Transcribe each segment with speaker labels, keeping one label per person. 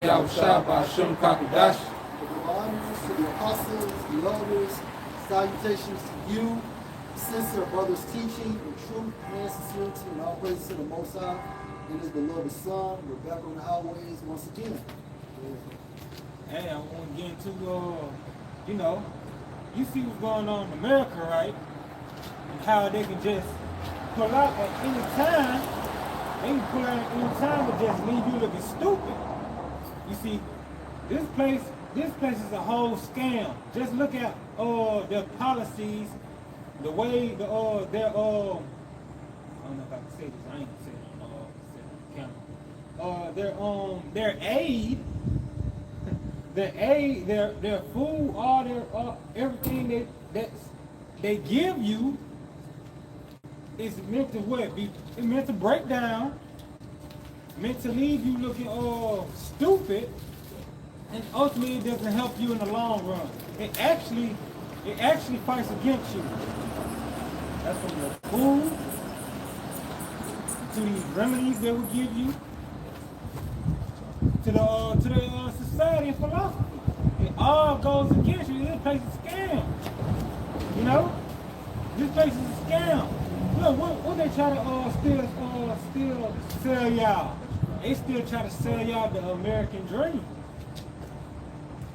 Speaker 1: Yahushua Ba'Shem Kakadash.
Speaker 2: Give honors to the apostles, the elders, salutations to you, sister, brothers teaching in truth and sincerity, and all praises to the Most High and His beloved Son. We're back on the highways once again.
Speaker 3: Hey, I want to get into, you see what's going on in America, right? And how they can just pull out at any time. They can pull out at any time and just leave you looking stupid. You see, this place is a whole scam. Just look at their policies, the way their I don't know if I can say this. I ain't gonna say it on camera. Their aid, their food, all their everything that they give you is meant to what? It's meant to break down, meant to leave you looking stupid, and ultimately it doesn't help you in the long run. It actually fights against you. That's from the food to these remedies they will give you to the society and philosophy. It all goes against you. This place is a scam. You know? This place is a scam. Look, what they try to still sell y'all? They still try to sell y'all the American dream.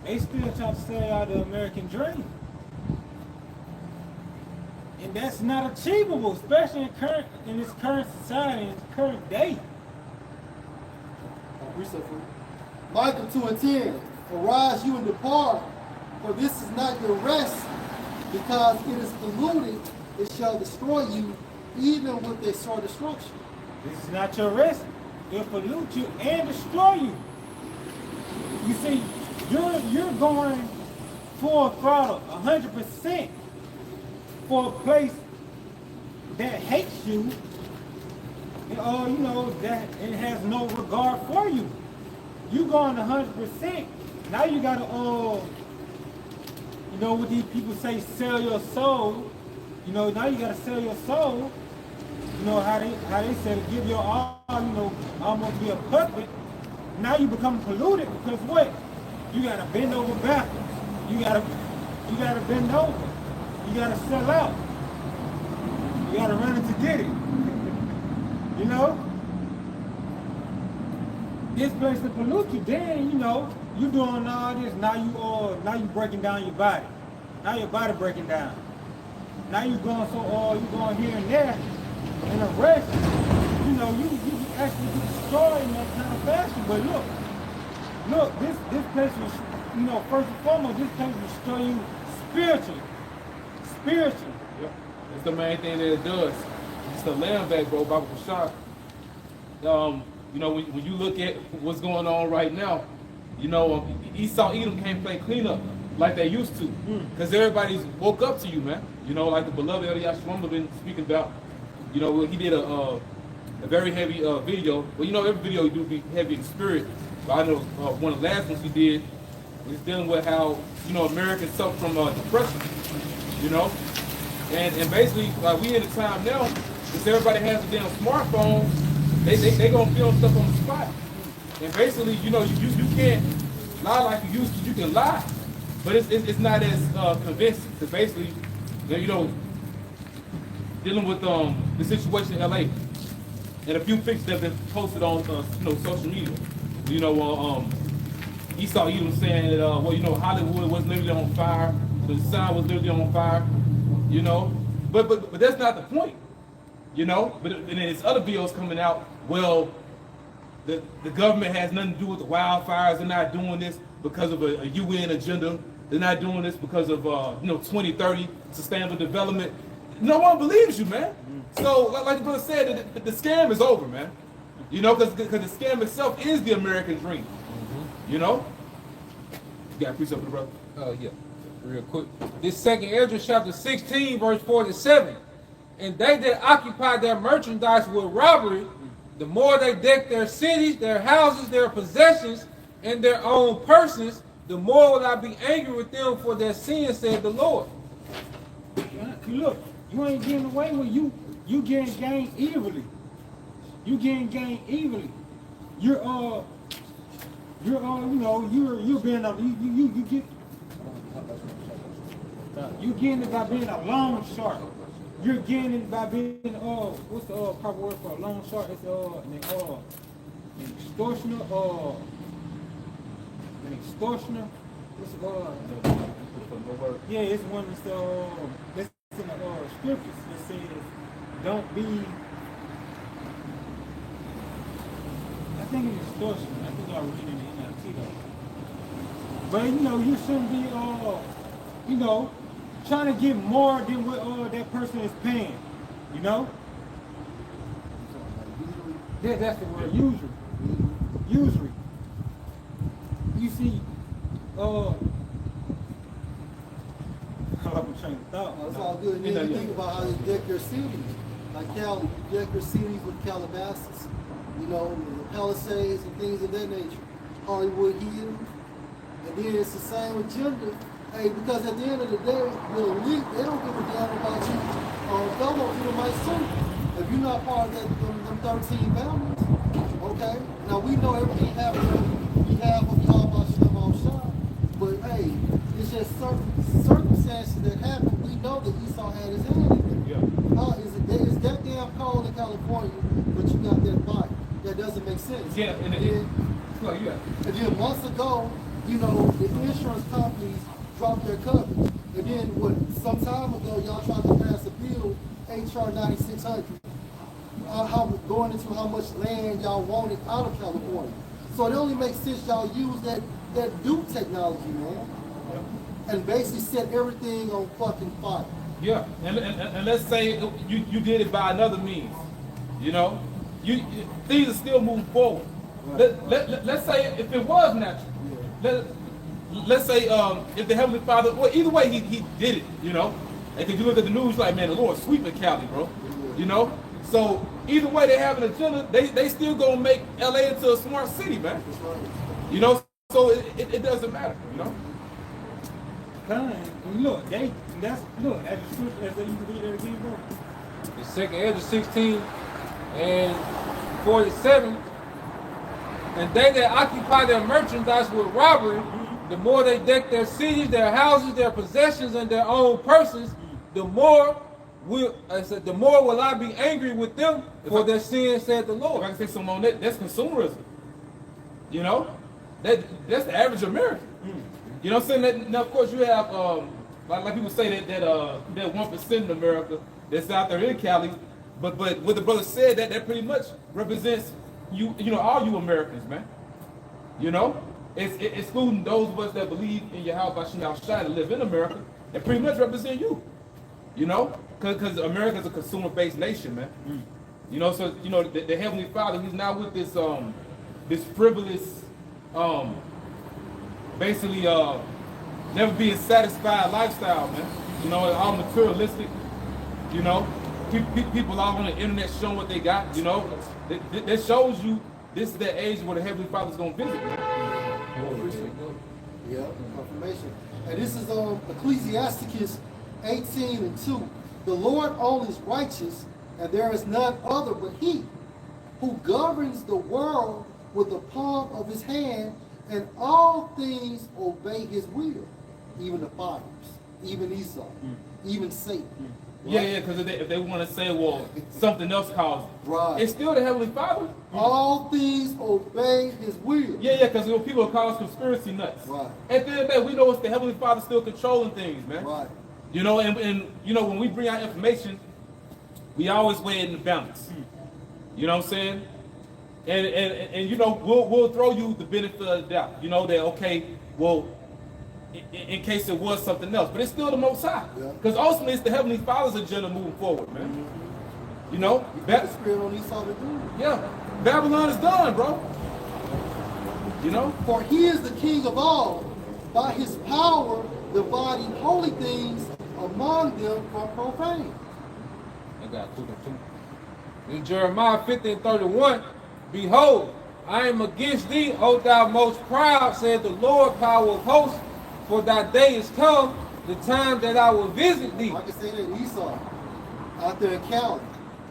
Speaker 3: They still try to sell y'all the American dream. And that's not achievable, especially in this current society, in this current day.
Speaker 2: Micah 2:10. Arise you and depart, for this is not your rest, because it is polluted, it shall destroy you, even with a sore destruction.
Speaker 3: This is not your rest. It'll pollute you and destroy you. You see, you're going full throttle, 100%, for a place that hates you, that it has no regard for you. You going 100%. Now you gotta, what these people say, sell your soul. Now you gotta sell your soul. How they say give your all, almost be a puppet. Now you become polluted because what? You gotta bend over backwards. You gotta bend over. You gotta sell out. You gotta run it to get it. This place to pollute you, then you doing all this. Now you breaking down your body. Now your body breaking down. Now you going here and there in a rush. You actually get destroyed in that kind of fashion. But look, this place was, first and foremost, this place will destroy you spiritually.
Speaker 1: Yep. That's the main thing that it does. It's the lamb back, bro, Bible Shah. When you look at what's going on right now, Esau Edom can't play cleanup like they used to, because everybody's woke up to you, man. Like the beloved Elias Shlomo been speaking about. He did a very heavy video. Well, every video he do be heavy in spirit. But I know one of the last ones he did was dealing with how Americans suffer from depression. And basically we in a time now, since everybody has a damn smartphone, they gonna film stuff on the spot. And basically, you can't lie like you used to. You can lie, but it's not as convincing. Because basically, dealing with the situation in LA, and a few pictures that have been posted on social media. Esau Edom saying that Hollywood was literally on fire, the sun was literally on fire. But that's not the point. But and then there's other videos coming out. Well, the government has nothing to do with the wildfires. They're not doing this because of a UN agenda. They're not doing this because of 2030 sustainable development. No one believes you, man. So like the brother said, the scam is over, man. Because the scam itself is the American dream. You got a piece up for the brother?
Speaker 4: Oh yeah, real quick. This second Ezra chapter 16, verse 47. And they that occupy their merchandise with robbery, the more they deck their cities, their houses, their possessions, and their own persons, the more will I be angry with them for their sins, said the Lord.
Speaker 3: Look, you ain't getting away with you getting gained evilly. You getting gained evilly. You're you're you're being you get you getting it by being a loan shark. You're getting it by being what's the proper word for a loan shark? It's an extortioner an extortioner. Yeah, it's one that's in the scriptures that says don't be. I think it's extortion. I think I read it in the NLT though. But you shouldn't be trying to get more than what that person is paying. Yeah, that's the word. Usury. You see, I'm trying to thought.
Speaker 2: It's all good. And then you think about how they deck their cities. Like Cali, you deck your cities with Calabasas, the Palisades and things of that nature. Hollywood Hills. And then it's the same with gender. Hey, because at the end of the day, the elite, they don't give a damn about you. Fellow Edomite circle. If you're not part of them 13 families, okay? Now we know everything happens on behalf of Yahweh Shem Al-Shah, but hey, it's just certain circumstances that happen. We know that Esau had his hand in it. Yeah. It's that damn cold in California, but you got that body. That doesn't make sense.
Speaker 1: Yeah, and
Speaker 2: then months ago, the insurance companies dropped their coverage. And then some time ago, y'all tried to pass a bill, HR 9600, going into how much land y'all wanted out of California. So it only makes sense y'all use that Duke technology, man. Yeah. And basically set everything on fucking fire.
Speaker 1: Yeah, and let's say you did it by another means, things are still moving forward. Right. Let's say if it was natural, let's say if the Heavenly Father, well, either way he did it, and if you look at the news, like, man, the Lord sweeping Cali, bro, So either way they have an agenda, they still gonna make LA into a smart city, man. So it doesn't matter,
Speaker 3: Look, as they used to read that again, bro.
Speaker 4: The second Ezra 16 and 47, and they that occupy their merchandise with robbery, the more they deck their cities, their houses, their possessions, and their own persons, the more will I be angry with them for their sins, said the Lord.
Speaker 1: If I can say something on that, that's consumerism. That's the average American. You know what I'm saying? Now, of course, you have like people say that 1% in America that's out there in Cali, but what the brother said that pretty much represents all you Americans, man. It's excluding those of us that believe in Yahweh Shem Shai to live in America, that pretty much represent you. Because America is a consumer-based nation, man. So the Heavenly Father, He's not with this frivolous, basically never being satisfied lifestyle, man. All materialistic. People all on the internet showing what they got. That shows you this is the age where the Heavenly Father's gonna visit.
Speaker 2: Yeah, confirmation. And this is Ecclesiasticus 18:2. The Lord only is righteous, and there is none other but He, who governs the world with the palm of His hand, and all things obey His will, even the fathers, even Esau, even Satan. Right?
Speaker 1: Yeah, because if they want to say, well, something else caused it.
Speaker 2: Right.
Speaker 1: It's still the Heavenly Father.
Speaker 2: All things obey His will.
Speaker 1: Yeah, because people call us conspiracy nuts.
Speaker 2: Right.
Speaker 1: At the end of the day, we know it's the Heavenly Father still controlling things, man.
Speaker 2: Right.
Speaker 1: And when we bring out information, we always weigh it in the balance. You know what I'm saying? And we'll throw you the benefit of the doubt. That okay, well, in case it was something else, but it's still the Most High. Because ultimately, it's the Heavenly Father's agenda moving forward, man.
Speaker 2: The spirit on Esau to do.
Speaker 1: Yeah, Babylon is done, bro.
Speaker 2: For He is the King of all, by His power dividing holy things among them from profane.
Speaker 4: I got two. In Jeremiah 50:31, behold, I am against thee, O thou most proud, said the Lord, power of hosts, for thy day is come, the time that I will visit thee.
Speaker 2: I can say that Esau out there in Cali,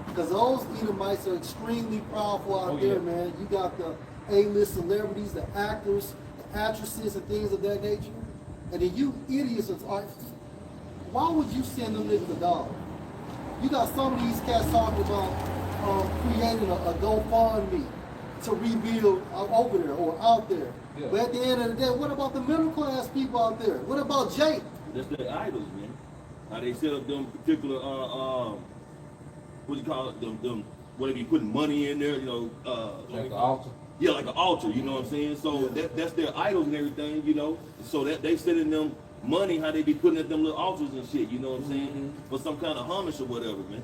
Speaker 2: because those Edomites are extremely powerful out there, man. You got the A-list celebrities, the actors, the actresses, and things of that nature. And then you idiots are, why would you send them niggas $1? You got some of these cats talking about creating a GoFundMe to rebuild over there or out there.
Speaker 4: Yeah.
Speaker 2: But at the end of the day, what about the middle class people out there? What about Jake?
Speaker 5: That's their idols, man. How they set up them particular what do you call it? Them what they be putting money in there, you know,
Speaker 4: Like an altar.
Speaker 5: yeah, like an altar, you know what I'm saying? So that's their idols and everything, you know. So that they sending them money, how they be putting at them little altars and shit, you know what I'm saying? For some kind of homage or whatever, man.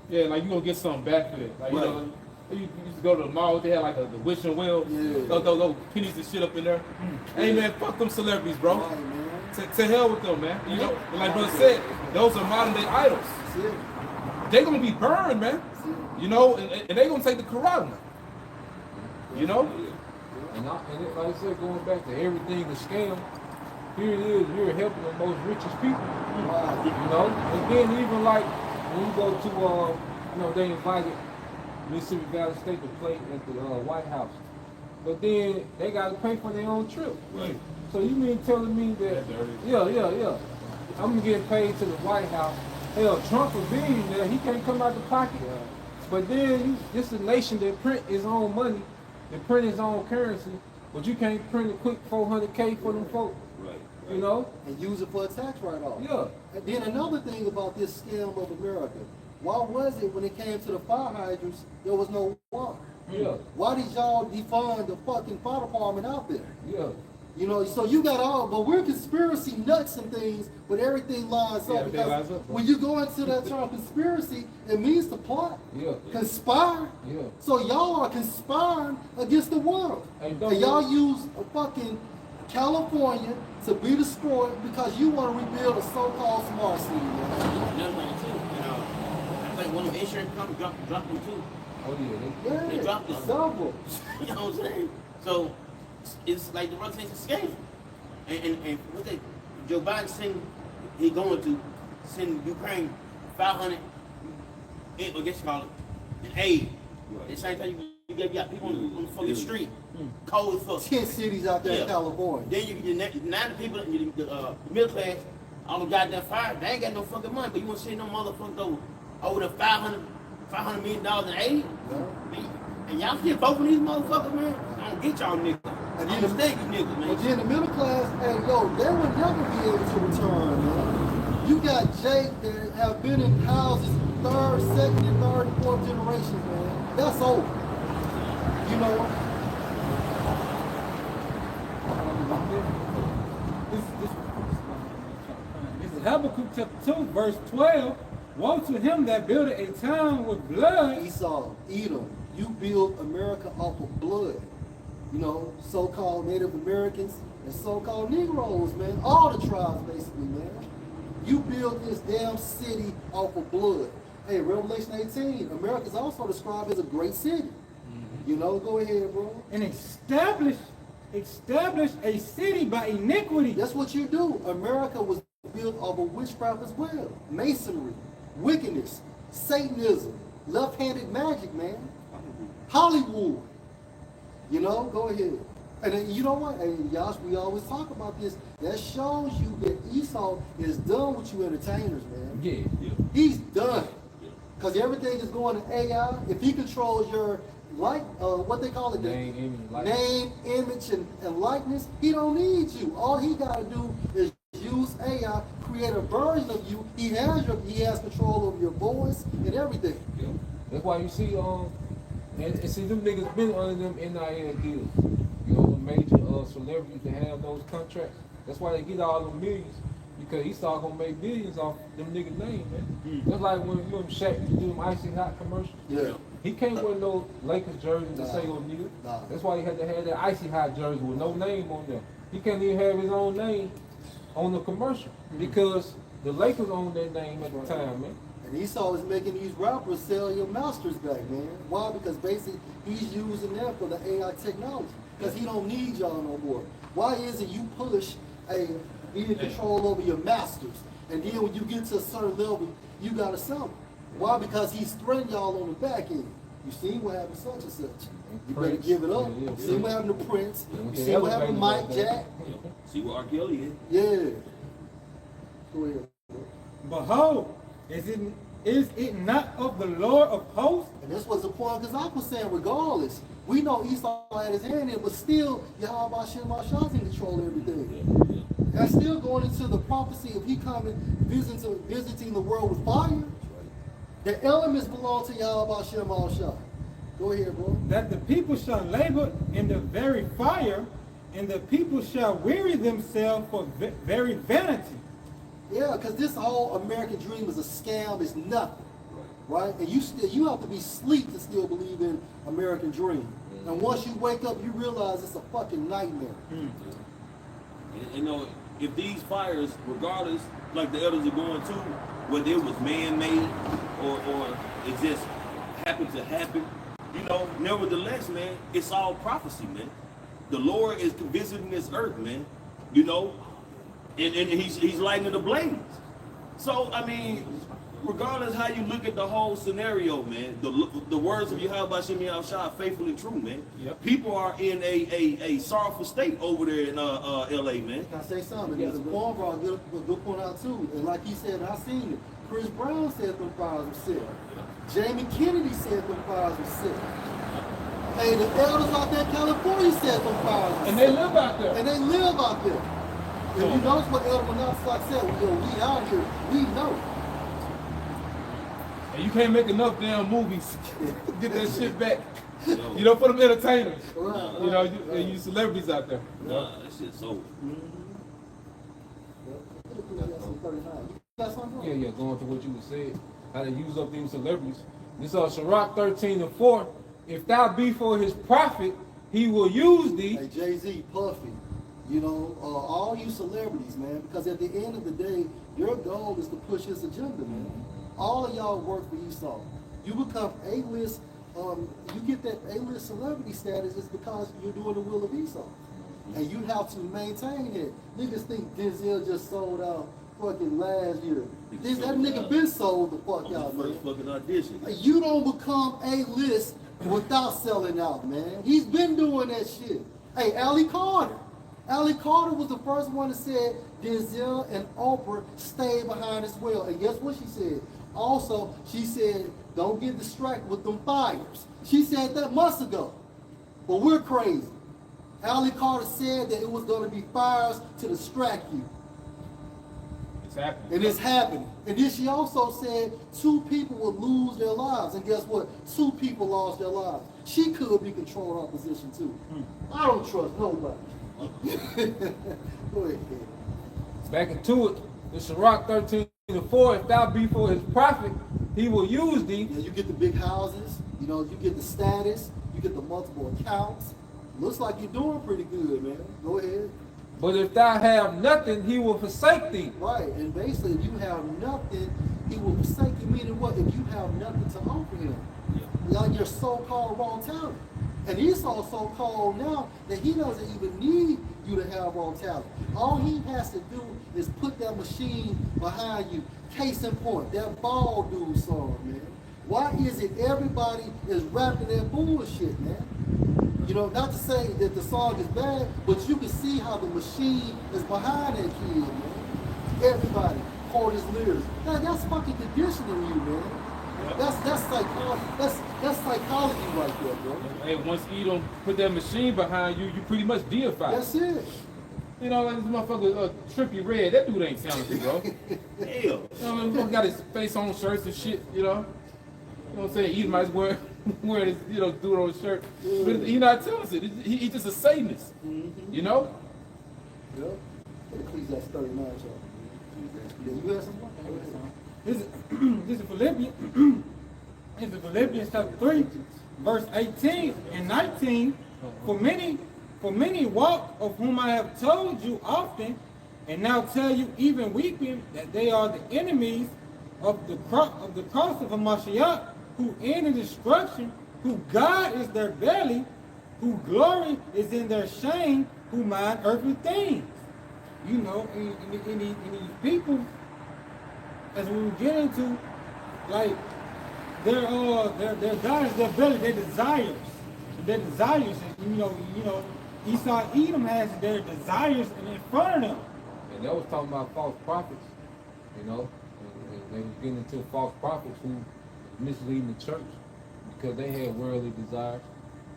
Speaker 1: Yeah, like you gonna get something back for it. Like you
Speaker 5: Right.
Speaker 1: know, you used to go to the mall, they had like the wishing well,
Speaker 2: Yeah.
Speaker 1: those pennies and shit up in there. Hey man, fuck them celebrities, bro.
Speaker 2: Right, man.
Speaker 1: To hell with them, man. You know, like brother said, those are modern day idols.
Speaker 2: That's it.
Speaker 1: They gonna be burned, man.
Speaker 2: That's it.
Speaker 1: You know, and they gonna take the Quran. You know?
Speaker 4: And like I said, going back to everything a scam, here it is, you're helping the most richest people.
Speaker 2: Right.
Speaker 4: You know? And then even like when you go to you know, they invited Mississippi Valley State to play at the White House. But then they gotta pay for their own trip.
Speaker 5: Right.
Speaker 4: So you mean telling me that yeah. I'm gonna get paid to the White House. Hell, Trump a billionaire, he can't come out the pocket. But then this is a nation that print his own money, that print his own currency, but you can't print a quick 400K for them folks.
Speaker 5: Right.
Speaker 4: You know?
Speaker 2: And use it for a tax write-off.
Speaker 4: Yeah.
Speaker 2: And then another thing about this scam of America, why was it when it came to the fire hydrants, there was no water?
Speaker 4: Yeah.
Speaker 2: Why did y'all defund the fucking fire department out there?
Speaker 4: Yeah.
Speaker 2: You know, so you got all, but we're conspiracy nuts and things, but everything lines
Speaker 1: Yeah,
Speaker 2: up.
Speaker 1: everything
Speaker 2: Because
Speaker 1: lines up, bro.
Speaker 2: when you go into that term conspiracy, it means to plot,
Speaker 4: Yeah.
Speaker 2: conspire.
Speaker 4: Yeah.
Speaker 2: So y'all are conspiring against the world.
Speaker 4: Hey,
Speaker 2: And
Speaker 4: don't
Speaker 2: y'all
Speaker 4: you-
Speaker 2: use a fucking California to be destroyed because you want to rebuild a so-called smart city, man.
Speaker 6: Another thing too, you know, I think one of the insurance companies dropped them too.
Speaker 4: Oh yeah.
Speaker 2: Yeah,
Speaker 6: They dropped it.
Speaker 2: several.
Speaker 6: You know what I'm saying? So it's like the Russians is scam. And what they Joe Biden send he going to send Ukraine 500 I guess you call it in aid. At the same time you got people on the fucking street, cold as fuck.
Speaker 2: 10 cities out there in
Speaker 6: Yeah.
Speaker 2: California.
Speaker 6: Then you now the people in the middle class, all the goddamn fire, they ain't got no fucking money, but you want to send them motherfuckers over the $500 million in aid? And y'all still voting these motherfuckers, man? I don't get y'all niggas.
Speaker 2: And
Speaker 6: I
Speaker 2: then
Speaker 6: don't stay these niggas,
Speaker 2: But
Speaker 6: man.
Speaker 2: then the middle class, hey, yo, they would never be able to return, man. You got Jake that have been in houses third, second, and third, and fourth generation, man. That's over. You know what?
Speaker 3: This is Habakkuk chapter 2, verse 12. Woe to him that builded a town with blood.
Speaker 2: Esau, Edom, you build America off of blood. You know, so-called Native Americans and so-called Negroes, man. All the tribes, basically, man. You build this damn city off of blood. Hey, Revelation 18, America is also described as a great city. You know, go ahead, bro.
Speaker 3: And establish a city by iniquity.
Speaker 2: That's what you do. America was built off of witchcraft as well. Masonry, wickedness, Satanism, left-handed magic, man. Hollywood. You know, go ahead. And then, you know what? And Yash, we always talk about this. That shows you that Esau is done with you entertainers, man.
Speaker 4: Yeah.
Speaker 2: He's done. Because everything is going to AI. If he controls your what they call it,
Speaker 4: Name,
Speaker 2: image, and likeness, he don't need you. All he got to do is use AI, create a version of you. He has control over your voice and everything.
Speaker 4: Yeah. That's why you see and see them niggas been under them NIL deals. You know, the major celebrities that have those contracts. That's why they get all them millions. Because Esau gonna make billions off them niggas' name, man. Just like when you and Shaq used to do them icy hot commercials.
Speaker 2: Yeah.
Speaker 4: He can't wear no Lakers jersey to
Speaker 2: Nah.
Speaker 4: say O'Neal.
Speaker 2: Nah.
Speaker 4: That's why he had to have that icy hot jersey with no name on there. He can't even have his own name on the commercial because the Lakers owned that name at the time, man.
Speaker 2: And Esau is making these rappers sell your masters back, man. Why? Because basically he's using that for the AI technology. Because he don't need y'all no more. Why is it you push be in control over your masters, and then when you get to a certain level, you gotta sell them? Why? Because he's threatening y'all on the back end. You seen what happened to such and such. You better
Speaker 4: Prince.
Speaker 2: give it up.
Speaker 4: Yeah,
Speaker 2: You seen what happened to Prince.
Speaker 4: Yeah,
Speaker 2: You seen what happened to Mike
Speaker 4: elevated
Speaker 2: Jack.
Speaker 5: See what R. Kelly is?
Speaker 2: Yeah. Go ahead.
Speaker 3: Behold, is it not of the Lord of hosts?
Speaker 2: And this was the point, because I was saying, regardless, we know Esau had his hand in, but still, Yahweh Shem Shah's in control of everything. That's still going into the prophecy of he coming, visiting the world with fire. The elements belong to Yahweh Shem Shah. Go ahead, bro.
Speaker 3: That the people shall labor in the very fire, and the people shall weary themselves for very vanity.
Speaker 2: Yeah, because this whole American dream is a scam, it's nothing. Right? And you have to be asleep to still believe in American dream. And once you wake up, you realize it's a fucking nightmare.
Speaker 5: And, you know, if these fires, regardless, like the elders are going to, whether it was man-made or it just happened to happen, you know, nevertheless, man, it's all prophecy, man. The Lord is visiting this earth, man, you know, and he's lighting the blaze. So, I mean, regardless how you look at the whole scenario, man, the words of Yahweh Shem Shah are faithful and true, man.
Speaker 3: Yep.
Speaker 5: People are in a sorrowful state over there in L.A., man.
Speaker 2: Can I say something? There's a point brought a good point out too. And like he said, I seen it. Chris Brown said them fires were sick. Jamie Kennedy said them fires were sick. Hey, the elders out there in California said them fires were
Speaker 1: And
Speaker 2: sick.
Speaker 1: they live out there.
Speaker 2: And they live out there. If you notice what Elder Monopsy said, we out here, we know.
Speaker 1: And you can't make enough damn movies to get that shit back. You know, for them entertainers.
Speaker 2: Right,
Speaker 1: You know,
Speaker 2: right.
Speaker 1: you celebrities out there.
Speaker 5: Nah, that shit's over.
Speaker 2: You got something?
Speaker 4: Yeah, going to what you said, how they use up these celebrities. This Sirach 13:4. If thou be for his profit, he will use thee.
Speaker 2: Hey, Jay-Z, Puffy, you know, all you celebrities, man, because at the end of the day, your goal is to push his agenda, man. All of y'all work for Esau. You become A-list, you get that A-list celebrity status is because you're doing the will of Esau. And you have to maintain it. Niggas think Denzel just sold out fucking last year. That nigga been sold the fuck out, man.
Speaker 5: First fucking audition.
Speaker 2: You don't become A-list without selling out, man. He's been doing that shit. Hey, Allie Carter. Allie Carter was the first one that said Denzel and Oprah stayed behind as well. And guess what she said? Also, she said, don't get distracted with them fires. She said that months ago. But we're crazy. Allie Carter said that it was going to be fires to distract you.
Speaker 1: It's happening.
Speaker 2: And it's happening. And then she also said 2 people would lose their lives. And guess what? 2 people lost their lives. She could be controlling our position too. I don't trust nobody. Go ahead.
Speaker 4: Back into it. The Sirach 13:4. If thou be for his profit, he will use thee.
Speaker 2: Yeah, you get the big houses, you know, you get the status, you get the multiple accounts. Looks like you're doing pretty good, man. Go ahead.
Speaker 4: But if thou have nothing, he will forsake thee.
Speaker 2: Right, and basically, if you have nothing, he will forsake you. Meaning what? If you have nothing to offer him, like your so-called raw talent. And Esau's so cold now that he doesn't even need you to have raw talent. All he has to do is put that machine behind you. Case in point, that bald dude song, man. Why is it everybody is rapping that bullshit, man? You know, not to say that the song is bad, but you can see how the machine is behind that kid, man. Everybody quote his lyrics. That's fucking conditioning you, man. That's psychology right there, bro.
Speaker 1: Hey, once you don't put that machine behind you, you pretty much deified.
Speaker 2: That's it.
Speaker 1: You know, like this motherfucker Trippy Red, that dude ain't talented, bro.
Speaker 5: Hell.
Speaker 1: You know, I mean, got his face on shirts and shit, you know. You know what I'm saying? He might as well wear his, you know, dude on his shirt. But he's not talented. He's just a Satanist. You know?
Speaker 2: Yep. Ecclesiastes 39, y'all. Yeah, you have something?
Speaker 3: This is Philippians. This is Philippians chapter 3, verse 18 and 19. For many walk, of whom I have told you often, and now tell you even weeping, that they are the enemies of the cross of Hamashiach, who end in destruction, who God is their belly, who glory is in their shame, who mind earthly things. You know, in these people, as we get into, like, their desires, their belly, their desires, and you know, Esau Edom has their desires in front of them.
Speaker 4: And that was talking about false prophets, you know, and they was getting into false prophets who misleading the church because they had worldly desires,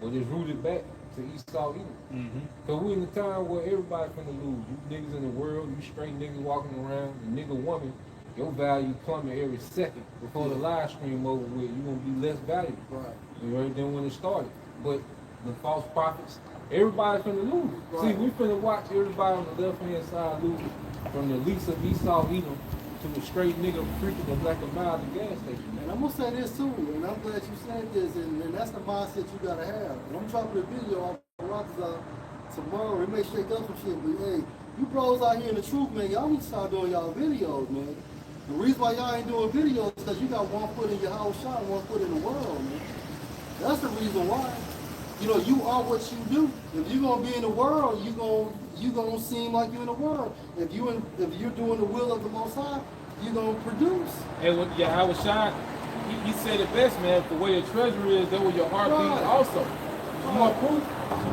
Speaker 4: but it's rooted back to Esau Edom. Because we in a time where everybody finna lose. You niggas in the world, you straight niggas walking around, you nigga woman, your value plummet every second. Before the live stream over with, you gonna be less valuable.
Speaker 2: Right.
Speaker 4: You heard them when it started. But the false prophets, everybody's finna lose.
Speaker 2: Right.
Speaker 4: See, we finna watch everybody on the left hand side lose. From the least of Esau Edom to the straight nigga freaking the black and mild at the gas station.
Speaker 2: And I'm gonna say this too, and I'm glad you said this, and that's the mindset you gotta have. And I'm dropping a video off the Rockers tomorrow. It may shake up some shit, but hey, you bros out here in the truth, man, y'all need to start doing y'all videos, man. The reason why y'all ain't doing videos is because you got one foot in your house shot and one foot in the world, man. That's the reason why. You know, you are what you do. If you're gonna be in the world, you gonna seem like you're in the world. If you're doing the will of the Most High, you're gonna produce.
Speaker 1: And when Yahweh Shai, he said it best, man. The way your treasure is, there where your heart
Speaker 2: Right.
Speaker 1: beats also. You want proof?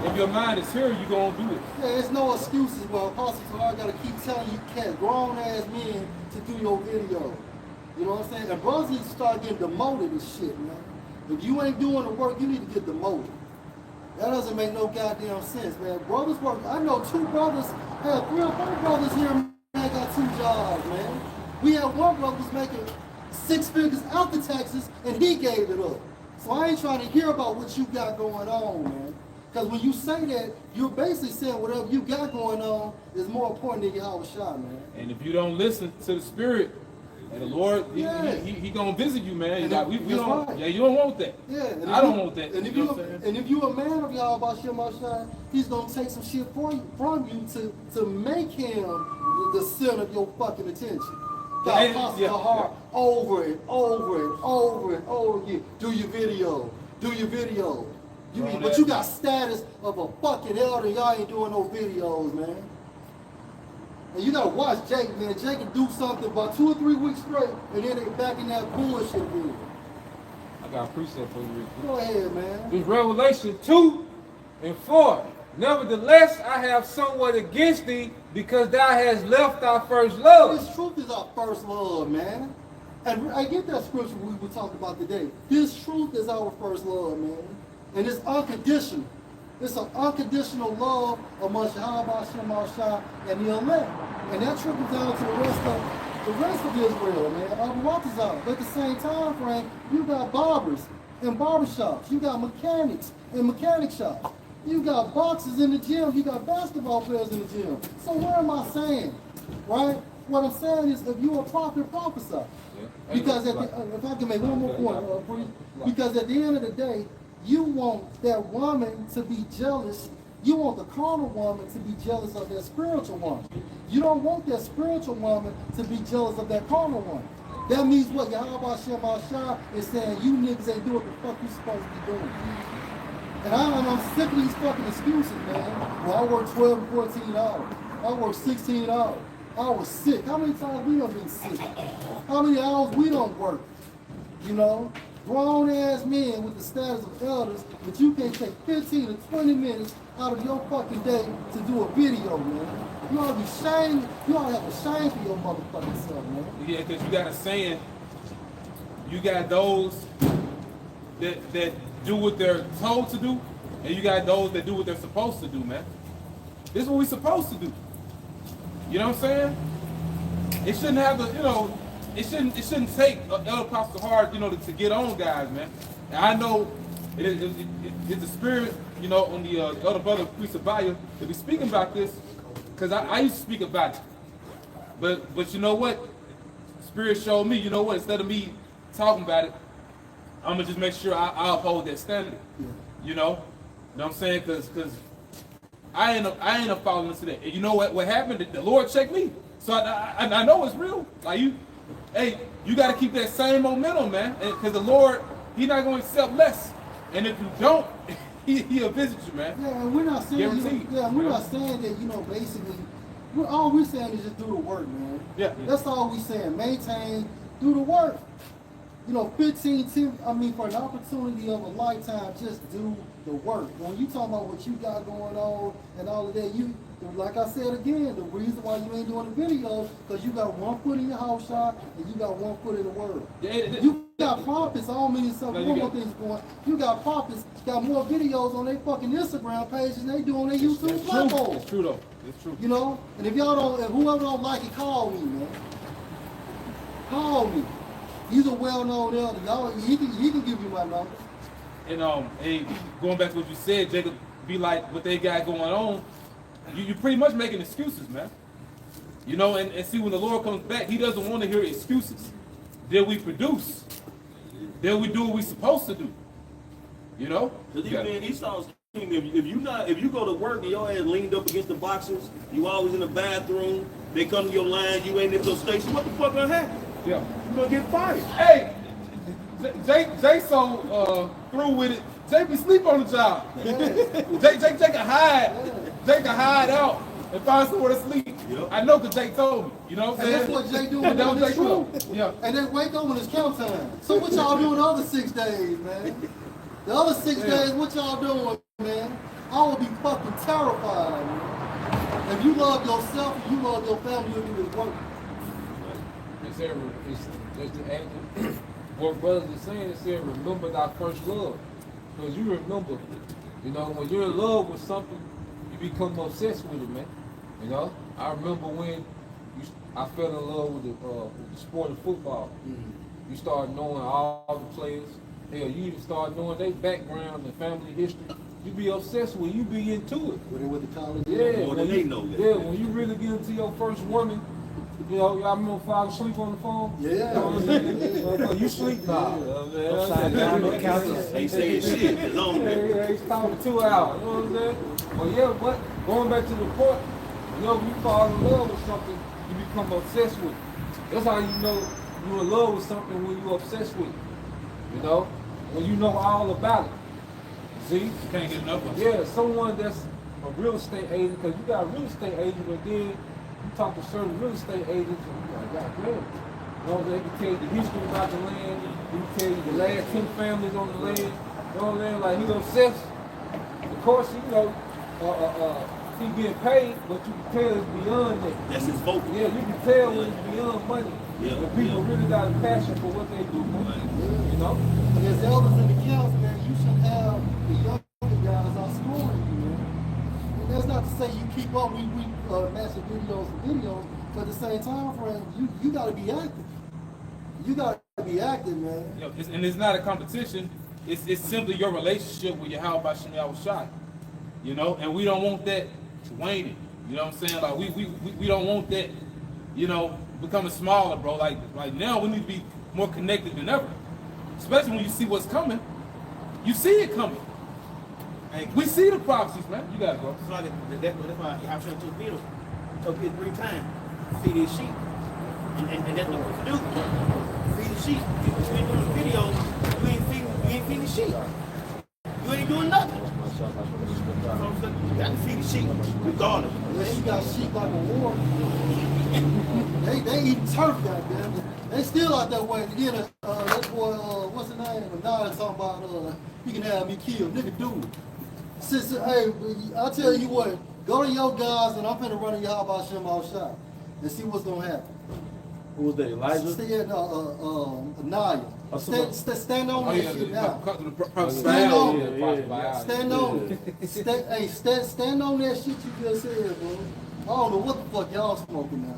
Speaker 1: If your mind is here, you gonna do it.
Speaker 2: Yeah, there's no excuses, but Apostle, so I gotta keep telling you, cat, grown ass men to do your video. You know what I'm saying? And brothers need to start getting demoted and shit, man. If you ain't doing the work, you need to get demoted. That doesn't make no goddamn sense, man. Brothers work. I know 2 brothers, hell, 3 or 4 brothers here, man, got 2 jobs, man. We had one brother was making 6 figures after taxes, and he gave it up. So I ain't trying to hear about what you got going on, man. Because when you say that, you're basically saying whatever you got going on is more important than Yahweh Shai, man.
Speaker 1: And if you don't listen to the Spirit, and the Lord, he gonna visit you, man.
Speaker 2: And
Speaker 1: We
Speaker 2: that's
Speaker 1: don't,
Speaker 2: right.
Speaker 1: yeah, you don't want that.
Speaker 2: Yeah, and
Speaker 1: I don't want that.
Speaker 2: And if
Speaker 1: you
Speaker 2: you
Speaker 1: know what I'm saying?
Speaker 2: and if you a man of Yahweh Shai, he's gonna take some shit from you to make him the center of your fucking attention.
Speaker 1: Yeah,
Speaker 2: God,
Speaker 1: yeah,
Speaker 2: heart over and over and over and over again. Do your video. Do your video. But you got status of a fucking elder. Y'all ain't doing no videos, man. And you gotta watch Jake, man. Jake can do something about 2 or 3 weeks straight, and then they back in that bullshit again.
Speaker 4: I got a precept for you, Rick.
Speaker 2: Go ahead, man.
Speaker 4: It's Revelation 2 and 4. Nevertheless, I have somewhat against thee, because thou hast left thy first love.
Speaker 2: This truth is our first love, man. And I get that scripture we were talking about today. This truth is our first love, man. And it's unconditional. It's an unconditional love amongst Yahweh Shai and the elect. And that trickles down to the rest of Israel, man. But at the same time frame, you got barbers in barbershops. You got mechanics in mechanic shops. You got boxers in the gym. You got basketball players in the gym. So what am I saying? Right? What I'm saying is, if you a prophet, prophesy.
Speaker 4: Yeah.
Speaker 2: Because if I can make one more point, because at the end of the day, you want that woman to be jealous. You want the carnal woman to be jealous of that spiritual woman. You don't want that spiritual woman to be jealous of that carnal woman. That means what Yahweh Shai is saying, you niggas ain't doing what the fuck you supposed to be doing. And I'm sick of these fucking excuses, man. Well, I work 12 to 14 hours. I work 16 hours. I was sick. How many times we done been sick? How many hours we don't work? You know? Grown ass men with the status of elders, but you can't take 15 to 20 minutes out of your fucking day to do a video, man. You ought to be shamed. You ought to have a shame for your motherfucking self, man.
Speaker 1: Yeah, because you got a saying, you got those that do what they're told to do, and you got those that do what they're supposed to do, man. This is what we're supposed to do. You know what I'm saying? It shouldn't have the, you know, it shouldn't take Elder Pastor Hard, you know, to get on guys, man. And I know it's the spirit, you know, on the Elder Brother Priest of Bayou to be speaking about this, because I used to speak about it. But you know what? Spirit showed me, you know what, instead of me talking about it, I'm gonna just make sure I uphold that standard. You know what I'm saying? Because I ain't a following to that. And you know what happened? The Lord checked me. So I know it's real. Like you got to keep that same momentum, man. Because the Lord, He's not going to accept less. And if you don't, He'll visit you, man.
Speaker 2: Yeah, and we're not saying. Not saying that. You know, basically, all we're saying is just do the work, man.
Speaker 1: Yeah.
Speaker 2: That's all we're saying. Maintain, do the work. you know, for an opportunity of a lifetime, just do the work. When you talking about what you got going on and all of that, like I said again, the reason why you ain't doing the videos, because you got one foot in your house shop and you got one foot in the world. You got prophets, I don't mean something more things going. You got prophets got more videos on their fucking Instagram page than they do on their YouTube platform.
Speaker 1: It's true though. It's true.
Speaker 2: You know, and if whoever don't like it, call me, man. Call me. He's a well-known elder. Y'all, he can give you my number.
Speaker 1: And hey, going back to what you said, Jacob, be like what they got going on. You pretty much making excuses, man. You know, and see when the Lord comes back, He doesn't want to hear excuses. Did we produce? Did we do what we supposed to do? You know?
Speaker 5: Because even in Esau's kingdom, if you go to work and your ass leaned up against the boxes, you always in the bathroom, they come to your line, you ain't at your station, what the fuck gonna happen?
Speaker 1: Yeah.
Speaker 5: You gonna get fired.
Speaker 1: Hey, Jay so through with it. Jay be sleep on the job. Jay can hide. Jay can hide out and find somewhere to sleep.
Speaker 5: Yep.
Speaker 1: I know because Jay told me. You know what I'm saying?
Speaker 2: And that's what Jay doing
Speaker 1: And that
Speaker 2: in
Speaker 1: was
Speaker 2: this
Speaker 1: Jay
Speaker 2: room.
Speaker 1: doing. Yeah.
Speaker 2: And then wake up when it's count time. So what y'all doing the other 6 days, man? The other 6 days, what y'all doing, man? I would be fucking terrified, man. If you love yourself, if you love your family, you'll do this work.
Speaker 4: It's just to add to what brothers are saying. It said, remember thy first love. Because you remember, you know, when you're in love with something, you become obsessed with it, man. You know, I remember when I fell in love with the sport of football. Mm-hmm. You start knowing all the players. Hell, you even start knowing their background and family history. You be obsessed with it. You be into it.
Speaker 2: When they went to college?
Speaker 4: Yeah,
Speaker 5: More than they know that.
Speaker 4: Yeah, when you really get into your first woman, you know, y'all remember falling asleep on the phone?
Speaker 2: Yeah.
Speaker 4: You know what I'm saying? You sleep now.
Speaker 3: Upside down on the couch.
Speaker 5: Ain't saying shit. It's on there.
Speaker 4: Yeah, he's talking 2 hours. You know what I'm saying? Well, yeah, but going back to the point, you know, when you fall in love with something, you become obsessed with it. That's how you know you're in love with something, when you're obsessed with it. You know? When you know all about it. See?
Speaker 1: You can't get enough of it.
Speaker 4: Yeah, someone that's a real estate agent, because you got a real estate agent, but then you talk to certain real estate agents, and you're like, God damn. You know, they can tell you the history about the land, they can tell you the last 10 families on the land. You know what I'm saying? Like, he's obsessed. Of course, you know, he getting paid, but you can tell it's beyond that.
Speaker 5: That's his vote.
Speaker 4: Yeah, you can tell when it's beyond money.
Speaker 5: Yeah.
Speaker 4: The people really got a passion for what they do, man. You know?
Speaker 2: And as elders in the council, man, you should have the younger guys outscoring you, man. And that's not to say you keep up, we matching videos and videos, but at the same time frame, you gotta be active. You gotta be active, man.
Speaker 1: You know, and it's not a competition. It's simply your relationship with Yahweh Bashem Yahushai. You know, and we don't want that waning. You know what I'm saying? Like we don't want that, you know, becoming smaller, bro. Like now we need to be more connected than ever. Especially when you see what's coming. You see it coming.
Speaker 6: Hey,
Speaker 1: We see the prophecies, man. You got it, bro.
Speaker 6: it's like that's why I showed to Peter. Told Peter 3 times, feed his sheep. And that's what we do. Feed the sheep. If you ain't doing videos, you ain't feeding the sheep. You ain't doing nothing. You got to feed the sheep, regardless.
Speaker 2: Unless you got sheep like a war. they eat turf, goddamn. They still out that way. Again, that boy, what's his name? Now talking about he can have me killed. Nigga, dude. Sister, hey, I tell you what, go to your guys and I'm finna run your house about Shem out shop and see what's gonna happen.
Speaker 5: Who was that, Elijah?
Speaker 2: Naya. Stand on that shit now.
Speaker 1: Stand
Speaker 2: Stand on
Speaker 1: it.
Speaker 2: it. Stand on it. Stand on that shit you just said, bro. I don't know what the fuck y'all smoking now.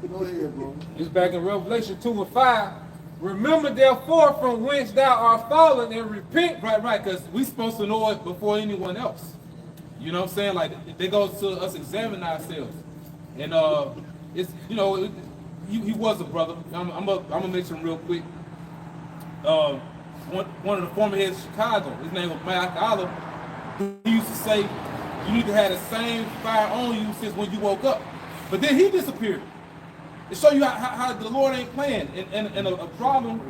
Speaker 2: Go ahead, bro.
Speaker 4: It's back in Revelation 2:5. Remember therefore from whence thou art fallen and repent.
Speaker 1: Right, because we supposed to know it before anyone else. You know what I'm saying? Like, they go to us examine ourselves. And it's, you know, he was a brother. I'm gonna mention him real quick. One of the former heads of Chicago, his name was Mike Allah. He used to say, you need to have the same fire on you since when you woke up. But then he disappeared. To show you how the Lord ain't playing. And a problem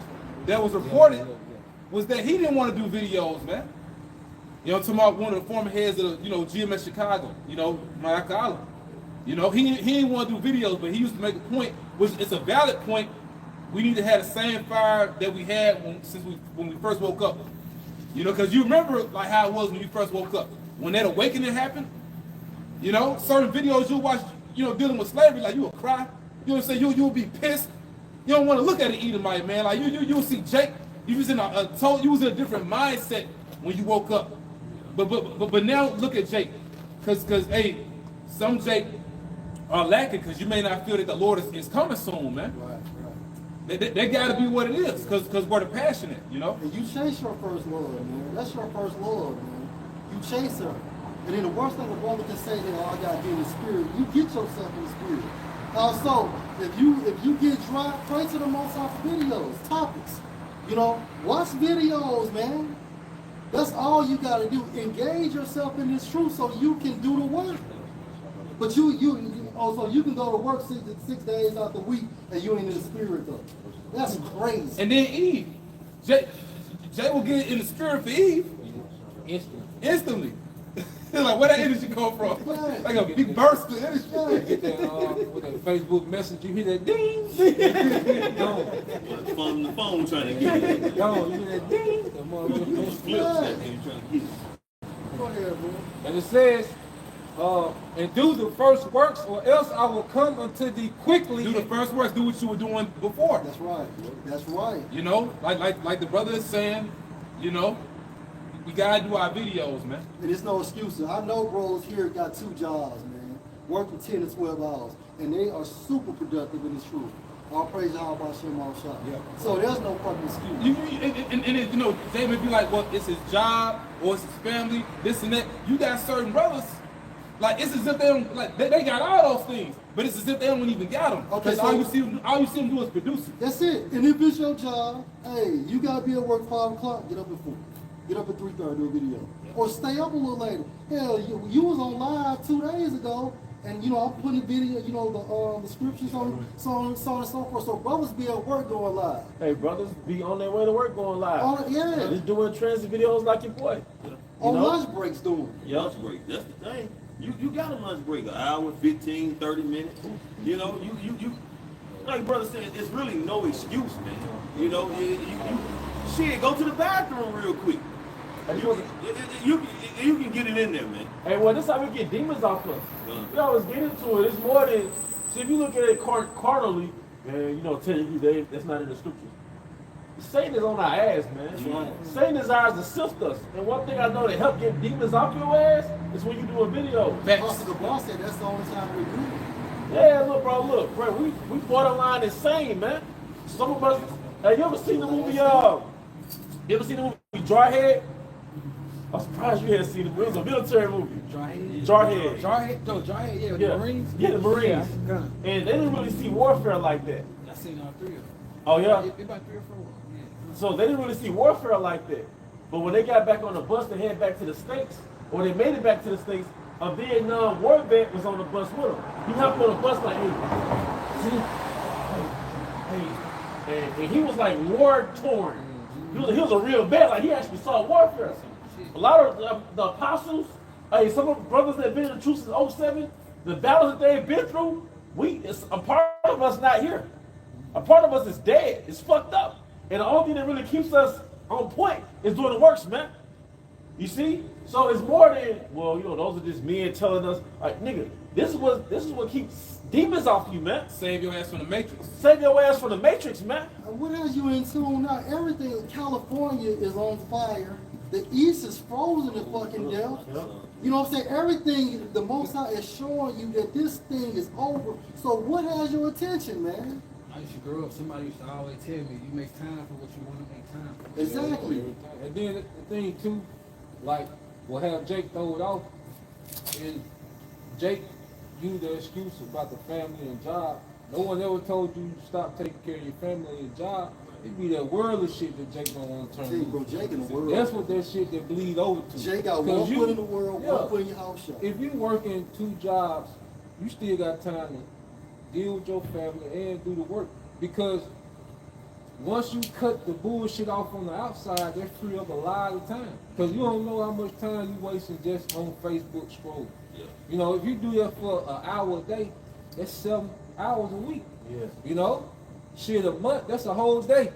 Speaker 1: that was reported was that he didn't want to do videos, man. You know, talking about one of the former heads of, you know, GMS Chicago, you know, Mike Allah. You know, he didn't want to do videos, but he used to make a point, which is a valid point, we need to have the same fire that we had when we first woke up. You know, because you remember like how it was when you first woke up. When that awakening happened, you know, certain videos you watch, you know, dealing with slavery, like you will cry. You know what I'm saying? You'll be pissed. You don't want to look at an Edomite, man. Like you'll see Jake. You was in a different mindset when you woke up. But now look at Jake, because hey, some Jake are lacking because you may not feel that the Lord is coming soon, man.
Speaker 2: Right.
Speaker 1: They got to be what it is, because we're the passionate, you know.
Speaker 2: And you chase your first love, man. That's your first love, man. You chase her. And then the worst thing a brother can say, oh, I gotta get in the spirit. You get yourself in the spirit. Also, if you get dry, pray to the Most High for videos, topics. You know, watch videos, man. That's all you gotta do. Engage yourself in this truth so you can do the work. But also you can go to work 6 days out the week and you ain't in the spirit though. That's crazy.
Speaker 1: And then Eve, Jay will get in the spirit for Eve instantly. Like where that energy come from? Like a big burst of energy.
Speaker 4: Get that with that Facebook message, you hear that ding.
Speaker 5: From the phone trying to get it.
Speaker 4: Yo, you hear that ding. The motherfucker
Speaker 5: Those clips that they trying to get it.
Speaker 2: Go ahead, bro.
Speaker 4: And it says, and do the first works, or else I will come unto thee quickly.
Speaker 1: Do the first works. Do what you were doing before.
Speaker 2: That's right, bro. That's right.
Speaker 1: You know, like the brother is saying, you know, we gotta do our videos, man.
Speaker 2: And it's no excuses. I know bros here got 2 jobs, man. Working 10 to 12 hours. And they are super productive in this truth. All praise y'all about Shem all shot.
Speaker 1: Yeah.
Speaker 2: So there's no fucking excuse.
Speaker 1: You know, they may be like, well, it's his job or it's his family, this and that. You got certain brothers, like it's as if they don't, like they got all those things, but it's as if they don't even got them.
Speaker 2: Okay,
Speaker 1: Because
Speaker 2: so
Speaker 1: all you see them do is producing.
Speaker 2: That's it. And if it's your job, hey, you gotta be at work 5 o'clock. Get up at 4. Get up at 3:30, do a video, or stay up a little later. Hell, you was on live 2 days ago, and you know I'm putting video, you know the scriptures on so on and so forth. So brothers be at work going live.
Speaker 7: Hey, brothers be on their way to work going live.
Speaker 2: Yeah.
Speaker 7: Just doing transit videos like your boy.
Speaker 2: On
Speaker 7: know?
Speaker 2: lunch breaks doing.
Speaker 5: Lunch break. That's the thing. You got a lunch break, an hour, 15, 30 minutes. You know, you like brother said, it's really no excuse, man. You know, shit, go to the bathroom real quick. You can get it in there, man.
Speaker 7: Hey, well, this is how we get demons off us. We always get into it. It's more than, see, if you look at it carnally, man, you know, technically that's not in the scriptures. Satan is on our ass, man.
Speaker 2: Right.
Speaker 7: Satan desires to sift us. And one thing I know to help get demons off your ass is when you do a video.
Speaker 2: Pastor the boss said that's the only time we do it.
Speaker 7: Yeah, look, bro, we borderline insane, man. Some of us, have you ever seen the movie, Jarhead? I'm surprised you hadn't seen it. It was a military movie. Jarhead.
Speaker 3: Yeah,
Speaker 7: Yeah.
Speaker 3: the Marines.
Speaker 7: Yeah, the Marines.
Speaker 3: Yeah, gun.
Speaker 7: And they didn't really see warfare like that.
Speaker 3: I seen all 3 of them.
Speaker 7: Oh, yeah?
Speaker 3: They about 3 or 4. Yeah.
Speaker 7: So they didn't really see warfare like that. But when they got back on the bus to head back to the States, or they made it back to the States, a Vietnam war vet was on the bus with them. He hopped on the bus like, hey. And he was like war torn. He was a real vet, like he actually saw warfare. A lot of the apostles, some of the brothers that have been in the truth since 07, the battles that they've been through, a part of us not here. A part of us is dead. It's fucked up. And the only thing that really keeps us on point is doing the works, man. You see? So it's more than, well, you know, those are just men telling us, like, nigga, this is what keeps demons off you, man.
Speaker 1: Save your ass from the matrix.
Speaker 7: Save your ass from the matrix, man.
Speaker 2: What has you in tune now? Everything in California is on fire. The East is frozen to fucking death.
Speaker 7: Yeah.
Speaker 2: You know what I'm saying? Everything, the Most High is showing you that this thing is over. So what has your attention, man?
Speaker 3: I used to grow up, somebody used to always tell me, you make time for what you want to make time for.
Speaker 2: Exactly.
Speaker 4: And then the thing too, like we'll have Jake throw it off, and Jake used the excuse about the family and job. No one ever told you to stop taking care of your family and job. It be that worldly shit that Jake don't want to turn.
Speaker 2: See, bro, Jake in the world.
Speaker 4: That's what that shit that bleed over to.
Speaker 2: Jake got 1 foot in the world, 1 foot in your house shop.
Speaker 4: If you working 2 jobs, you still got time to deal with your family and do the work. Because once you cut the bullshit off on the outside, that free up a lot of time. Because you don't know how much time you wasting just on Facebook scrolling.
Speaker 5: Yeah.
Speaker 4: You know, if you do that for an hour a day, that's 7 hours a week.
Speaker 7: Yeah.
Speaker 4: You know? Shit, a month, that's a whole day.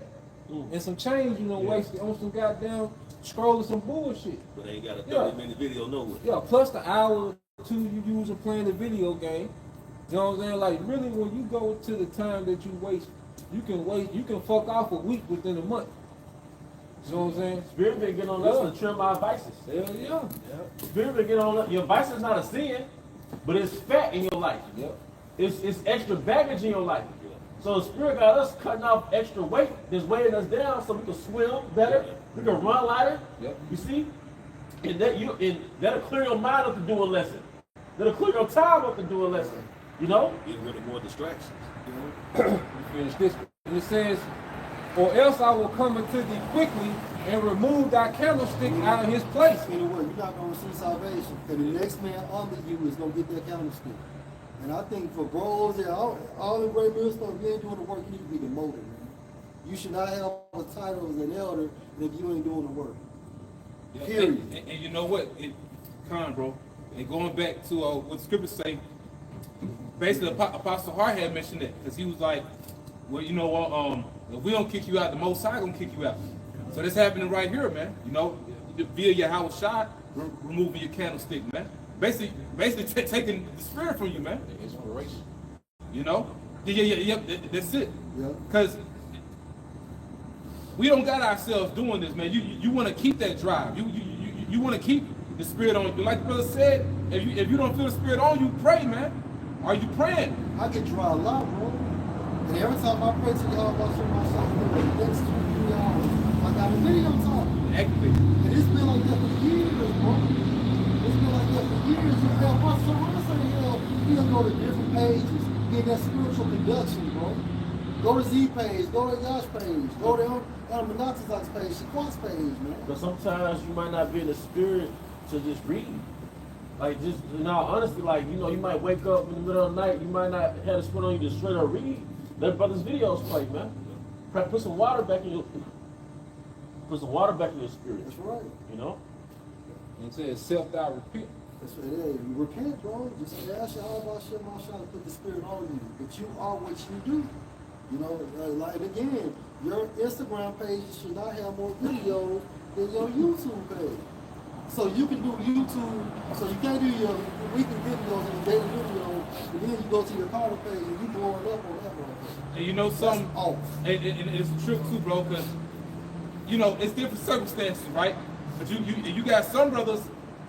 Speaker 4: And some change, wasted on some goddamn scrolling some bullshit.
Speaker 5: But they ain't got a 30-minute video nowhere.
Speaker 4: Yeah, plus the hour or two you use in playing the video game. You know what I'm saying? Like, really, when you go to the time that you waste, you can fuck off a week within a month. You know what I'm saying?
Speaker 7: Spirit been getting on us to trim our vices.
Speaker 4: Hell yeah.
Speaker 7: Spirit been getting on us. Your vice is not a sin, but it's fat in your life.
Speaker 4: Yep.
Speaker 7: It's extra baggage in your life. So the Spirit got us cutting off extra weight that's weighing us down so we can swim better, we can run lighter.
Speaker 4: Yep.
Speaker 7: You see? And that'll clear your mind up to do a lesson. That'll clear your time up to do a lesson. You know?
Speaker 5: Get rid of more distractions.
Speaker 4: You finish this. And it says, or else I will come unto thee quickly and remove thy candlestick out of his place.
Speaker 2: Anyway, you're not going to receive salvation. And the next man under you is going to get that candlestick. And I think for bros and all the great ministers, if you ain't doing the work, you need to be demoted, man. You should not have a title as an elder if you ain't doing the work.
Speaker 1: Yeah,
Speaker 2: Period.
Speaker 1: and you know what? Bro. And going back to what the scriptures say, basically Apostle Hart had mentioned it because he was like, well, you know what? If we don't kick you out, the Most High gonna kick you out. So that's happening right here, man. You know, via your house shot, removing your candlestick, man. Basically taking the spirit from you, man.
Speaker 4: The inspiration.
Speaker 1: You know? Yeah, that's it.
Speaker 2: Yeah.
Speaker 1: Because we don't got ourselves doing this, man. You want to keep that drive. You want to keep the spirit on you. Like the brother said, if you don't feel the spirit on you, pray, man. Are you praying?
Speaker 2: I can draw a lot, bro. And every time I pray to God about shit myself, the next 2-3 hours, I got a video time.
Speaker 1: Activate.
Speaker 2: And it's been like that for years, bro. It's been like that for years. You know, Pastor Ron he'll go to different pages, get that spiritual conduction, bro. Go to Z page, go to Yash page, go to Monatizak's page, Shaquat's page, man.
Speaker 7: But sometimes you might not be in the spirit to just read. Like, just, honestly, like, you might wake up in the middle of the night, you might not have the spirit on you to straight up read. Let brothers' videos play, man. Put some water back in your spirit.
Speaker 2: That's right.
Speaker 7: You know?
Speaker 4: And it says, self-doubt, repent.
Speaker 2: That's what it is. You repent, bro. Just ask all about shit, my shot to put the spirit on you. But you are what you do. You know, like again, your Instagram page should not have more videos than your YouTube page. So you can do YouTube, so you can't do your weekly videos and daily videos, and then you go to your Carter page and you blow it up on that one.
Speaker 1: And you know something?
Speaker 2: That's off.
Speaker 1: And it's a trick too, bro, because it's different circumstances, right? But you got some brothers,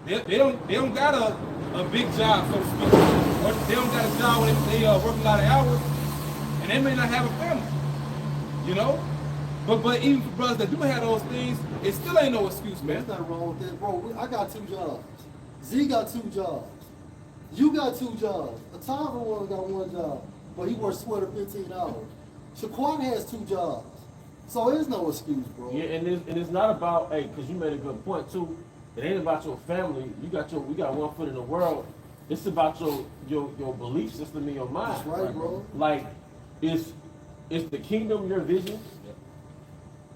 Speaker 1: they don't got a big job, so to speak, or they don't got a job where they work a lot of hours, and they may not have a family, you know. But even for brothers that do have those things, it still ain't no excuse, man.
Speaker 2: There's nothing wrong with that, bro. I got 2 jobs. Z got 2 jobs. You got 2 jobs. Atava one got 1 job, but he works 12 to 15 hours. Shaquan has 2 jobs. So there's no excuse, bro.
Speaker 7: Yeah, and it's not about, because you made a good point too. It ain't about your family. We got 1 foot in the world. It's about your belief system in your mind.
Speaker 2: That's right, bro.
Speaker 7: Like, it's the kingdom your vision.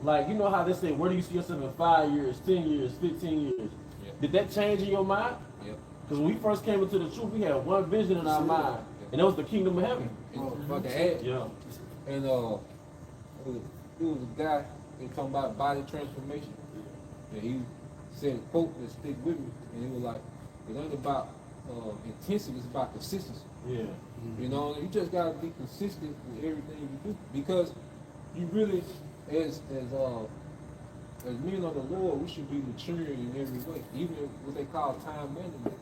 Speaker 7: Like, you know how they say, where do you see yourself in 5 years, 10 years, 15 years?
Speaker 4: Yep.
Speaker 7: Did that change in your mind?
Speaker 4: Yep.
Speaker 7: Because when we first came into the truth, we had one vision in our mind, and that was the kingdom of heaven.
Speaker 4: And if I can add,
Speaker 7: Yeah.
Speaker 4: and it was a guy that talking about body transformation. And he said a quote that stick with me, and it was like, it ain't about intensity, it's about consistency.
Speaker 7: Yeah.
Speaker 4: You know, you just gotta be consistent with everything you do, because you really, as men of the Lord, we should be maturing in every way, even what they call time management.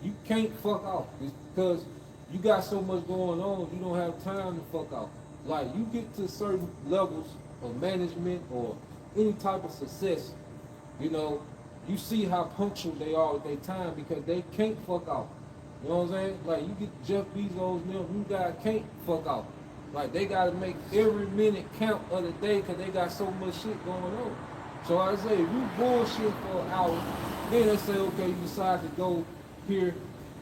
Speaker 4: You can't fuck off. It's because you got so much going on, you don't have time to fuck off. Like, you get to certain levels of management or any type of success, you see how punctual they are with their time because they can't fuck off. You know what I'm saying? Like, you get Jeff Bezos and them, you guys can't fuck off. Like, they got to make every minute count of the day because they got so much shit going on. So I say, if you bullshit for an hour, then they say, okay, you decide to go here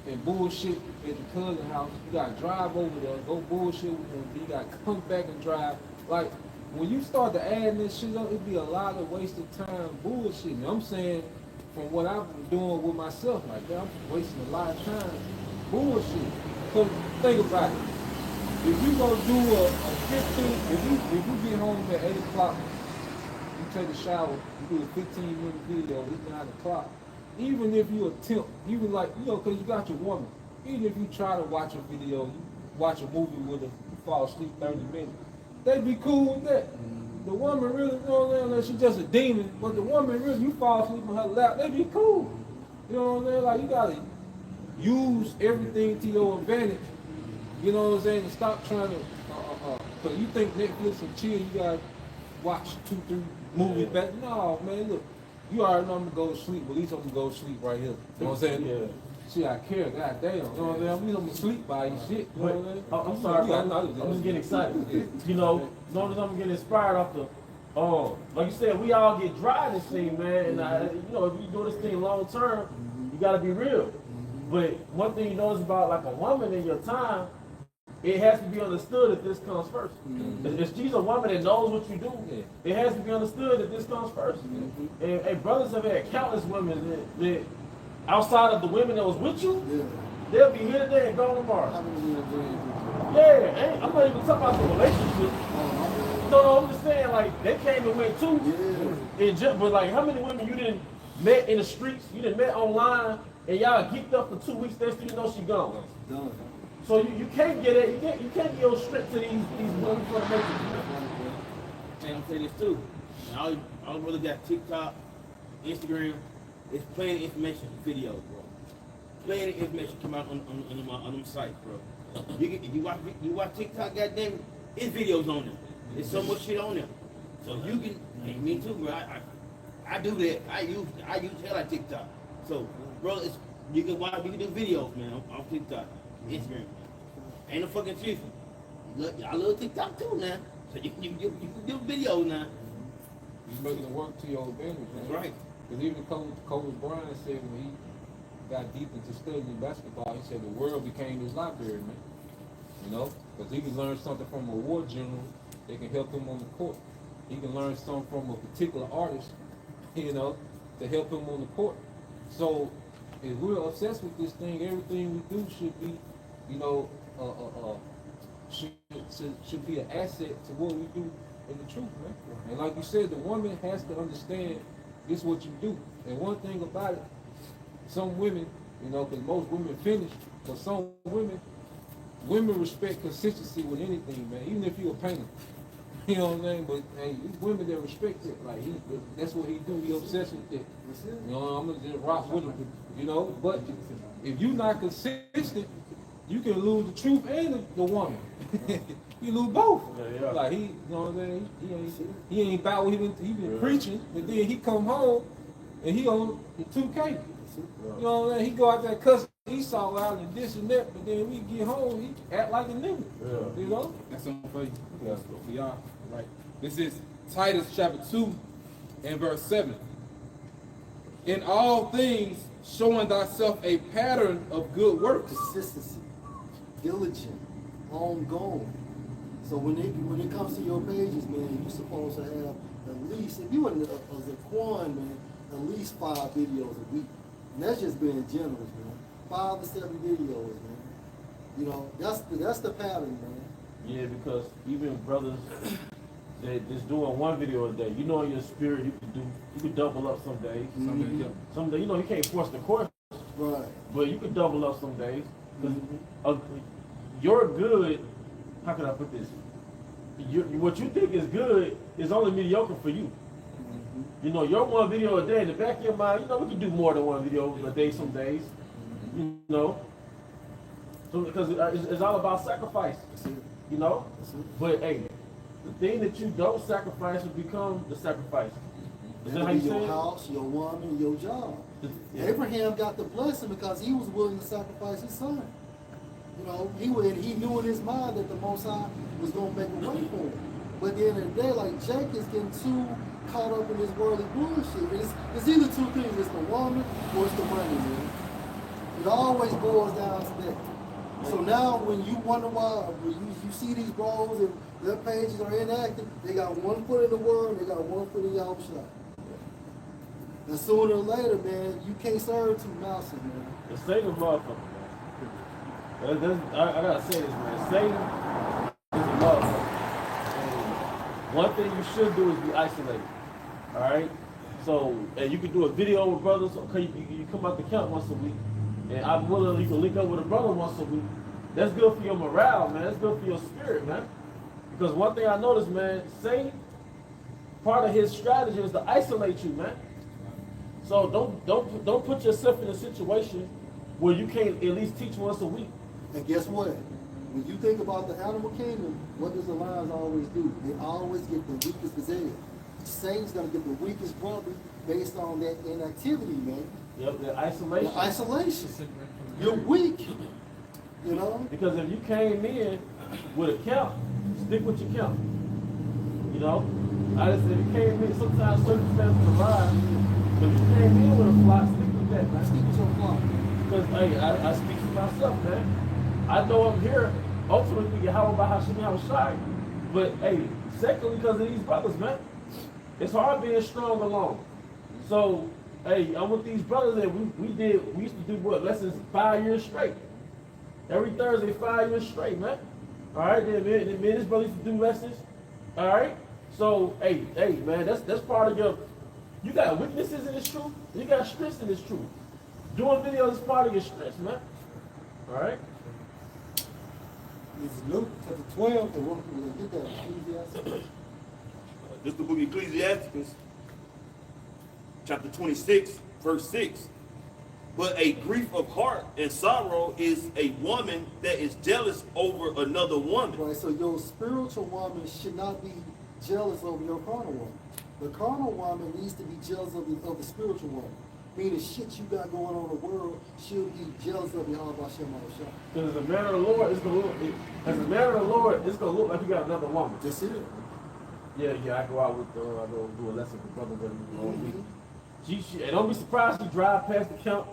Speaker 4: and bullshit at the cousin house. You got to drive over there, go bullshit with them. You got to come back and drive. Like, when you start to add this shit up, it'd be a lot of wasted time bullshitting. I'm saying, from what I've been doing with myself, like, I'm wasting a lot of time bullshit. So think about it. If you gonna do a 15, if you get home at 8 o'clock, you take a shower, you do a 15-minute video, it's 9 o'clock. Even if you attempt, even like, you know, because you got your woman, even if you try to watch a video, you watch a movie with her, you fall asleep 30 minutes, they'd be cool with that. The woman really, you know what I'm saying, she's just a demon, but the woman really, you fall asleep on her lap, they'd be cool. You know what I'm saying? Like, you gotta use everything to your advantage, you know what I'm saying, and stop trying to, because you think Netflix and chill, you gotta watch 2-3 movies back. No, man, look, you already know I'm gonna go to sleep, but at least I'm gonna go to sleep right here. You know what I'm saying?
Speaker 7: Yeah.
Speaker 4: Shit, I care, goddamn. You know what I'm saying? I'm gonna sleep by you shit. You know what I'm saying?
Speaker 7: I'm sorry,
Speaker 4: Yeah,
Speaker 7: I'm just getting excited.
Speaker 4: Yeah.
Speaker 7: You know, notice I'm getting inspired off the, like you said, we all get dry in this thing, man. And you know, if you do this thing long term, you gotta be real. But one thing you notice about like a woman in your time, it has to be understood that this comes first. If she's a woman that knows what you do, it has to be understood that this comes first. And brothers have had countless women that outside of the women that was with you, they'll be here today and gone tomorrow. Yeah, I'm not even talking about the relationship. No, I'm just saying, like, they came and went too. But like, how many women you didn't met in the streets, you didn't met online, and y'all geeked up for 2 weeks, they still know she gone. So you can't get it, you can't go straight to these women for the making.
Speaker 6: And I'll say this too. I really got TikTok, Instagram. It's plenty of information videos, bro. Plenty of information come out on them sites, bro. You watch TikTok, goddamn, it's videos on there. There's so much shit on there. So you can, and me too, bro. I do that. I use hell like TikTok. So, bro, you can do videos, man, on TikTok, Instagram. Ain't no fucking truth. I love TikTok too, now. So you can do videos now.
Speaker 4: You're making it work to your advantage, man.
Speaker 6: That's right.
Speaker 4: Because even Kobe Bryant said when he got deep into studying basketball, he said the world became his library, man. You know, because he can learn something from a war general that can help him on the court. He can learn something from a particular artist, you know, to help him on the court. So if we're obsessed with this thing, everything we do should be, you know, should be an asset to what we do in the truth, man. And like you said, the woman has to understand this is what you do. And one thing about it, some women, you know, because most women finish, but some women respect consistency with anything, man. Even if you're a painter, you know what I'm saying. But hey, these women that respect it, like that's what he do. He obsessed with it. You know, I'm gonna just rock with him, you know. But if you're not consistent, you can lose the truth and the woman. You lose both.
Speaker 7: Yeah.
Speaker 4: Like you know what I'm saying? He ain't about what he been preaching, but then he come home and he on the 2K. You know what I'm saying? He go out there cussing Esau out and this and that, but then we get home, he act like a nigga. You know?
Speaker 1: That's something for you. That's for y'all. Right. This is Titus chapter 2 and verse 7. In all things, showing thyself a pattern of good works.
Speaker 2: Consistency, diligent, ongoing. So when it comes to your pages, man, you're supposed to have at least, if you were a Zaquan, man, at least 5 videos a week. And that's just being generous, man. 5 to 7 videos, man. You know, that's the pattern, man.
Speaker 7: Yeah, because even brothers that just doing one video a day, you know, in your spirit, you could double up some days. Some days, you know, you can't force the course,
Speaker 2: Right.
Speaker 7: but you could double up some days. Because your good, how can I put this? What you think is good is only mediocre for you. You know, your one video a day in the back of your mind, you know, we can do more than one video a day some days. You know? So, because it's all about sacrifice. You know? But hey, the thing that you don't sacrifice will become the sacrifice. Is that how you say
Speaker 2: your
Speaker 7: it?
Speaker 2: house, your woman, your job.
Speaker 7: Yeah.
Speaker 2: Abraham got the blessing because he was willing to sacrifice his son. You know, he knew in his mind that the Most High was going to make a way for him. But at the end of the day, like Jake is getting too caught up in this worldly bullshit. It's either two things. It's the woman or it's the money, man. It always boils down to that. So now when you wonder why, when you see these bros and their pages are inactive, they got one foot in the world, they got one foot in your shop. And sooner or later, man, you can't serve two masters, man.
Speaker 7: The Satan motherfucker, man. I gotta say this, man. Satan is a motherfucker. one thing you should do is be isolated. All right. So, and you can do a video with brothers. Okay, you come out the camp once a week, and I'm willing you can link up with a brother once a week. That's good for your morale, man. That's good for your spirit, man. Because one thing I noticed, man, Satan, part of his strategy is to isolate you, man. So don't put yourself in a situation where you can't at least teach once a week.
Speaker 2: And guess what? When you think about the animal kingdom, what does the lions always do? They always get the weakest gazelle. Satan's gonna get the weakest brother based on that inactivity, man.
Speaker 7: Yep, the isolation.
Speaker 2: The isolation. You're weak. You know?
Speaker 7: Because if you came in with a count, stick with your count. You know? I just said if you came in, sometimes circumstances arise, but if you came in with a flock, stick with that, man.
Speaker 2: Stick with your flock.
Speaker 7: Because, hey, I speak for myself, man. I know I'm here, ultimately, how about Hashem Yahushai. But, hey, secondly, because of these brothers, man. It's hard being strong alone. So, hey, I'm with these brothers that we used to do what? Lessons 5 years straight. Every Thursday, 5 years straight, man. All right, then me and this brother used to do lessons. All right? So, hey, man, that's part of your, you got weaknesses in this truth, you got strengths in this truth. Doing videos is part of your strengths, man. All right?
Speaker 2: It's Luke chapter 12, and we'll get that. Ecclesiastes.
Speaker 5: This is the book of Ecclesiastes, chapter 26, verse 6. But a grief of heart and sorrow is a woman that is jealous over another woman.
Speaker 2: Right, so your spiritual woman should not be jealous over your carnal woman. The carnal woman needs to be jealous of the spiritual woman. Meaning shit you got going on in the world, she'll be jealous of you. How about Shem Shah?
Speaker 7: Because as a man of the Lord, it's gonna look. As a man of the Lord, it's gonna look like you got another woman.
Speaker 2: That's it.
Speaker 7: Yeah. I go out with, I go do a lesson with brother all week. And don't be surprised she drive past the camp.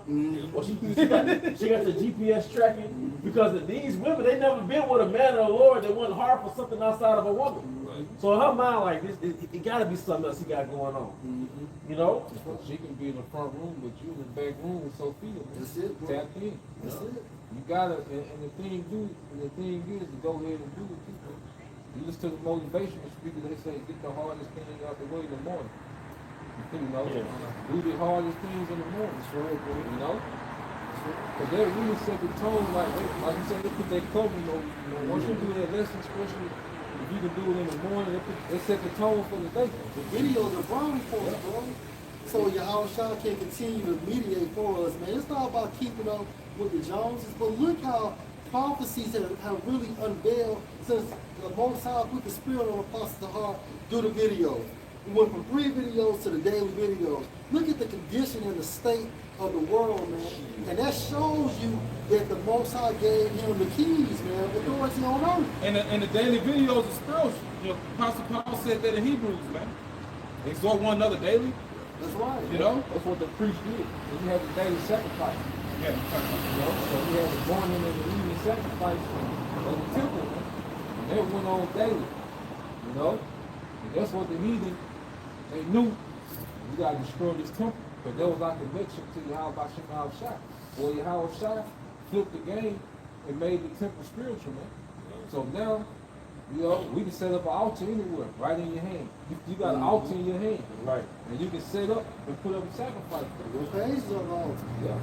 Speaker 7: Or she got the GPS tracking. Because of these women, they never been with a man of the Lord that wasn't hard for something outside of a woman. So in her mind, like this, it gotta be something else he got going on. You know?
Speaker 4: She can be in the front room, but you in the back room with Sophia.
Speaker 2: That's it, bro.
Speaker 4: Tap in.
Speaker 2: That's it.
Speaker 4: You gotta, and the thing is to go ahead and do it. People. You listen to the motivational speakers, they say get the hardest thing out the way in the morning. You know, do the hardest things in the morning.
Speaker 2: That's right, bro.
Speaker 4: You know? Because they really set the tone, like you said, they put their covering over. You know, once you do that lesson, especially if you can do it in the morning, they set the tone for the day.
Speaker 2: The videos are brownie for us, bro. So Yahushua can continue to mediate for us, man. It's not about keeping up with the Joneses, but look how prophecies have really unveiled since the Most High put the Spirit on Apostle heart do the videos. We went from 3 videos to the daily videos. Look at the condition and the state of the world, man. And that shows you that the Most High gave him the keys, man, authority on earth.
Speaker 1: And the daily videos are spiritual. You know, Apostle Paul said that in Hebrews, man. Exhort one another daily.
Speaker 2: That's right.
Speaker 1: You know?
Speaker 4: That's what the priest did. You have the daily sacrifice.
Speaker 1: Yeah.
Speaker 4: You know, so we had the morning and the evening sacrifice of the temple. And that went on daily. You know? And that's what the heathen, they knew. You gotta destroy this temple. Because that was our conviction to Yahweh Shai. Well, Yahweh Shai flipped the game and made the temple spiritual, man. So now, you know, we can set up an altar anywhere, right in your hand. You got an altar in your hand.
Speaker 7: Right.
Speaker 4: And you can set up and put up a sacrifice.
Speaker 2: Your pages on the altar.
Speaker 4: Yeah.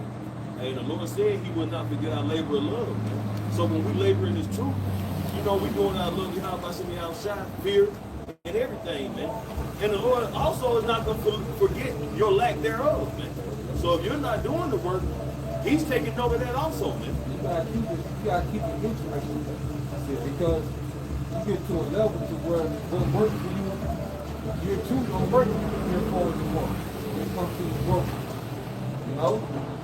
Speaker 5: Hey, the Lord said he will not forget our labor of love, man. So when we labor in his truth, you know, we doing our love, Yahushua, fear, and everything, man. And the Lord also is not going to forget your lack thereof, man. So if you're not doing the work, he's taking note of that also, man.
Speaker 4: You gotta keep it interesting. Because you get to a level to where what works for you, year 2 don't work year 4 anymore. When it comes to the growth. You know?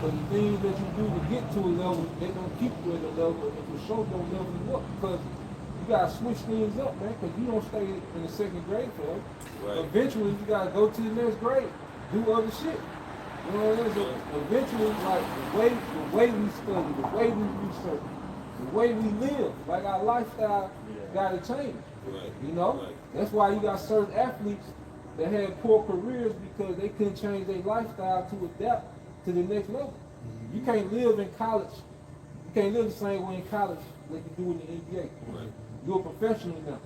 Speaker 4: But the things that you do to get to a level, they're gonna keep you at a level and to show your level you up. Because you gotta switch things up, man, because you don't stay in the 2nd grade for it.
Speaker 5: Right.
Speaker 4: Eventually you gotta go to the next grade, do other shit. You know what it is? Eventually, like the way we study, the way we research, the way we live, like our lifestyle gotta change.
Speaker 5: Right.
Speaker 4: You know?
Speaker 5: Right.
Speaker 4: That's why you got certain athletes that had poor careers because they couldn't change their lifestyle to adapt to the next level. You can't live in college. You can't live the same way in college like you do in the NBA.
Speaker 5: Right.
Speaker 4: You're a professional now.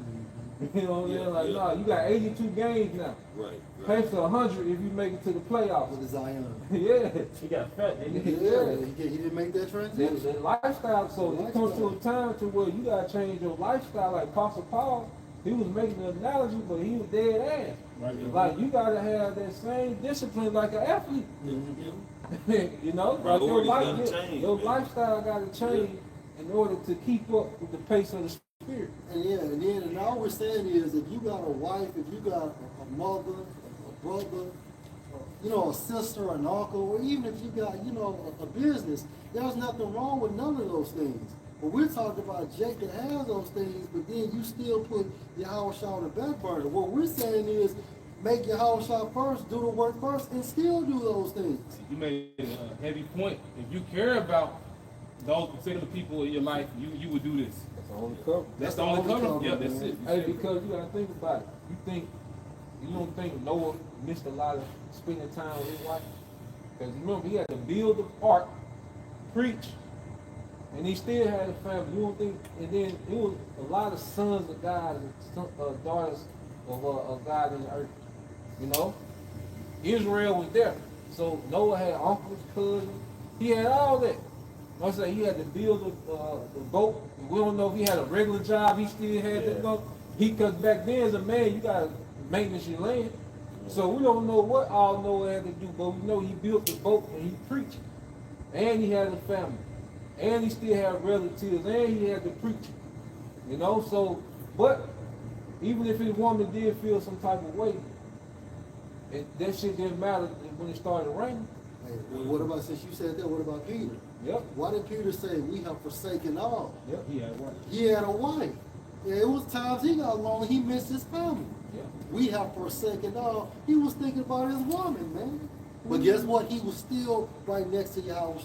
Speaker 4: You know what I'm
Speaker 5: Yeah,
Speaker 4: saying? Like,
Speaker 5: yeah.
Speaker 4: nah, you got 82 games now.
Speaker 5: Right.
Speaker 4: Pay for 100 if you make it to the
Speaker 2: With
Speaker 4: playoffs.
Speaker 2: the Zion.
Speaker 4: Yeah.
Speaker 7: He got fat, didn't he?
Speaker 2: Yeah, he didn't make that transition.
Speaker 4: The lifestyle, so it comes to a time to where you gotta change your lifestyle. Like Apostle Paul, he was making an analogy, but he was dead ass.
Speaker 7: Right.
Speaker 4: Like you gotta have that same discipline like an athlete. You know, like your,
Speaker 5: Priorities gotta change,
Speaker 4: your
Speaker 5: man.
Speaker 4: lifestyle gotta change in order to keep up with the pace of the spirit.
Speaker 2: And all we're saying is, if you got a wife, if you got a mother, a brother, a sister, an uncle, or even if you got, a business, there's nothing wrong with none of those things. But we're talking about Jake that has those things, but then you still put your house on the back burner. What we're saying is, make your house shot first, do the work first, and still do those things.
Speaker 1: You made a heavy point. If you care about those particular people in your life, you would do this.
Speaker 4: That's the only cover.
Speaker 1: That's the only cover. Yeah, that's
Speaker 2: man.
Speaker 1: it.
Speaker 4: Hey, because you gotta think about it. You don't think Noah missed a lot of spending time with his wife? Because remember, he had to build the ark, preach, and he still had a family. You don't think? And then it was a lot of sons of God and daughters of God in the earth. You know, Israel was there, so Noah had uncles, cousins. He had all that. I say he had to build the boat. We don't know if he had a regular job. He still had to go. Because back then, as a man, you gotta maintenance your land. So we don't know what all Noah had to do, but we know he built the boat and he preached, and he had a family, and he still had relatives, and he had to preach. You know, so but even if his woman did feel some type of way, that shit didn't matter when it started raining.
Speaker 2: Hey, what about, since you said that, what about Peter?
Speaker 4: Yep.
Speaker 2: Why did Peter say, we have forsaken all?
Speaker 4: Yep.
Speaker 1: He had one.
Speaker 2: He had a wife. Yeah, it was times he got lonely, he missed his family.
Speaker 4: Yep.
Speaker 2: We have forsaken all. He was thinking about his woman, man. But guess what? He was still right next to Yahweh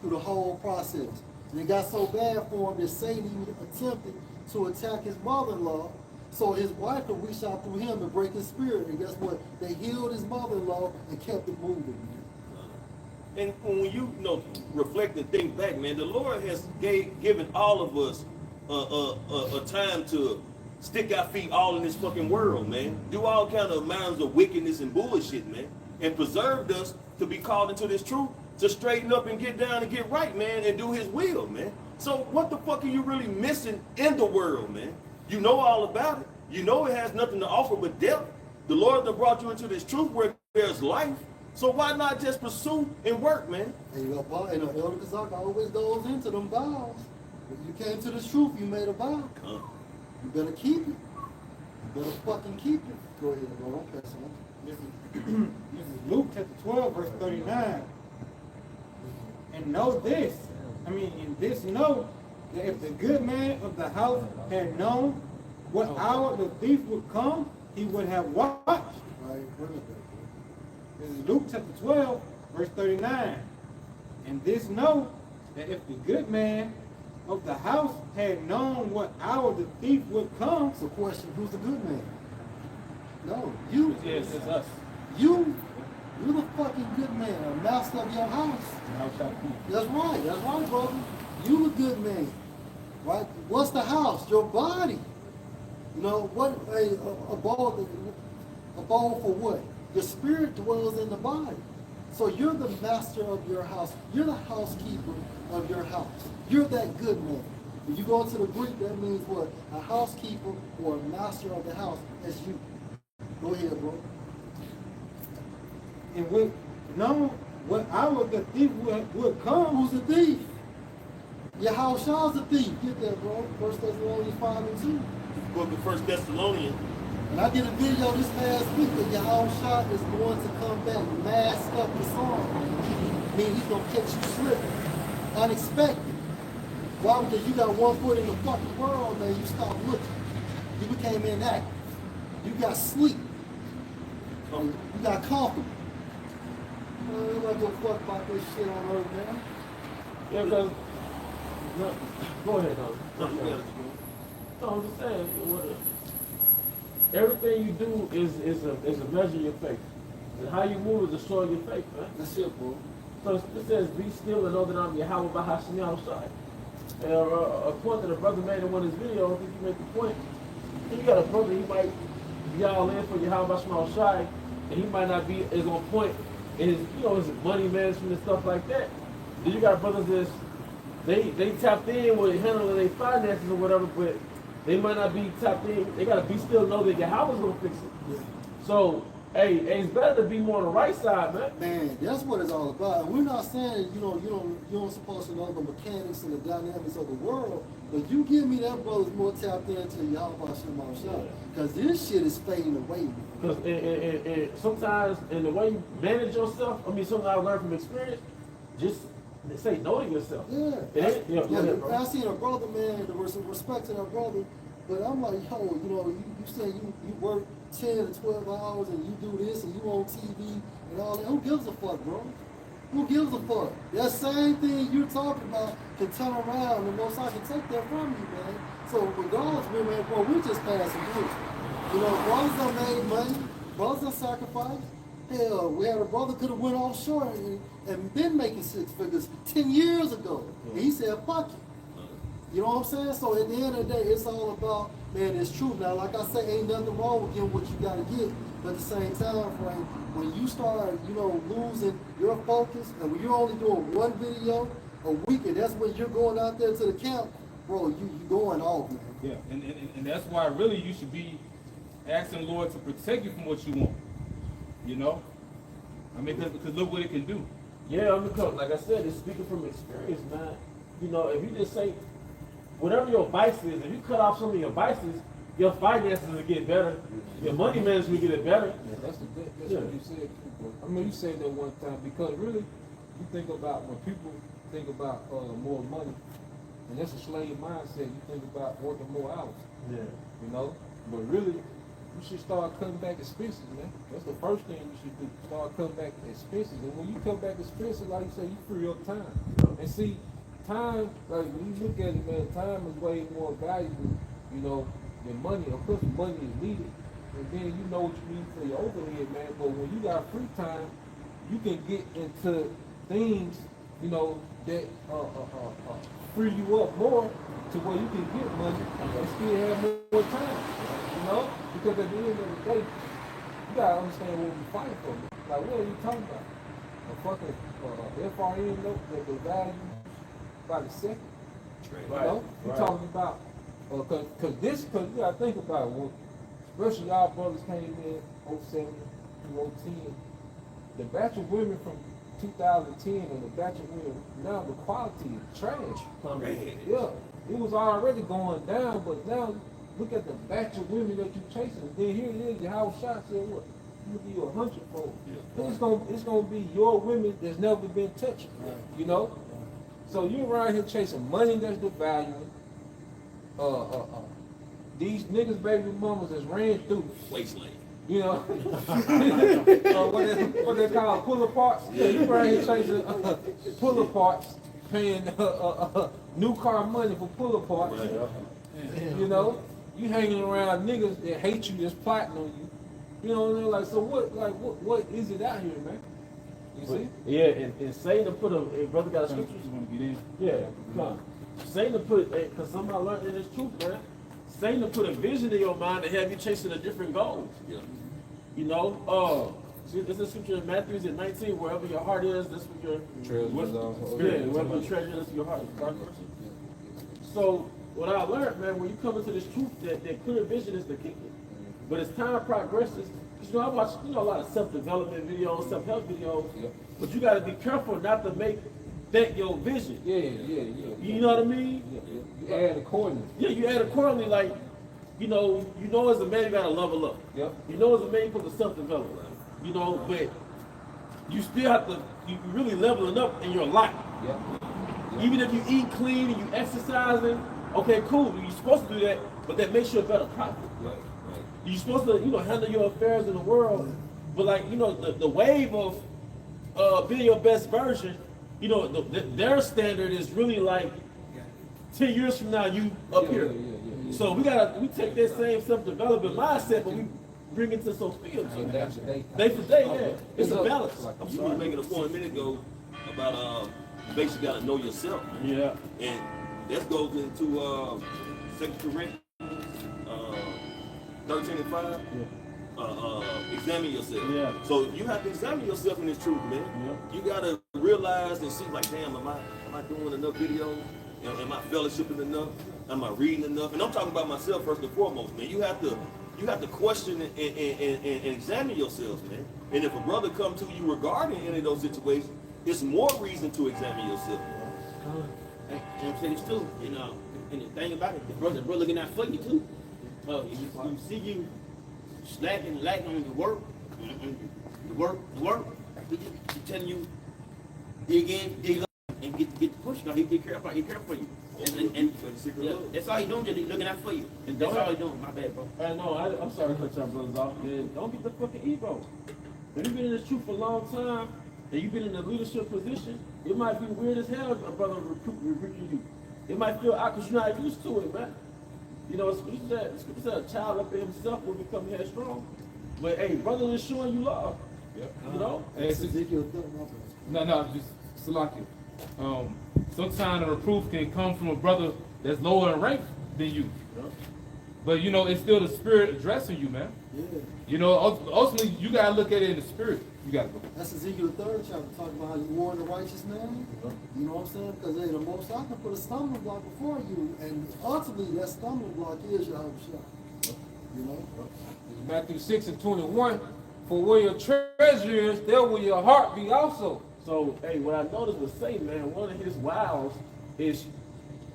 Speaker 2: through the whole process. And it got so bad for him that Satan even attempted to attack his mother-in-law, so his wife could reach out through him and break his spirit. And guess what? They healed his mother-in-law and kept it moving, man.
Speaker 5: And when you reflect and think back, man, the Lord has given all of us a time to stick our feet all in this fucking world, man. Do all kind of amounts of wickedness and bullshit, man. And preserved us to be called into this truth, to straighten up and get down and get right, man, and do his will, man. So what the fuck are you really missing in the world, man? You know all about it. You know it has nothing to offer but death. The Lord that brought you into this truth where there's life. So why not just pursue and work, man?
Speaker 2: And Elder Kazak always goes into them vows. When you came to the truth, you made a vow. You better keep it. You better fucking keep it. Go ahead, bro. Don't pass on.
Speaker 3: This is Luke chapter 12, verse 39. And know this, in this know that if the good man of the house had known what hour the thief would come, he would have watched.
Speaker 2: Right, bring it back.
Speaker 3: This is Luke chapter 12, verse 39. And this know that if the good man of the house had known what hour the thief would come.
Speaker 2: So question, who's the good man? No, you.
Speaker 1: Yes, it's us.
Speaker 2: You're the fucking good man, a master of your house.
Speaker 1: How shall we?
Speaker 2: That's right, brother. You the good man. Right? What's the house? Your body. You know, what a ball for what? The spirit dwells in the body. So you're the master of your house. You're the housekeeper of your house. You're that good man. If you go into the Greek, that means what? A housekeeper or a master of the house. That's you. Go ahead, bro.
Speaker 3: And with know what hour the thief would come.
Speaker 2: Who's the thief? Yahushua's the thief. Get that, bro. 1 Thessalonians 5 and 2.
Speaker 5: Book of 1 Thessalonians.
Speaker 2: And I did a video this past week that Yahushua is going to come back masked up the song. I mean, he's going to catch you slipping. Unexpected. Why? Because you got one foot in the fucking world, man. You stopped looking. You became inactive. You got sleep. You got comfortable. You don't give a fuck about this shit on earth, man.
Speaker 7: Yeah, because go ahead, though.
Speaker 5: No, you gotta keep
Speaker 7: No, I'm just saying, everything you do is a measure of your faith. And how you move is a show of your faith, man.
Speaker 2: That's it, bro.
Speaker 7: So it says, be still and know that I'm Yahweh Bahashim outside. And a point that a brother made in one of his videos, I think he made the point, You got a brother, he might be all in for your how about small shy, and he might not be as on point in his, his money management and stuff like that. Then you got brothers that's they tapped in with handling their finances or whatever, but they might not be tapped in. They gotta be still know that your house is gonna fix it.
Speaker 2: Yeah.
Speaker 7: So, hey, it's better to be more on the right side, man.
Speaker 2: Man, that's what it's all about. And we're not saying, you don't supposed to know the mechanics and the dynamics of the world, but you give me that brother's more tapped into Yahweh Shema Shah. Because this shit is fading away.
Speaker 7: Because and sometimes in the way you manage yourself, something I learned from experience, just say no to yourself.
Speaker 2: Yeah.
Speaker 7: Go ahead, bro.
Speaker 2: I seen a brother, man, there was some respect to that brother, but I'm like, yo, you say you work 10 to 12 hours and you do this and you on TV and all that. Who gives a fuck, bro? Who gives a fuck? That same thing you're talking about can turn around and most I can take that from you, man. So regardless, man, bro, we just passing through. Brothers done made money, brothers done sacrificed. Hell, we had a brother could have went offshore and been making 6 figures 10 years ago. And he said, fuck it. You know what I'm saying? So at the end of the day, it's all about, man, it's true. Now, like I say, ain't nothing wrong with getting what you got to get. But at the same time frame, when you start, losing your focus, and when you're only doing one video a week, and that's when you're going out there to the camp, bro, you going off, man.
Speaker 1: Yeah, and that's why really you should be asking the Lord to protect you from what you want. Because look what it can do.
Speaker 7: Yeah, because like I said, it's speaking from experience, man. If you just say, whatever your vice is, if you cut off some of your vices, your finances will get better, your money management will get better.
Speaker 4: Yeah, that's what you said. You said that one time because really, you think about when people think about more money, and that's a slave mindset. You think about working more hours.
Speaker 7: Yeah.
Speaker 4: But really, you should start cutting back expenses, man. That's the first thing you should do. Start cutting back expenses, and when you cut back expenses, like you say, you free up time. And see, time, like when you look at it, man, time is way more valuable, than money. Of course, money is needed, and then you know what you need for your overhead, man. But when you got free time, you can get into things, that free you up more to where you can get money and still have more time, Because at the end of the day, you gotta understand what we're fighting for. Like, what are you talking about? A fucking FRN note that the value by the second. You're talking about, because you gotta think about it, especially y'all brothers came in 07 to 010, the batch of women from 2010 and the batch of women now, the quality is trash. Yeah, it was already going down, but now look at the batch of women that you're chasing. Then here it is, your house shot said what? I'm gonna give you 100-fold. Yeah. It's gonna be your women that's never been touched. So you're around here chasing money that's devaluing. These niggas baby mamas that's ran through.
Speaker 5: Wasteland.
Speaker 4: What they call pull aparts. Yeah, you around here chasing pull aparts, paying new car money for pull aparts. Right. You hanging around niggas that hate you, that's plotting on you. Like, so what is it out here, man? You see?
Speaker 7: Yeah, and Satan put a brother got a scripture.
Speaker 1: You want to get in?
Speaker 7: Yeah, come on. Satan put, because somebody learned in this truth, man. Satan put a vision in your mind to have you chasing a different goal.
Speaker 5: Yeah.
Speaker 7: See, this is scripture in Matthew 19, wherever your heart is, that's where your
Speaker 4: treasure is also.
Speaker 7: Yeah, wherever your treasure is, your heart. So what I learned, man, when you come into this truth, that clear vision is the key. But as time progresses, I watch a lot of self-development videos, self-help videos, but you got to be careful not to make that your vision.
Speaker 4: Yeah.
Speaker 7: You know what I mean?
Speaker 4: You add accordingly.
Speaker 7: Yeah, you add accordingly, like, as a man, you got to level up.
Speaker 4: Yep.
Speaker 7: As a man, you put the self-development. But you still have to, you really leveling up in your life.
Speaker 4: Yep.
Speaker 7: Even if you eat clean and you exercising, okay, cool, you're supposed to do that, but that makes you a better prophet.
Speaker 5: Right.
Speaker 7: You're supposed to, handle your affairs in the world, but the wave of being your best version, their standard is really like 10 years from now, you up here.
Speaker 4: Yeah.
Speaker 7: So we take that same self-development mindset, but we bring it to some fields. Day for day, yeah. It's a balance.
Speaker 5: You were making a point a minute ago about basically got to know yourself.
Speaker 7: Yeah.
Speaker 5: And that goes into 2 Corinthians 13 and 5. Examine yourself.
Speaker 7: Yeah.
Speaker 5: So you have to examine yourself in this truth, man.
Speaker 7: Yeah.
Speaker 5: You gotta realize and see, like, damn, am I doing enough videos? Am I fellowshipping enough? Am I reading enough? And I'm talking about myself first and foremost, man. You have to question and examine yourselves, man. And if a brother come to you regarding any of those situations, it's more reason to examine yourself.
Speaker 6: And I'm saying this too, you know, and the thing about it, the brother looking out for you too. You see you slacking on your work, the work. He telling you dig in, dig up, and get the push. He care for you. And yeah, that's all he doing, just looking out for you. And that's all he doing. My bad, bro.
Speaker 7: I know, I'm sorry to cut your brothers off, man. Don't get the fucking ego. If you've been in this truth for a long time, and you've been in a leadership position, it might be weird as hell a brother rebuking you. It might feel awkward because you're not used to it, man. You know, Scripture said a child up in himself will become headstrong. But hey, brother is showing you love.
Speaker 1: Yep.
Speaker 7: You know?
Speaker 1: Hey, it's
Speaker 2: Ezekiel 30.
Speaker 1: no, just Salaki. Sometimes the reproof can come from a brother that's lower in rank than you.
Speaker 7: Yeah.
Speaker 1: But you know, it's still the spirit addressing you, man.
Speaker 2: Yeah.
Speaker 1: You know, ultimately, you gotta look at it in the spirit. You gotta go.
Speaker 2: That's Ezekiel 3rd chapter, talking about how you warn the righteous man. You know what I'm saying? Because hey, the Most High can put a stumbling block before you, and ultimately that stumbling block is your shot. You know?
Speaker 4: It's Matthew 6 and 21. For where your treasure is, there will your heart be also.
Speaker 7: So, hey, what I noticed with Satan, man, one of his wiles is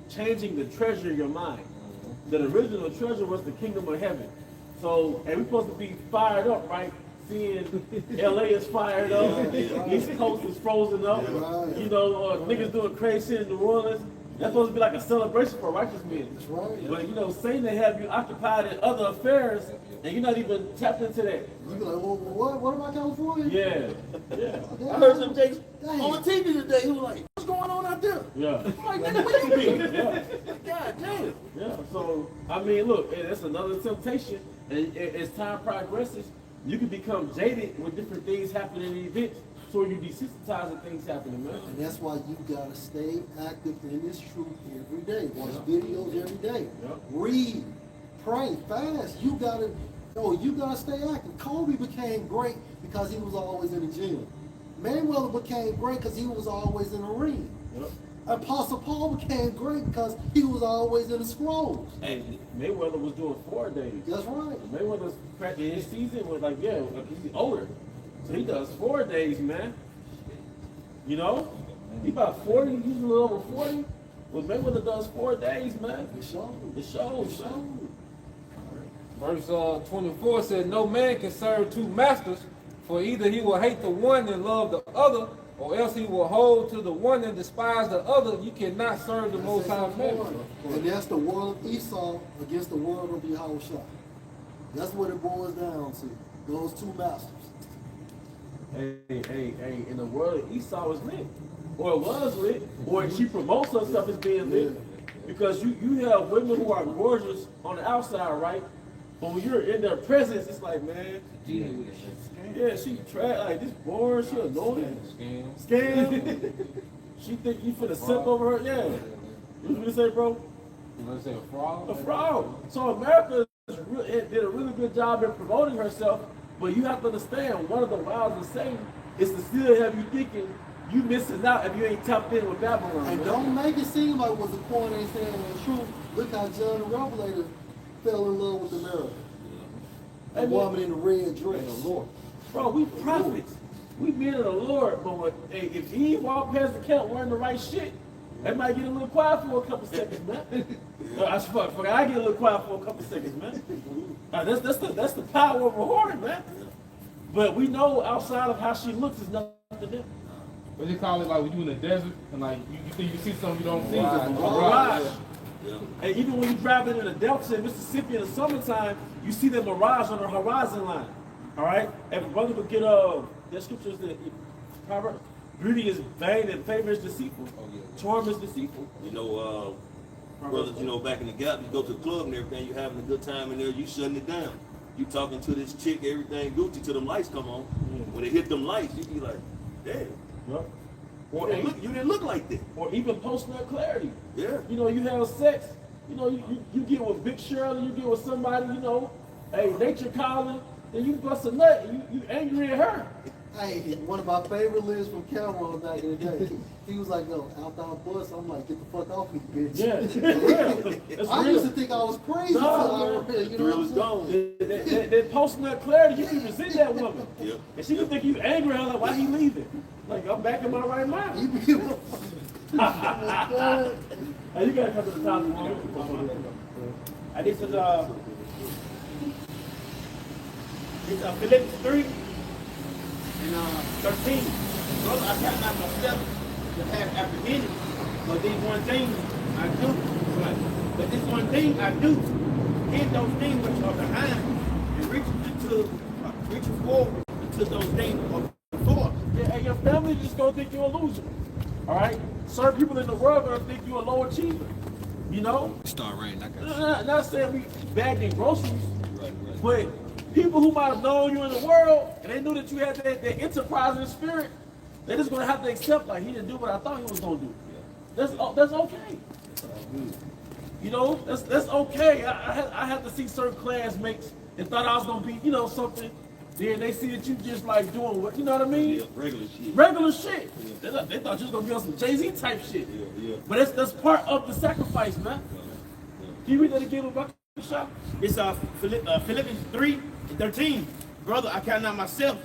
Speaker 7: changing the treasure of your mind. The original treasure was the kingdom of heaven. So, and we're supposed to be fired up, right? Seeing LA is fired up, East Coast is frozen up,
Speaker 2: Right.
Speaker 7: you know, niggas doing crazy shit in New Orleans. That's supposed to be like a celebration for righteous men.
Speaker 2: That's right.
Speaker 7: But you know, Satan they have you occupied in other affairs, and you're not even tapped into that.
Speaker 2: You be like, well, what about California?
Speaker 7: Yeah.
Speaker 5: I heard some Jakes
Speaker 2: Dang.
Speaker 5: on the TV today. He was like, "What's going on out there?"
Speaker 7: Yeah.
Speaker 5: I'm like, "Nigga, where you been?"
Speaker 7: Yeah.
Speaker 5: God damn.
Speaker 7: Yeah, so I mean, look, that's another temptation, and as time progresses, you can become jaded with different things happening in events, so you desensitized to things happening, man.
Speaker 2: And that's why you gotta stay active in this truth every day. Watch videos every day.
Speaker 7: Yeah.
Speaker 2: Read, pray, fast. You gotta stay active. Kobe became great because he was always in the gym. Mayweather became great because he was always in the ring.
Speaker 7: Yep.
Speaker 2: Apostle Paul became great because he was always in the scrolls.
Speaker 7: And Mayweather was doing 4 days.
Speaker 2: That's right.
Speaker 7: Mayweather's in his season was like, he's older, so he does 4 days, man. You know, he about 40, he's a little over 40. Well, Mayweather does 4 days, man.
Speaker 2: It shows.
Speaker 7: It shows, man.
Speaker 4: Verse 24 said, no man can serve two masters, for either he will hate the one and love the other, or else he will hold to the one and despise the other. You cannot serve the Most High man.
Speaker 2: And that's the world of Esau against the world of Yahushua. That's what it boils down to. Those two masters.
Speaker 7: Hey, in the world of Esau is lit. Or it was lit. Or she promotes herself as being lit. Because you have women who are gorgeous on the outside, right? But when you're in their presence, it's like, man, yeah, she like this bored, she annoying. Scam. She think you finna simp over her, yeah. You gonna say, bro?
Speaker 4: You want to say a fraud?
Speaker 7: A fraud. So America did a really good job in promoting herself, but you have to understand, one of the wiles of Satan is to still have you thinking you missing out if you ain't tapped in with Babylon.
Speaker 2: And
Speaker 7: man.
Speaker 2: don't make it seem like what the point ain't saying the truth. Look how John the Revelator fell in love with America. A
Speaker 7: Amen.
Speaker 2: woman in a red dress.
Speaker 7: Bro, we prophets. We men of the Lord, but if Eve walked past the camp wearing the right shit, they might get a little quiet for a couple seconds, man. I get a little quiet for a couple seconds, man. That's the power of a whore, man. But we know outside of how she looks is nothing to them.
Speaker 1: What they call it, like when you in the desert and like you think you see something you don't see.
Speaker 4: Right.
Speaker 1: It's a
Speaker 7: Mirage.
Speaker 1: mirage.
Speaker 5: Yeah.
Speaker 7: And even when you drive in the Delta in Mississippi in the summertime, you see the mirage on the horizon line. All right? If a brother would get that scripture is the Proverbs, beauty is vain and favor is deceitful. Charm is deceitful.
Speaker 5: You know, brothers, you know, back in the Gap, you go to the club and everything, you having a good time in there, you shutting it down. You talking to this chick, everything Gucci till them lights come on. When they hit them lights, you be like, damn.
Speaker 7: Yep.
Speaker 5: You didn't look like that.
Speaker 7: Or even post-nut clarity.
Speaker 5: Yeah.
Speaker 7: You know, you have sex, you know, you get with Big Shirley, you get with somebody, you know, hey, nature calling, then you bust a nut and you angry at her.
Speaker 2: Hey, one of my favorite lyrics from Cameron back in the day. He was like, "No, after I bust, I'm like, get the fuck off me, bitch."
Speaker 7: Yeah, it's real. It's
Speaker 2: I
Speaker 7: real.
Speaker 2: used to think I was crazy.
Speaker 7: No,
Speaker 2: until I read, you know
Speaker 6: Real
Speaker 2: what
Speaker 6: is
Speaker 2: I'm
Speaker 6: gone.
Speaker 7: That post-nut clarity, you can resent that woman.
Speaker 6: Yep.
Speaker 7: And she can think you angry at her, like, why he leaving? Like, I'm back in my right mind.
Speaker 2: saying? He be
Speaker 7: Hey, you gotta come to the top of the And this is Philippians 3 and 13. Brother, I count not myself to have apprehended, but this one thing I do. Right. But this one thing I do, in those things which are behind, and reaching forward to those things are before. Yeah, and your family just gonna think you're a loser. All right? Certain people in the world gonna think you're a low achiever. You know?
Speaker 5: Start raining. I got
Speaker 7: Not saying we bagging groceries,
Speaker 5: right.
Speaker 7: but people who might have known you in the world and they knew that you had that enterprising spirit, they're just gonna have to accept like he didn't do what I thought he was gonna do. That's okay. You know, that's okay. I had to see certain classmates and thought I was gonna be, you know, something. Then they see that you just like doing what, you know what I mean?
Speaker 5: Yeah, regular shit.
Speaker 7: Regular shit. They thought you was gonna be on some Jay-Z type shit.
Speaker 5: Yeah.
Speaker 7: But that's part of the sacrifice, man. Can you read that again about the shop? It's Philippians 3 and 13. Brother, I count not myself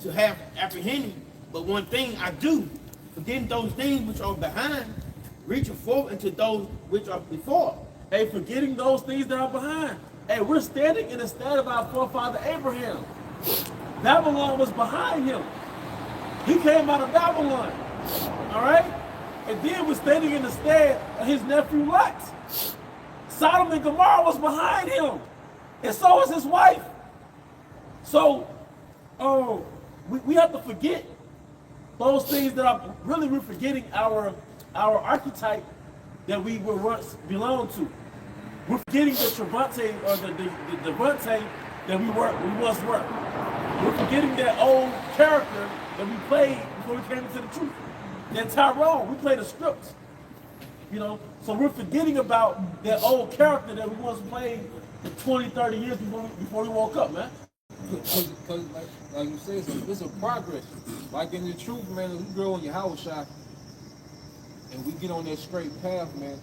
Speaker 7: to have apprehended, but one thing I do, forgetting those things which are behind, reaching forward into those which are before. Hey, forgetting those things that are behind. Hey, we're standing in the stead of our forefather Abraham. Babylon was behind him. He came out of Babylon. All right? And then we're standing in the stead of his nephew Lot. Sodom and Gomorrah was behind him. And so is his wife. So, we have to forget those things that are really, we're forgetting our archetype that we were once belonged to. We're forgetting the Trevante or the Devante that we once were. We're forgetting that old character that we played before we came into the truth. That Tyrone, we played a script. You know, so we're forgetting about that old character that we once played 20, 30 years before we woke up, man.
Speaker 4: Because like you said, it's a progress. Like in the truth, man, if we grow in your house shot and we get on that straight path, man,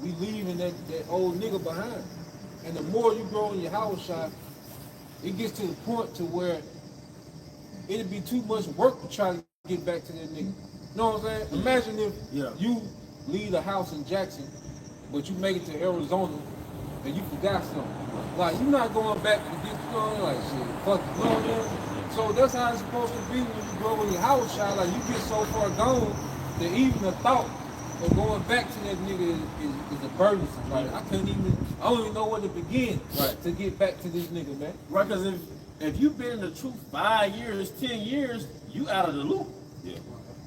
Speaker 4: we leaving that old nigga behind. And the more you grow in your house shot, it gets to the point to where it'd be too much work to try to get back to that nigga. You know what I'm saying? Imagine if you leave a house in Jackson, but you make it to Arizona and you forgot something. Like, you're not going back to get, you know, like, shit, fuck it, you know what I mean? So that's how it's supposed to be when you grow in your house shot. Like, you get so far gone that even the thought of going back to that nigga is a burdensome. Like, I don't even know where to begin to get back to this nigga, man.
Speaker 7: Right, because if you've been in the truth 5 years, 10 years, you out of the loop.
Speaker 5: Yeah.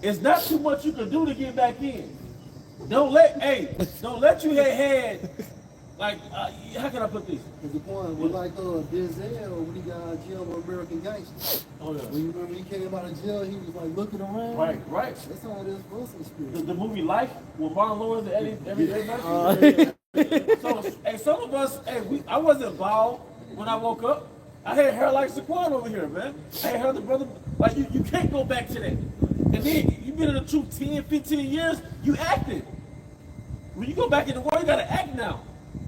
Speaker 7: It's not too much you can do to get back in. Don't let you had like how can I put this?
Speaker 2: Because the point was like Denzel when he got out of jail with American Gangster.
Speaker 7: Oh yeah.
Speaker 2: When you remember he came out of jail, he was like looking around.
Speaker 7: Right.
Speaker 2: That's how it is busting spirit.
Speaker 7: The movie Life with Martin Lawrence and Eddie. So hey, some of us, I wasn't bald when I woke up. I had hair like Saquon over here, man. I had hair the brother, like you can't go back to that. And then you've been in the truth 10, 15 years, you acted. When you go back in the world, you gotta act now.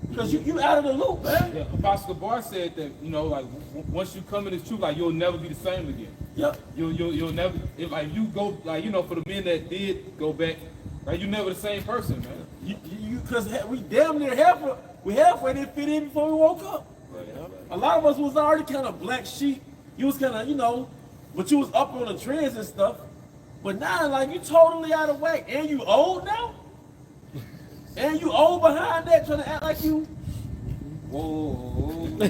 Speaker 7: Because you out of the loop, man.
Speaker 1: Yeah, Apostle Bar said that, you know, like once you come in this truth, like you'll never be the same again.
Speaker 7: Yep.
Speaker 1: You'll never, if like you go, like, you know, for the men that did go back, like you're never the same person, man.
Speaker 7: Because we damn near halfway didn't fit in before we woke up. A lot of us was already kind of black sheep. You was kind of, you know, but you was up on the trends and stuff. But now, like, you totally out of whack. And you old now? And you old behind that trying to act like you. Whoa. You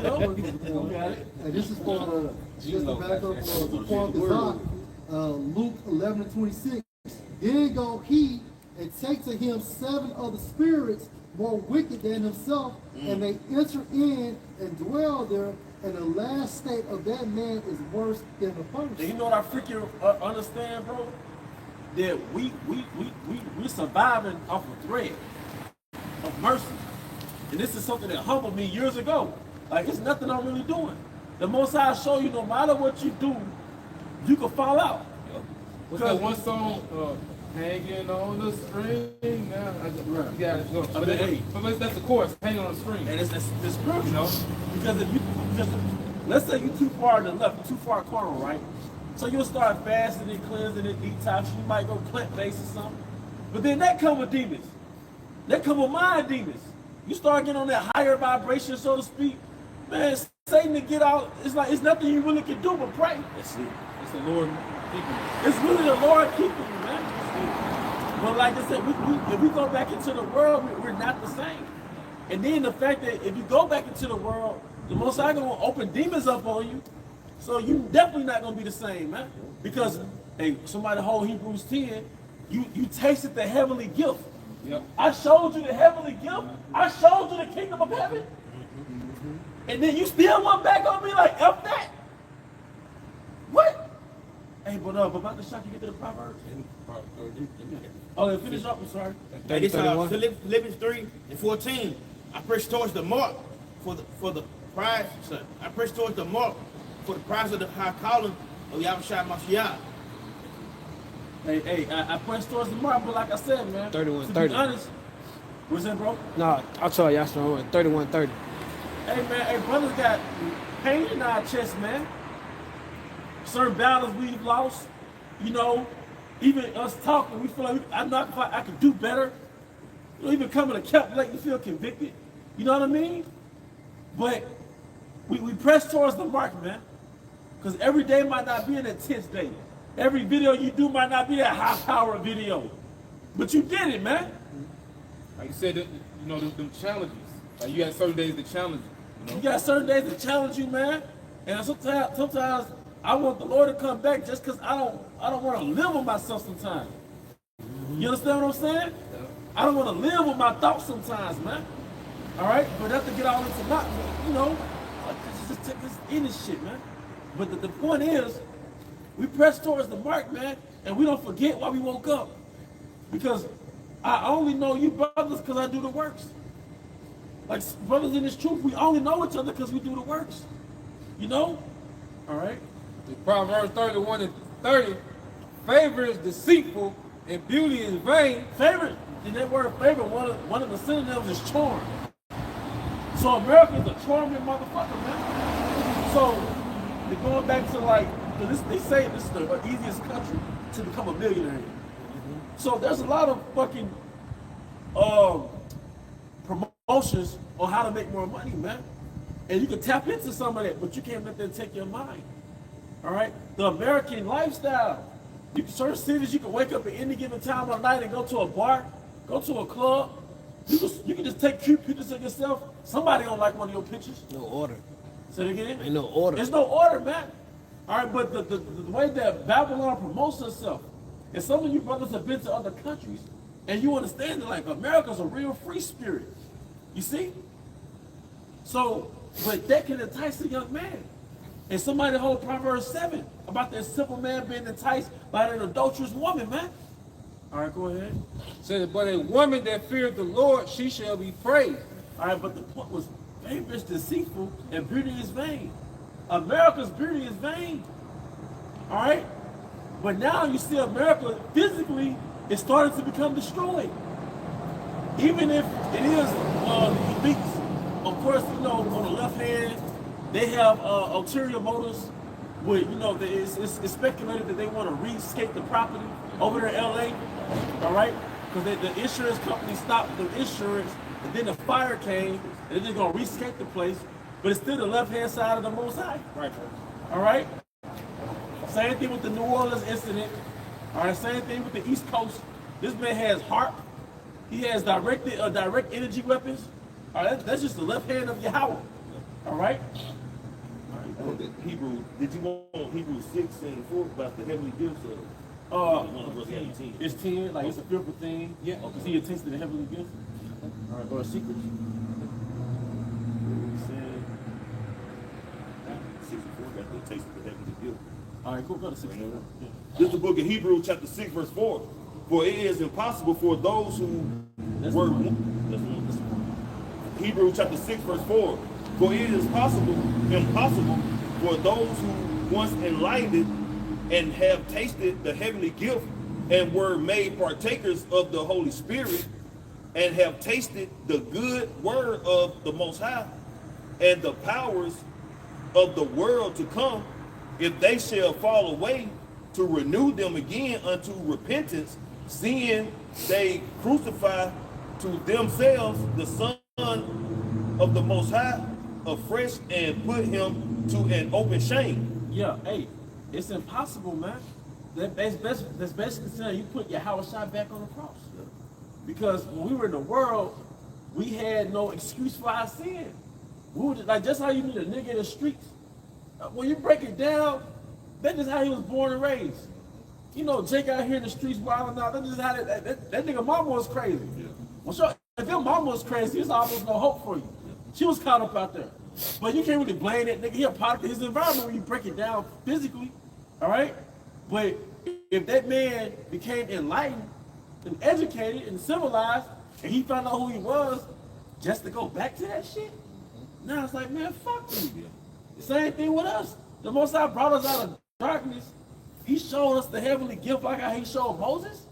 Speaker 7: know? You got it.
Speaker 2: And this is for just to back up the point of Luke 11:26. Then go he and take to him 7 other spirits more wicked than himself, and they enter in and dwell there, and the last state of that man is worse than the first.
Speaker 7: And you know what I freaking understand, bro? That we surviving off a thread of mercy. And this is something that humbled me years ago. Like, it's nothing I'm really doing. The Most High show you, no matter what you do, you can fall out.
Speaker 1: What's that one song? Hanging on the string. Now,
Speaker 7: Right.
Speaker 1: yeah, no. But,
Speaker 7: hey.
Speaker 1: that's the chorus. Hanging on the string.
Speaker 7: And it's spiritual, you know? Because if you, because let's say you're too far to the left, you're too far corner, right? So you'll start fasting and cleansing and detox. You might go plant-based or something. But then that come with demons. That come with mind demons. You start getting on that higher vibration, so to speak. Man, Satan to get out, it's like, it's nothing you really can do but pray.
Speaker 5: That's it.
Speaker 1: It's the Lord keeping you.
Speaker 7: It's really the Lord keeping you, man. But like I said, if we go back into the world, we're not the same. And then the fact that if you go back into the world, the Most High gonna open demons up on you. So you definitely not gonna be the same, man. Because hey, somebody hold Hebrews 10, you tasted the heavenly gift.
Speaker 1: Yep.
Speaker 7: I showed you the heavenly gift. I showed you the kingdom of heaven. And then you still went back on me like F that? What? Hey, but about the shot you get to the Proverbs? Oh, yeah, finish up, I'm sorry.
Speaker 6: Hey, this Philippians 3:14. I press towards the mark for the prize. I press towards the mark for the prize of the high calling of Yahushua Mashiach.
Speaker 7: Hey, I pressed towards the mark, but like I said, man,
Speaker 8: 31,
Speaker 7: to
Speaker 8: 30.
Speaker 7: be honest, what's that, bro?
Speaker 8: No, I'll tell you, that's wrong. 31-30.
Speaker 7: Hey, man, hey, brothers got pain in our chest, man. Certain battles we've lost, you know, even us talking, we feel like I could do better. You know, even coming to camp late, you feel convicted. You know what I mean? But we press towards the mark, man. Because every day might not be an intense day. Every video you do might not be a high power video. But you did it, man.
Speaker 1: Like you said, you know, them challenges. Like you got certain days that challenge you.
Speaker 7: You got certain days that challenge you, man. And sometimes I want the Lord to come back just because I don't want to live with myself sometimes. You understand what I'm saying? I don't want to live with my thoughts sometimes, man. All right? But that's to get all into my, you know, just take this in this shit, man. But the point is, we press towards the mark, man, and we don't forget why we woke up. Because I only know you brothers because I do the works. Like brothers in this truth, we only know each other because we do the works. You know? All right?
Speaker 4: In Proverbs 31:30, favor is deceitful and beauty is vain.
Speaker 7: Favorite, in that word favor, one of the synonyms is charm. So America is a charming motherfucker, man. So they're going back to like, they say this is the easiest country to become a millionaire. So there's a lot of fucking promotions on how to make more money, man. And you can tap into some of that, but you can't let that take your mind. All right? The American lifestyle. Certain cities, you can wake up at any given time of night and go to a bar, go to a club. You can just take cute pictures of yourself. Somebody don't like one of your pictures.
Speaker 8: No order.
Speaker 7: Say it again?
Speaker 8: Ain't no order.
Speaker 7: There's no order, man. All right, but the way that Babylon promotes herself, and some of you brothers have been to other countries, and you understand that, like, America's a real free spirit. You see? So, but that can entice a young man. And somebody hold Proverbs 7 about that simple man being enticed by an adulterous woman, man. All right, go ahead.
Speaker 4: Says, but a woman that feareth the Lord, she shall be praised.
Speaker 7: All right, but the point was, favor is deceitful and beauty is vain. America's beauty is vain. All right? But now you see America physically is starting to become destroyed. Even if it is elites. Of course, you know, on the left hand, they have ulterior motives where, you know, it's speculated that they want to rescape the property over there in LA. All right? Because the insurance company stopped the insurance, and then the fire came, and they're going to rescape the place, but it's still the left-hand side of the Most High.
Speaker 1: Right.
Speaker 7: All right? Same thing with the New Orleans incident. All right, same thing with the East Coast. This man has HARP. He has direct energy weapons. All right, that's just the left hand of Yahweh. All right?
Speaker 5: Did you want Hebrews 6 and 4 about the heavenly gifts?
Speaker 7: It's 10, like it's a fearful thing.
Speaker 4: Yeah.
Speaker 7: Because he attends to the heavenly gifts. All right, go to secrets. All right, go to secrets.
Speaker 5: This is the book of Hebrews, chapter 6, verse 4. For it is impossible for those who were Hebrews chapter 6, verse 4. For it is impossible for those who once enlightened and have tasted the heavenly gift and were made partakers of the Holy Spirit and have tasted the good word of the Most High and the powers of the world to come, if they shall fall away, to renew them again unto repentance, seeing they crucify to themselves the Son of the Most High afresh and put him to an open shame.
Speaker 7: Yeah, hey, it's impossible, man. That's basically saying you put your house shot back on the cross. Because when we were in the world, we had no excuse for our sin. We were just how you meet a nigga in the streets. When you break it down, that's just how he was born and raised. You know, Jake out here in the streets wilding out. That's just how that nigga mama was crazy.
Speaker 5: Yeah.
Speaker 7: Well, sure, if your mama was crazy, there's almost no hope for you. She was caught up out there. But you can't really blame that nigga. He a product of his environment when you break it down physically. All right? But if that man became enlightened and educated and civilized, and he found out who he was, just to go back to that shit, now it's like, man, fuck you. The same thing with us. The Most High brought us out of darkness. He showed us the heavenly gift like how he showed Moses.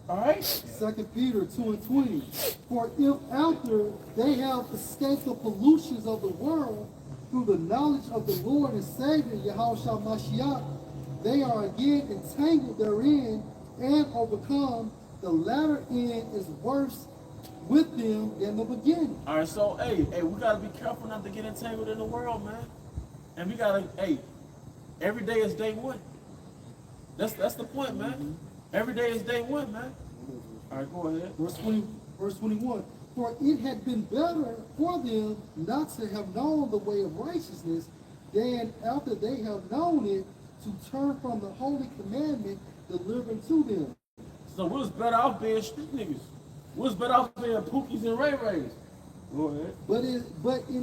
Speaker 7: All right?
Speaker 2: 2 Peter 2 and 20. For if after they have escaped the pollutions of the world through the knowledge of the Lord and Savior Yahushua Mashiach, they are again entangled therein and overcome, the latter end is worse with them than the beginning.
Speaker 7: All right, so, hey, we got to be careful not to get entangled in the world, man. And we got to, every day is day one. That's the point, man. Every day is day one, man. All right, go ahead.
Speaker 2: Verse 21. For it had been better for them not to have known the way of righteousness than after they have known it to turn from the holy commandment delivered to them.
Speaker 7: So we was better off being street niggas. We was better off being Pookies and Ray Rays. Go ahead.
Speaker 2: But it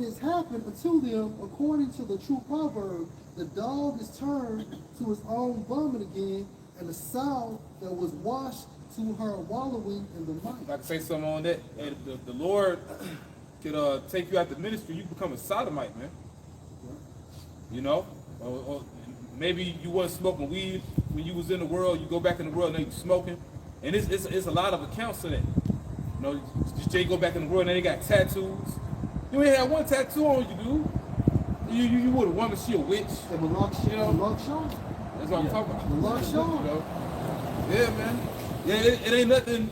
Speaker 2: has happened unto them according to the true proverb, the dog is turned to his own vomit again, and the sow that was washed to her wallowing in the mud.
Speaker 1: If I can say something on that, and the Lord could take you out the ministry, you become a sodomite, man. You know? Or maybe you wasn't smoking weed when you was in the world, you go back in the world, now you smoking. And it's a lot of accounts of that. You know, just you go back in the world, and they got tattoos. You ain't had one tattoo on you, dude. You with a woman, she a witch.
Speaker 2: The Malak Shaw.
Speaker 1: That's what I'm talking about.
Speaker 2: Malak Shaw.
Speaker 1: You know? Yeah, man. Yeah, it ain't nothing.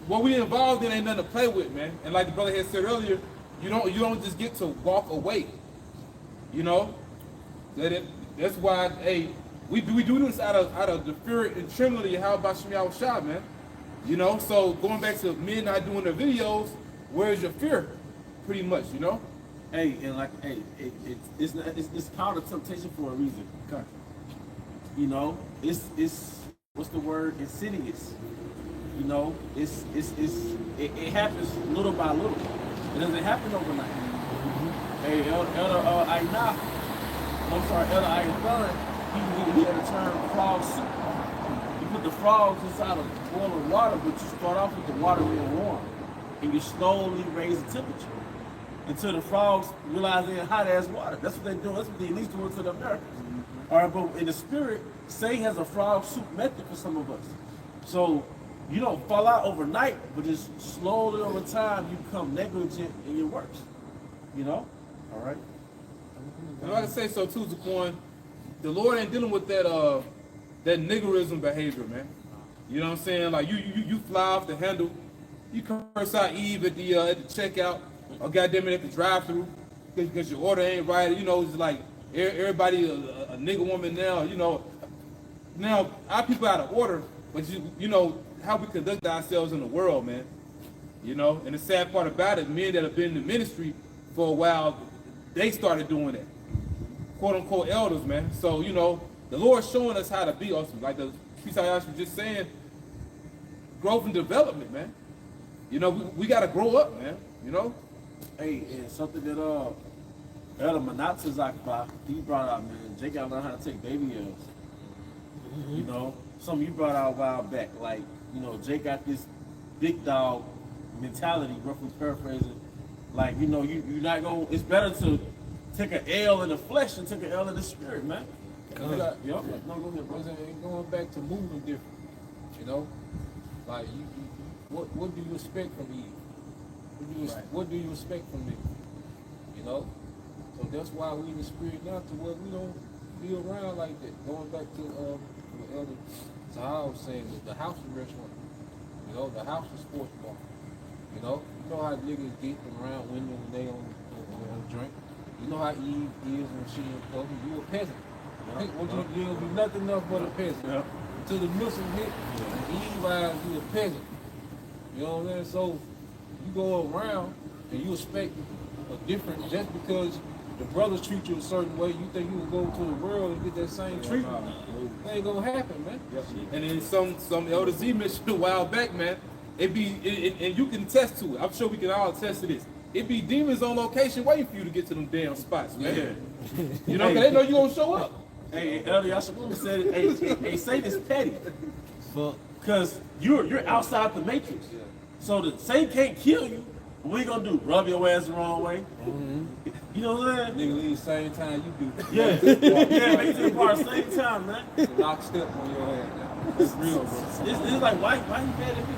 Speaker 1: What we involved in ain't nothing to play with, man. And like the brother had said earlier, you don't just get to walk away. You know, that's why, hey, we do this out of the fear and trembling of how about Shemiah Shah, man. You know, so going back to men not doing their videos, where's your fear? Pretty much, you know.
Speaker 7: Hey, and like, it's called a temptation for a reason.
Speaker 1: Okay.
Speaker 7: You know, it's what's the word? Insidious. You know, it happens little by little. It doesn't happen overnight. Hey, Elder Ayathan, he had a term frog soup. You put the frogs inside of boiling water, but you start off with the water being warm, and you slowly raise the temperature until the frogs realize they're hot as water. That's what they do. That's what the elites do to the Americans. All right, but in the spirit, Satan has a frog soup method for some of us. So you don't fall out overnight, but just slowly over time, you become negligent in your works. You know? All right.
Speaker 1: And like I say so too, Zaquan, the Lord ain't dealing with that niggerism behavior, man. You know what I'm saying? Like you fly off the handle, you curse out Eve at the checkout, or goddamn it at the drive-through, because your order ain't right. You know, it's like everybody a nigger woman now. You know, now our people out of order, but you know how we conduct ourselves in the world, man. You know, and the sad part about it, men that have been in the ministry for a while, they started doing that. Quote unquote elders, man. So, you know, the Lord's showing us how to be awesome. Like the piece I was just saying, growth and development, man. You know, we got to grow up, man. You know?
Speaker 7: Hey, and something that Elder Manasseh he brought out, man. Jake gotta learn how to take baby L's. You know, something you brought out a while back. Like, you know, Jake got this big dog mentality, roughly paraphrasing. Like, you know, you're not going to, it's better to take an L in the flesh than take an L in the spirit, man.
Speaker 4: No, go ahead, brother. And going back to moving different, you know, like what do you expect from Eve? What do you expect from me? You know, so that's why we in the spirit now to where we don't be around like that. Going back to what Elder Zahal was saying, the house of restaurant, you know, the house of sports bar. You know how niggas get around women when they on drink. You know how Eve is when she in public. You a peasant. You'll be nothing else but a peasant.
Speaker 7: Yeah.
Speaker 4: Until the missile hit, Eve eyes, you a peasant. You know what I'm saying? So you go around and you expect a different, just because the brothers treat you a certain way, you think you can go to the world and get that same treatment. That ain't gonna happen, man.
Speaker 1: And then some Elder Z mentioned a while back, man. And you can attest to it. I'm sure we can all attest to this. It be demons on location waiting for you to get to them damn spots, man.
Speaker 7: Yeah.
Speaker 1: You know, 'cause they know you gonna show up.
Speaker 7: Hey, Elder Yashamoon said, hey, Satan is petty. Because you're outside the matrix. So the Satan can't kill you. What you gonna do? Rub your ass the wrong way? You know what I'm saying?
Speaker 4: Nigga leave the same time you do.
Speaker 7: Yeah. Yeah, they take part at the same time, man.
Speaker 4: Lock step on your head now. It's real, bro.
Speaker 7: It's like, why you mad at me?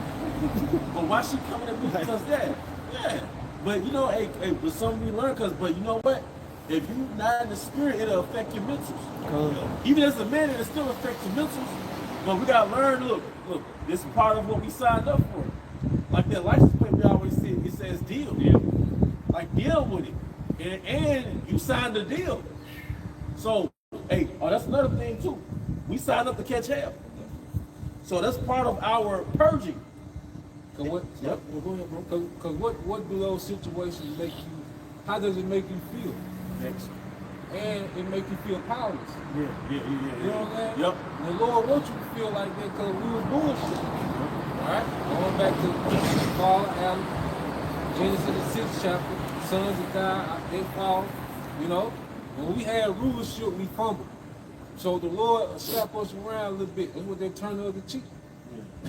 Speaker 7: But why she coming at me because that? Yeah. But you know, hey, but some we learn but you know what? If you not in the spirit, it'll affect your mentals. Even as a man, it'll still affect your mentals. But we gotta learn, look, this is part of what we signed up for. Like that license plate we always see, it says deal. Like deal with it. And you signed the deal. So, hey, that's another thing too. We signed up to catch hell. So that's part of our purging.
Speaker 4: Cause what?
Speaker 7: Yep.
Speaker 4: Well, go ahead, bro. Cause what do those situations make you? How does it make you feel?
Speaker 7: Next.
Speaker 4: And it make you feel powerless.
Speaker 7: Yeah.
Speaker 4: You know what I'm saying?
Speaker 7: Yep.
Speaker 4: And the Lord wants you to feel like that because we were bullshit. Alright? Going back to fall, Adam, Genesis the 6th chapter, sons of God, they fall. You know? When we had rulership, we fumbled. So the Lord slap us around a little bit. That's what they turn the other cheek.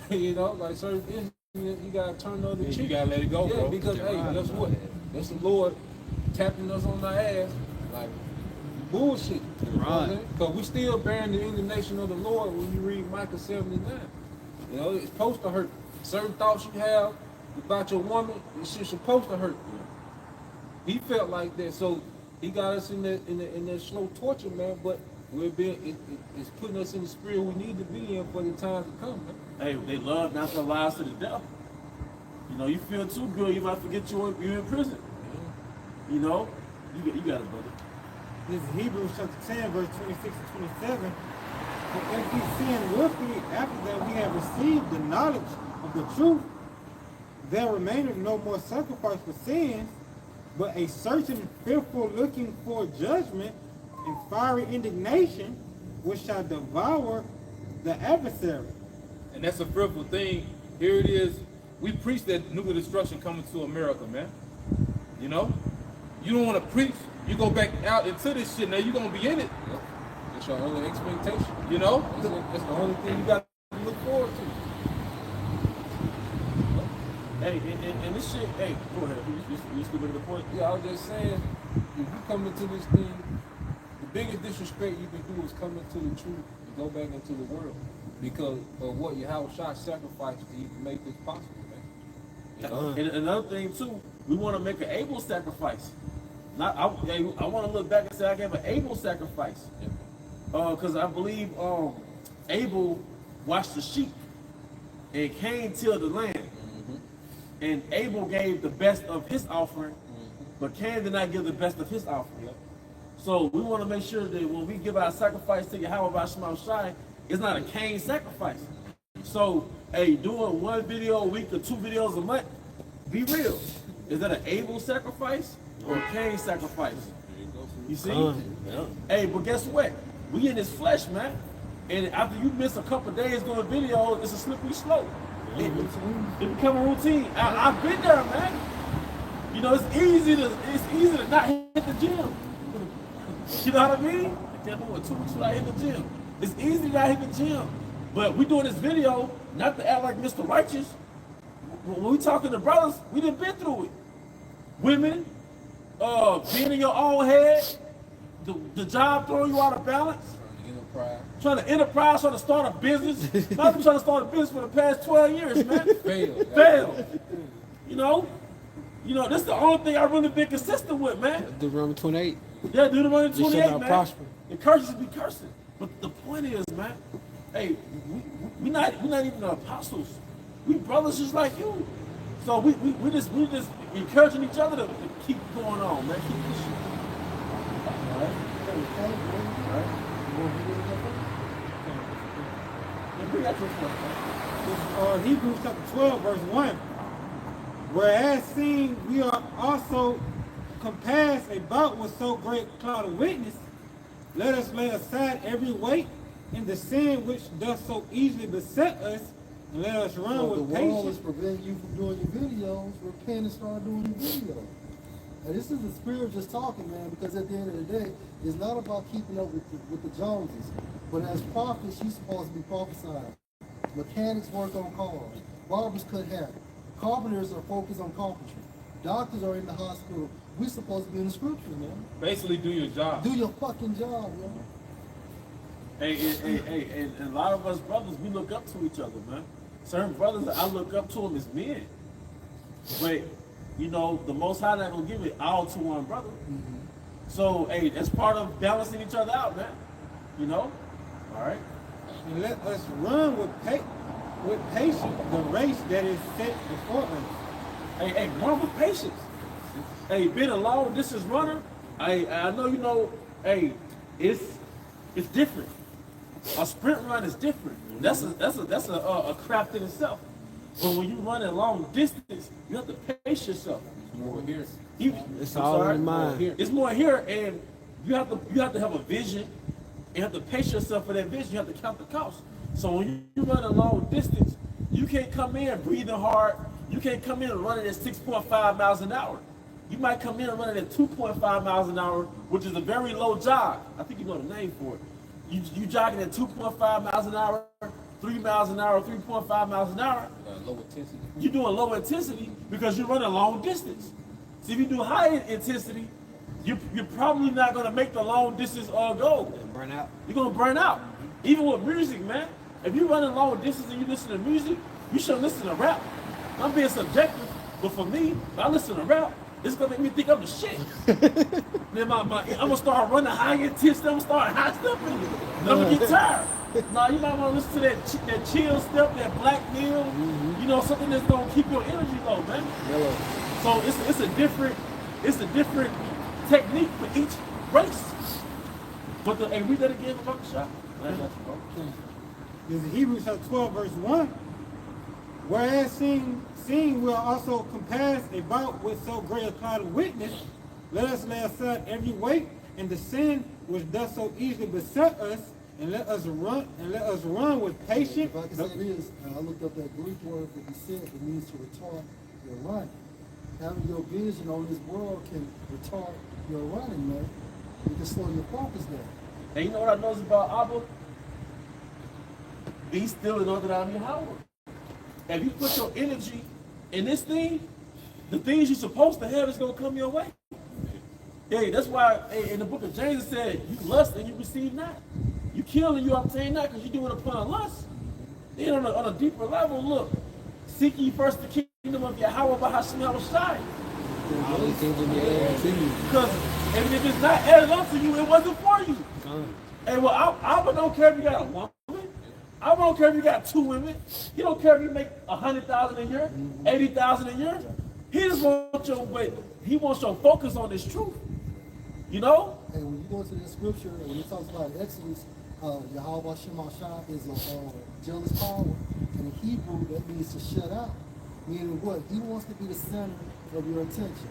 Speaker 4: You know, like certain things, you gotta turn the other cheek.
Speaker 1: You gotta let it go,
Speaker 4: yeah,
Speaker 1: bro.
Speaker 4: because hey, guess what? That's the Lord tapping us on the ass like bullshit. Right. Because we still bearing the indignation of the Lord when you read Micah 79. You know, it's supposed to hurt. Certain thoughts you have about your woman, it's supposed to hurt. He felt like that, so he got us in that slow torture, man. But it's putting us in the spirit we need to be in for the time to come, man.
Speaker 7: Hey, they love not to lie to the devil. You know, you feel too good, you might forget you're in prison. You know, you got it, brother.
Speaker 3: This is Hebrews chapter 10, verse 26 and 27. But if we sin willfully after that we have received the knowledge of the truth, there remaineth no more sacrifice for sins, but a certain fearful looking for judgment and fiery indignation, which shall devour the adversary.
Speaker 1: And that's a fearful thing. Here it is. We preach that nuclear destruction coming to America, man. You know? You don't want to preach. You go back out into this shit. Now you're going to be in it.
Speaker 4: Yep. That's your only expectation.
Speaker 1: You know?
Speaker 4: That's the only thing you got to look forward to.
Speaker 7: Hey, and this shit, hey, go ahead. You still making the point?
Speaker 4: Yeah, I was just saying, if you come into this thing, the biggest disrespect you can do is come into the truth and go back into the world. Because of what Yahweh sacrificed to even make this possible, man. You know?
Speaker 7: And another thing too, we want to make an able sacrifice. I want to look back and say I gave an able sacrifice. Because I believe Abel watched the sheep and Cain tilled the land. And Abel gave the best of his offering, but Cain did not give the best of his offering. So we want to make sure that when we give our sacrifice to Yahweh Bashmal Shai, it's not a Cain sacrifice. So, hey, doing one video a week or 2 videos a month, be real. Is that an Abel sacrifice or a Cain sacrifice? You see? Hey, but guess what? We in this flesh, man. And after you miss a couple days doing videos, it's a slippery slope. It become a routine. I've been there, man. You know, it's easy to not hit the gym. You know what I mean? I can't do it 2 weeks without hitting the gym. It's easy to not hit the gym. But we doing this video not to act like Mr. Righteous. when we talking to brothers, we done been through it. Women, being in your own head, the job throwing you out of balance, trying to enterprise, trying to start a business. I've been trying to start a business for the past 12 years, man. Fail. You know, this is the only thing I've really been consistent with, man.
Speaker 8: Deuteronomy 28.
Speaker 7: Yeah, Deuteronomy 28, man.
Speaker 8: Prosper.
Speaker 7: The curses be cursing. But the point is, man, hey, we not even the apostles. We brothers just like you. So we just encouraging each other to keep going on, man. Keep this shit. All right.
Speaker 3: Hebrews chapter 12, verse 1. Whereas seeing we are also compassed about with so great a cloud of witness, let us lay aside every weight and the sin which does so easily beset us, and let us run with
Speaker 2: the world is
Speaker 3: patience.
Speaker 2: preventing you from doing your videos. Repent and start doing your videos. And this is the spirit just talking, man, because at the end of the day, it's not about keeping up with the Joneses. But as prophets, you're supposed to be prophesying. Mechanics work on cars. Barbers cut hair. Carpenters are focused on carpentry. Doctors are in the hospital. We're supposed to be in the scriptures, man.
Speaker 1: Basically, do your job.
Speaker 2: Do your fucking job, man.
Speaker 7: Hey, and a lot of us brothers, we look up to each other, man. Certain brothers that I look up to them as men. But, you know, the Most High not gonna give it all to one brother. So, hey, that's part of balancing each other out, man. You know? All right?
Speaker 3: And let us run with patience the race that is set before us.
Speaker 7: Hey, run with patience. Hey, being a long distance runner, I know you know, hey, it's different. A sprint run is different. That's a craft in itself. But when you run a long distance, you have to pace yourself.
Speaker 4: More here.
Speaker 8: It's all in the mind.
Speaker 7: It's more here, and you have to have a vision. You have to pace yourself for that vision. You have to count the cost. So when you run a long distance, you can't come in breathing hard. You can't come in running at 6.5 miles an hour. You might come in running at 2.5 miles an hour, which is a very low jog. I think you know the name for it. You jogging at 2.5 miles an hour, 3 miles an hour, 3.5 miles an hour.
Speaker 4: Low intensity.
Speaker 7: You're doing low intensity because you're running long distance. See, if you do high intensity, you're probably not going to make the long distance go.
Speaker 8: Burn out.
Speaker 7: You're going to burn out. Even with music, man. If you're running long distance and you listen to music, you should listen to rap. I'm being subjective, but for me, if I listen to rap, it's going to make me think I'm the shit. Then I'm going to start running high intensity. I'm going to start high stepping. I'm going to get tired. Now, you might want to listen to that chill step, that black meal, you know, something that's going to keep your energy low, man.
Speaker 8: Hello.
Speaker 7: So it's a different technique for each race. But hey, read that again about the shot.
Speaker 3: This is Hebrews chapter 12, verse 1. Whereas seeing we are also compassed about with so great a cloud of witness, let us lay aside every weight and the sin which does so easily beset us, and let us run with patience.
Speaker 2: If I can say this, I looked up that Greek word that he said. It means to retard your running. Having your vision on this world can retard your running, man. It can slow your focus down.
Speaker 7: And you know what I noticed about Abba? Be still and know that I'm Yahweh. If you put your energy in this thing, the things you're supposed to have is going to come your way. Hey, that's why in the book of James it said, you lust and you receive not. You kill and you obtain not because you do it upon lust. Then on a deeper level, look, seek ye first the kingdom of Yahweh by Hashem Yahushai.
Speaker 8: All these things will be added to you.
Speaker 7: Because if it's not added up to you, it wasn't for you. Hey, well, I don't care if you got a woman. I don't care if you got 2 women. He don't care if you make 100,000 a year, 80,000 a year. He just wants he wants your focus on this truth. You know?
Speaker 2: Hey, when you go to the scripture, when it talks about Exodus, Yahweh Shemashah is a jealous power. In Hebrew, that means to shut out. Meaning what? He wants to be the center of your attention.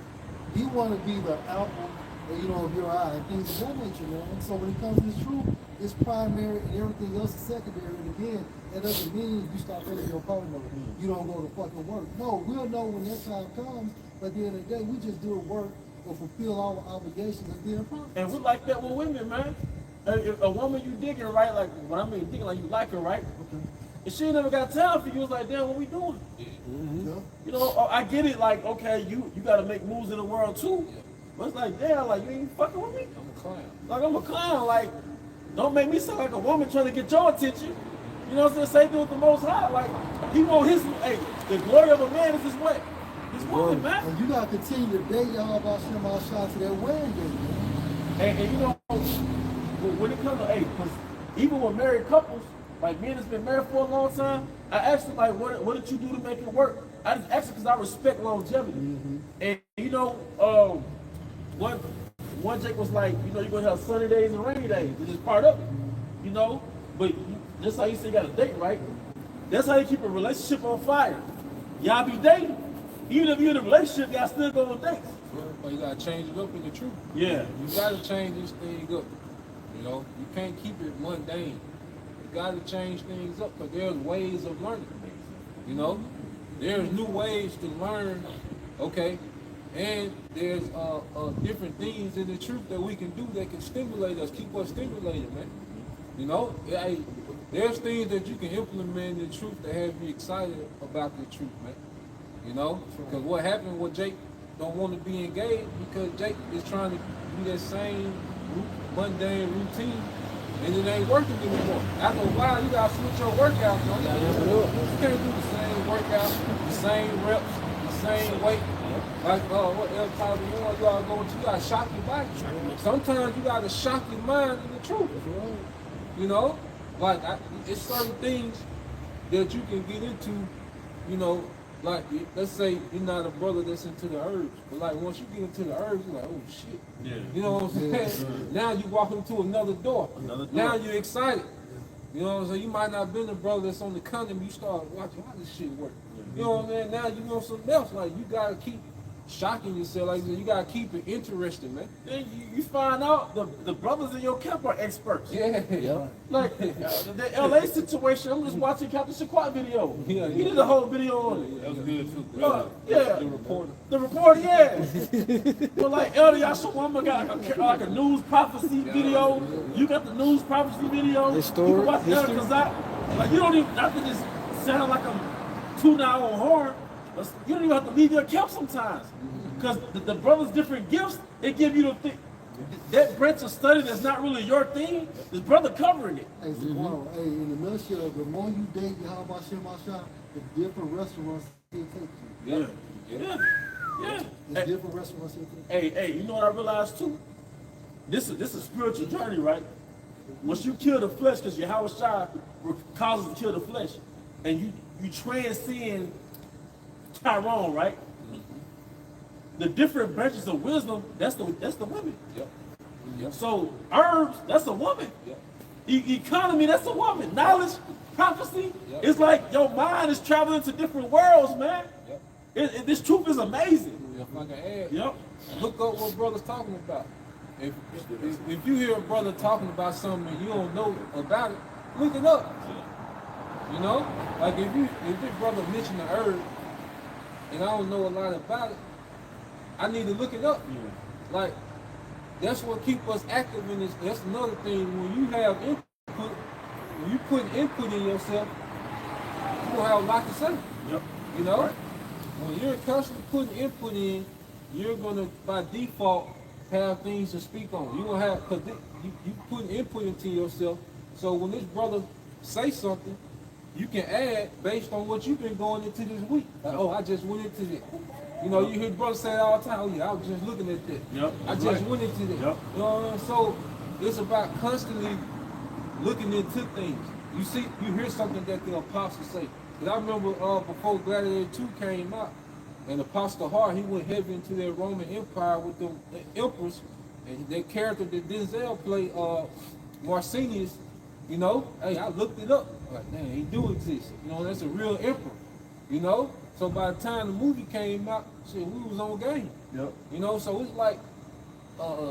Speaker 2: He wants to be the apple, of your eye, and things of that nature, man. So when it comes to the truth, it's primary and everything else is secondary. And again, that doesn't mean you stop feeling your partner. You don't go to fucking work. No, we'll know when that time comes. But at the end of the day, we just do work or fulfill our obligations as being prophets.
Speaker 7: And we like that with women, man. If a woman you digging, right? Like, when I mean digging, like you like her, right?
Speaker 2: Okay.
Speaker 7: If she ain't never got time for you, it's like, damn, what we doing?
Speaker 2: Yeah.
Speaker 7: You know, I get it. Like, okay, you got to make moves in the world too. But it's like, damn, like you ain't fucking with me.
Speaker 4: I'm a clown.
Speaker 7: Like I'm a clown. Like, don't make me sound like a woman trying to get your attention. You know what I'm saying? Same thing with the Most High. Like, he want his. Hey, the glory of a man is his what? His woman, man.
Speaker 2: And you gotta continue to date y'all about Shem Shot to that wedding day, man.
Speaker 7: And you know, when it comes to because even with married couples, like me that's been married for a long time, I asked them like, what did you do to make it work? I just asked them because I respect longevity. And you know, one Jake was like, you know, you're gonna have sunny days and rainy days. It's just part of it, you know. But just how you say you got a date, right? That's how you keep a relationship on fire. Y'all be dating. Even if you're in a relationship, y'all still go on dates.
Speaker 4: But you gotta change it up in the truth.
Speaker 7: Yeah.
Speaker 4: You gotta change this thing up. You know, you can't keep it mundane. You gotta change things up because there's ways of learning. You know, there's new ways to learn. Okay, and there's different things in the truth that we can do that can stimulate us, keep us stimulated, man. You know, there's things that you can implement in the truth that have you excited about the truth, man. You know, because what happened with Jake don't want to be engaged because Jake is trying to do that same mundane routine and it ain't working anymore. After a while, you gotta switch your workout. You can't do the same workout, the same reps, the same weight. Like what else probably you gotta go into, you gotta shock your body. Sometimes you gotta shock your mind in the truth. You know? Like it's certain things that you can get into, you know, like let's say you're not a brother that's into the herbs, but like once you get into the herbs, you're like, oh shit.
Speaker 5: Yeah.
Speaker 4: You know what I'm saying? Now you walk into another door. Now you're excited. You know what I'm saying? You might not have been a brother that's on the condom, you start watching how this shit work. You know what I'm saying? Now you want something else. Like you gotta keep shocking yourself, like you gotta keep it interesting, man.
Speaker 7: Then you find out the brothers in your camp are experts.
Speaker 4: Yeah.
Speaker 7: Like the LA situation, I'm just watching Captain Shaquat video.
Speaker 4: Yeah,
Speaker 7: He did a whole video on it.
Speaker 5: That was good too.
Speaker 7: Yeah.
Speaker 4: The reporter.
Speaker 7: The reporter, yeah. But like Elder Yashawama got like a news prophecy video. You got the news prophecy video.
Speaker 8: History.
Speaker 7: You can watch Elder Kazak. Like you don't even have to just sound like I'm tuning out on horn. You don't even have to leave your camp sometimes. Because the brothers' different gifts, they give you the thing. That branch of study that's not really your thing, this brother covering it.
Speaker 2: Hey, Zaquan, hey, in the nutshell, the more you date Yahweh Shem Shot, the different restaurants he'll take you.
Speaker 7: Yeah.
Speaker 2: There's different restaurants he'll take you.
Speaker 7: Hey, you know what I realized too? This is a spiritual journey, right? Once you kill the flesh, because Yahweh Shai causes to kill the flesh, and you transcend Tyrone, right? The different branches of wisdom, that's the women.
Speaker 4: Yep.
Speaker 7: So herbs, that's a woman.
Speaker 4: Yep.
Speaker 7: Economy, that's a woman. Knowledge, prophecy,
Speaker 4: Yep.
Speaker 7: it's like your mind is traveling to different worlds, man.
Speaker 4: Yep.
Speaker 7: This truth is amazing.
Speaker 4: If I can add,
Speaker 7: Yep.
Speaker 4: look up what brother's talking about. If you hear a brother talking about something and you don't know about it, look it up. You know, like if this brother mentioned the herb and I don't know a lot about it, I need to look it up. Like that's what keeps us active in this. That's another thing. When you have input, when you put input in yourself, you gonna have a lot to say.
Speaker 7: Yep.
Speaker 4: You know, when you're constantly putting input in, you're gonna by default have things to speak on. You gonna have because you put input into yourself. So when this brother say something, you can add based on what you've been going into this week. Like, oh, I just went into this. You know, you hear brothers say it all the time. Oh yeah, I was just looking at that.
Speaker 7: Yep.
Speaker 4: I just went into that.
Speaker 7: Yep.
Speaker 4: You know what I mean? So it's about constantly looking into things. You see, you hear something that the apostles say. Because I remember before Gladiator 2 came out, and Apostle Hart, he went heavy into their Roman Empire with the emperors, and their character that Denzel played, Marcinius, you know, hey, I looked it up. Like, man, he do exist. You know, that's a real emperor. You know? So by the time the movie came out, shit, we was on game.
Speaker 7: Yep.
Speaker 4: You know, so it's like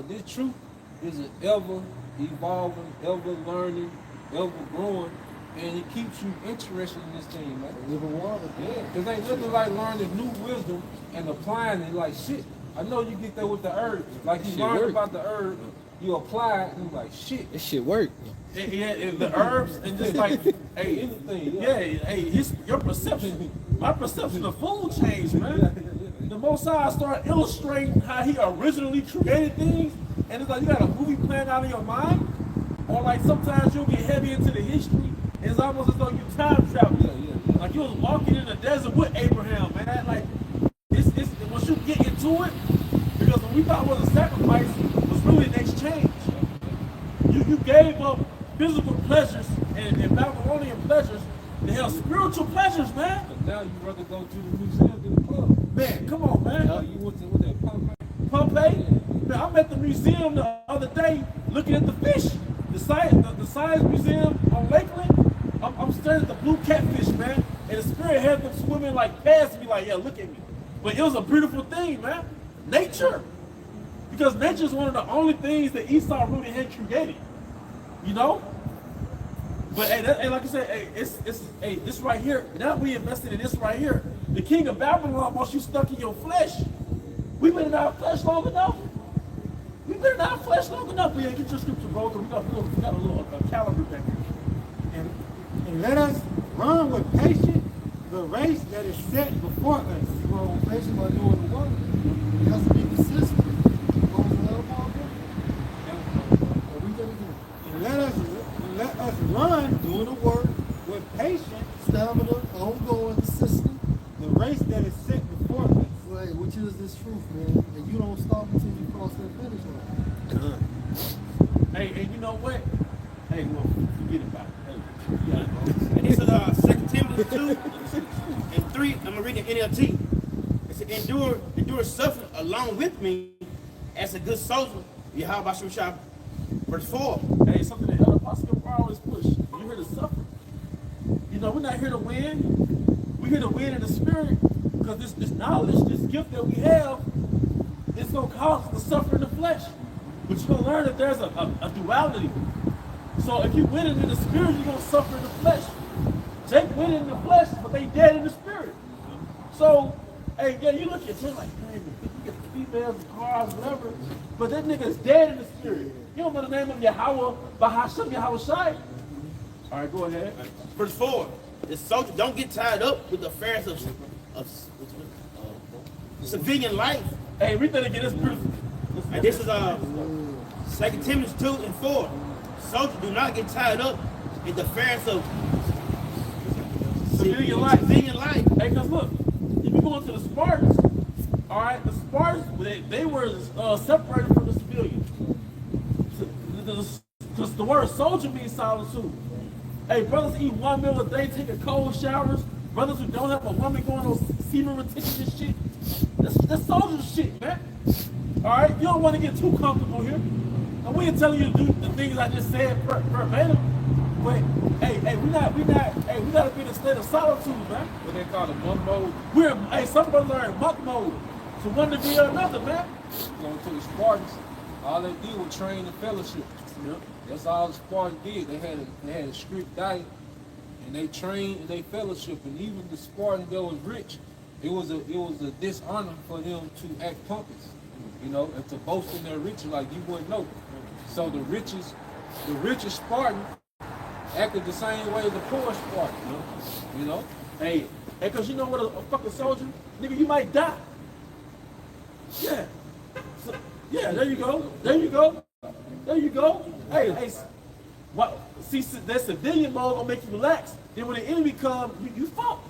Speaker 4: this truth is an ever evolving, ever learning, ever growing, and it keeps you interested in this thing, man.
Speaker 2: Living water.
Speaker 4: Yeah, because ain't nothing like learning new wisdom and applying it like shit. I know you get that with the herbs. Like you
Speaker 8: Shit
Speaker 4: learn
Speaker 8: work.
Speaker 4: about the herb, you apply it, and you like shit.
Speaker 8: This shit work.
Speaker 7: Yeah, the herbs and just like, hey,
Speaker 4: Anything,
Speaker 7: yeah, hey, your perception. my perception of food changed, man. The Most High started illustrating how he originally created things, and it's like you got a movie playing out in your mind, or like sometimes you'll get heavy into the history. It's almost as though you time travel. Like you was walking in the desert with Abraham, man. Like it's once you get into it, because when we thought it was a sacrifice, it was really an exchange. You gave up physical pleasures and Babylonian pleasures to have spiritual pleasures, man.
Speaker 4: But now you rather go to the museum than the club.
Speaker 7: Man, come on, man.
Speaker 4: You went to what that Pompeii?
Speaker 7: Pompeii? Man, I'm at the museum the other day looking at the fish. The science museum on Lakeland. I'm staring at the blue catfish, man. And the spirit had them swimming like past me, like, yeah, look at me. But it was a beautiful thing, man. Nature. Because nature is one of the only things that Esau really had created. You know? But hey, like I said, hey, this right here, now we invested in this right here. The king of Babylon wants you stuck in your flesh. We've been in our flesh long enough. We've been in our flesh long enough. Yeah, get your scripture, bro, because we got a little calendar back here.
Speaker 3: And let us run with patience the race that is set before us.
Speaker 2: You run with patience by doing the work. You have to be consistent.
Speaker 3: And let us run
Speaker 2: Doing the work,
Speaker 3: with patience
Speaker 2: stamina, ongoing, consistent.
Speaker 3: the race that is set before us.
Speaker 2: Right, which is this truth, man. And you don't stop until you cross that finish line.
Speaker 7: Hey, and you know what? Hey, well, forget about it. Hey, you gotta go.
Speaker 6: And this is 2 Timothy 2 and 3. I'm gonna read the NLT. It said, endure suffering along with me as a good soldier. Yahweh Shah, verse 4.
Speaker 7: Hey, something that other Apostle always push. You're here to suffer. You know, we're not here to win. We're here to win in the spirit, because this knowledge, this gift that we have, it's gonna cause us to suffer in the flesh. But you're gonna learn that there's a duality. So if you win it in the spirit, you're gonna suffer in the flesh. Jake win it in the flesh, but they dead in the spirit. So, hey, yeah, you look at him like, man, you get the females, the cars, whatever, but that nigga's dead in the spirit. You don't know the name of Yahweh, Bahasham Yahweh Shai. All right, go ahead.
Speaker 6: Verse 4. The soldier don't get tied up with the affairs of civilian life.
Speaker 7: Hey, read that again. It's beautiful.
Speaker 6: And this is 2 Timothy 2 and 4. Soldiers do not get tied up in the affairs of
Speaker 7: Civilian life.
Speaker 6: Civilian life.
Speaker 7: Hey, because look, if you go into the Spartans, all right, the Spartans, they were separated from the civilians. Because the word soldier means solitude. Hey, brothers eat 1 meal a day, taking cold showers. Brothers who don't have a woman going on semen retention and shit. That's soldier shit, man. All right, you don't want to get too comfortable here. And we ain't telling you to do the things I just said verbatim. But hey, we gotta be in a state of solitude, man.
Speaker 4: What they call it, monk mode.
Speaker 7: Some brothers are in monk mode. So one degree or another, man.
Speaker 4: Going to the Spartans, all they did was train and fellowship.
Speaker 7: Yep.
Speaker 4: That's all the Spartans did. They had a strict diet, and they trained and they fellowship. And even the Spartans that was rich, it was a dishonor for them to act pompous, you know, and to boast in their riches like you wouldn't know. So the richest Spartan acted the same way as the poor Spartan, you know.
Speaker 7: Hey, cause you know what a fucking soldier, nigga, you might die. Yeah. So, yeah, there you go. Hey, what? See, that civilian mode gonna make you relax. Then when the enemy come, you fuck.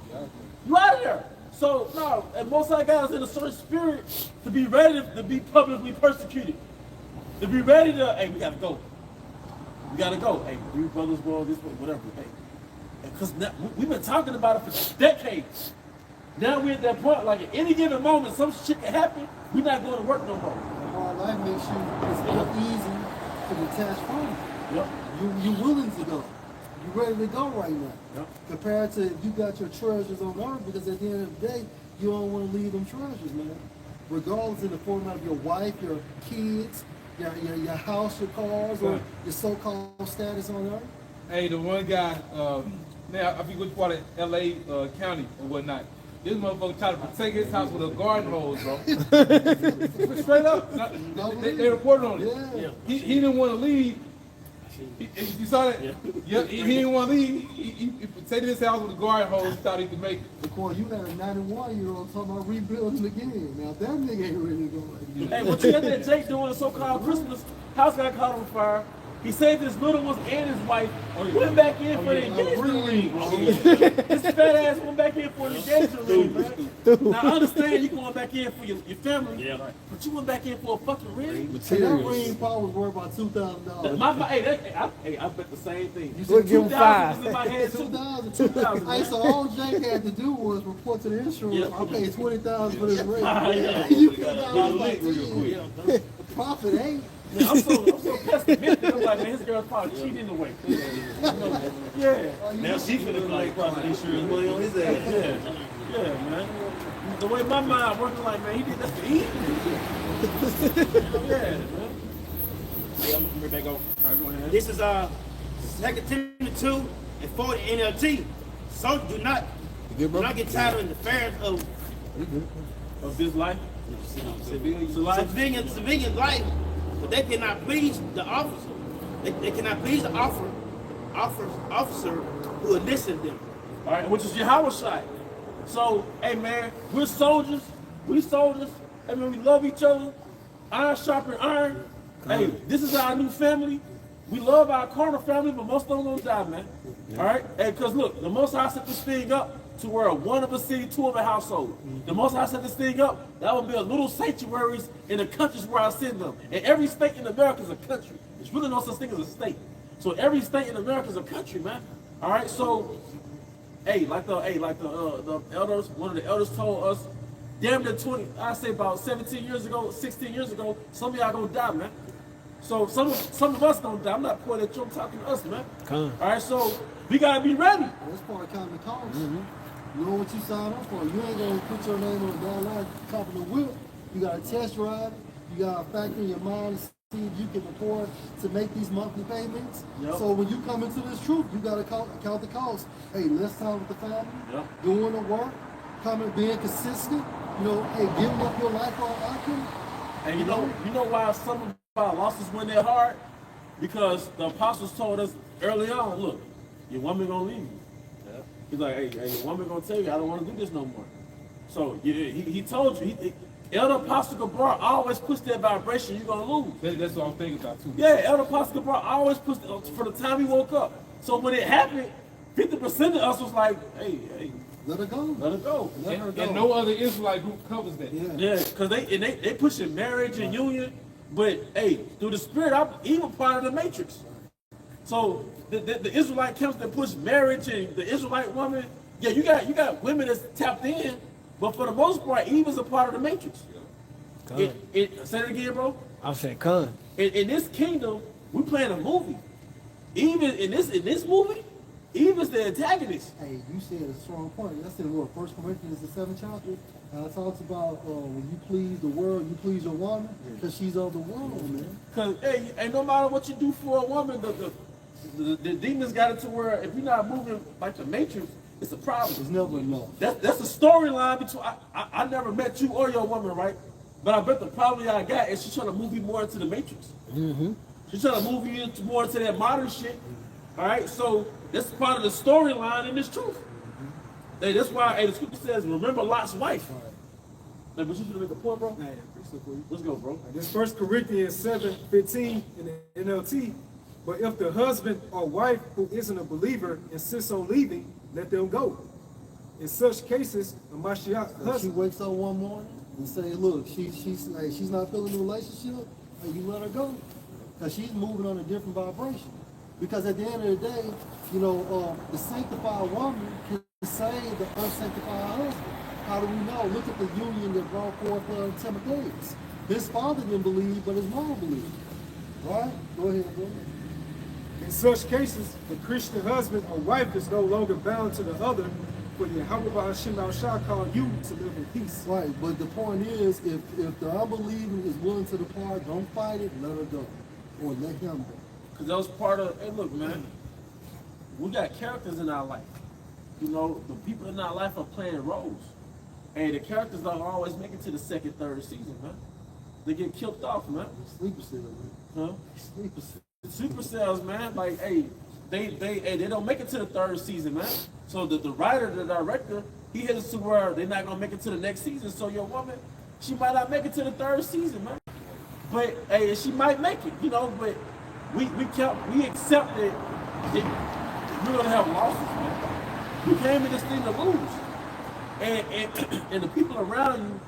Speaker 7: You out of there. So no, and most of our guys in a certain spirit to be ready to be publicly persecuted. To be ready to, hey, we gotta go. Hey, we brothers go this way, whatever. Hey, because we've been talking about it for decades. Now we're at that point, like at any given moment, some shit can happen. We're not going to work no more.
Speaker 2: Hard life makes it's more easy to detach from it.
Speaker 7: Yep.
Speaker 2: You willing to go. You ready to go right now.
Speaker 7: Yep.
Speaker 2: Compared to you got your treasures on earth, because at the end of the day, you don't want to leave them treasures, man. Regardless in the format of your wife, your kids, your house, your cars, or your so-called status on earth.
Speaker 1: Hey, the one guy, now I forget which part of LA County or whatnot. This motherfucker tried to protect his house with a garden hose, bro. Straight up. They reported on it.
Speaker 2: Yeah.
Speaker 1: He didn't want to leave. You saw that?
Speaker 7: Yeah.
Speaker 1: Yeah, he didn't want to leave. He stayed in his house with a garden hose. He thought he could make it.
Speaker 2: Of course, you got a 91-year-old talking about rebuilding again. Now that nigga ain't ready to go like that.
Speaker 7: Hey, what you got that Jake doing so-called Christmas? House got caught on fire. He saved his little ones and his wife. Went back in for the engagement ring. His fat ass went back in for the engagement ring, man. Now I understand you going back in for your family, but you went back in for a fucking ring.
Speaker 2: See, that ring probably was worth about $2,000.
Speaker 7: I bet the same thing.
Speaker 2: You
Speaker 8: We'll
Speaker 2: said
Speaker 8: give him
Speaker 7: 2,000
Speaker 8: $5.
Speaker 7: was in my head too.
Speaker 2: 2,000. Hey, so all Jake had to do was report to the insurance. I paid $20,000 for this ring. You got out like the profit ain't.
Speaker 7: Man, I'm so pessimistic. I'm like, man, his girl's probably cheating the way. Yeah.
Speaker 5: Now she finna like profit insurance money on his ass.
Speaker 7: Yeah, man. The way my mind working, like, man, he did that to eat. Yeah, man.
Speaker 6: Hey, I'm gonna back over.
Speaker 7: All right, go ahead.
Speaker 6: This is 2 Timothy 2 and 40 NLT. So do not get tired of the affairs
Speaker 7: Of this life.
Speaker 6: civilian life, but they cannot please the officer. They cannot please the officer who enlisted them.
Speaker 7: All right, which is Yahweh Shai. So, hey, man, we're soldiers. We soldiers. Hey, man, we love each other. Iron sharpen iron. Hey, this is our new family. We love our carnal family, but most of them gonna die, man. All right? Hey, because look, the Most High set this thing up to where one of a city, two of a household. The Most High set this thing up, that will build little sanctuaries in the countries where I send them. And every state in America is a country. There's really no such thing as a state. So every state in America is a country, man. All right, so, like the elders, one of the elders told us, damn near 20, I say about 17 years ago, 16 years ago, some of y'all gonna die, man. So some of us gonna die. I'm not pointing at you, I'm talking to us, man. All right, so we gotta be ready.
Speaker 2: That's part of counting the cost. You know what you signed up for. You ain't gonna put your name on the down line top of the whip. You gotta test drive. You gotta factor in your mind to see if you can afford to make these monthly payments.
Speaker 7: Yep.
Speaker 2: So when you come into this truth, you gotta count the cost. Hey, less time with the family, doing the work, being consistent. You know, hey, giving up your life on outcome.
Speaker 7: And you know why some of our losses went that hard? Because the apostles told us early on, look, your woman gonna leave you. He's like, hey, your woman gonna tell you I don't want to do this no more. So he told you, Elder Apostle Gabar always puts that vibration, you're gonna lose.
Speaker 1: That's what I'm thinking about too.
Speaker 7: Yeah, Elder Apostle Gabar always puts for the time he woke up. So when it happened, 50% of us was like, hey,
Speaker 2: let her go.
Speaker 7: let her go.
Speaker 2: Let her go.
Speaker 1: And no other Israelite group covers that.
Speaker 7: Yeah, because they pushing marriage and union, but hey, through the spirit, I'm even part of the matrix. So the Israelite camps that push marriage and the Israelite woman, yeah, you got women that's tapped in, but for the most part, Eve is a part of the matrix. Say it again, bro.
Speaker 8: I'll say con.
Speaker 7: In this kingdom, we playing a movie. Even in this movie, Eve is the antagonist.
Speaker 2: Hey, you said a strong point. That's in what, 1 Corinthians, the 7th chapter. It talks about when you please the world, you please your woman, because she's of the world, man.
Speaker 7: Because, hey, and no matter what you do for a woman, the demons got it to where if you're not moving like the Matrix, it's a problem.
Speaker 2: It's never enough.
Speaker 7: That's a storyline between, I never met you or your woman, right? But I bet the problem y'all got is she's trying to move you more into the Matrix. She's trying to move you more into that modern shit. All right, so that's part of the storyline in this truth. Hey, that's why the scripture says, remember Lot's wife. Hey, but you should make a point, bro? Let's go, bro.
Speaker 3: This 1 Corinthians 7:15 in the NLT. But if the husband or wife who isn't a believer insists on leaving, let them go. In such cases, a Mashiach
Speaker 2: She
Speaker 3: husband.
Speaker 2: wakes up one morning and say, look, she's not feeling the relationship, and you let her go. Because she's moving on a different vibration. Because at the end of the day, you know, the sanctified woman can save the unsanctified husband. How do we know? Look at the union that brought forth Timotheus. His father didn't believe, but his mom believed. Right? Go ahead, bro.
Speaker 3: In such cases, the Christian husband or wife is no longer bound to the other, for Yahweh Hashem shall call you to live in peace.
Speaker 2: Right, but the point is, if the unbelieving is willing to depart, don't fight it, let her go. Or let him go.
Speaker 7: Because that was part of, hey, look, man, we got characters in our life. You know, the people in our life are playing roles. And the characters don't always make it to the second, third season, man. They get killed off, man.
Speaker 2: Sleeper cell, man.
Speaker 7: Huh?
Speaker 2: Sleeper cell.
Speaker 7: supercells, man. Like, hey, they don't make it to the third season, man. So the writer, the director, he hit us to where they're not gonna make it to the next season. So your woman, she might not make it to the third season, man. But hey, she might make it, you know. But we accepted that we're gonna have losses, man. We came in this thing to lose, and the people around you,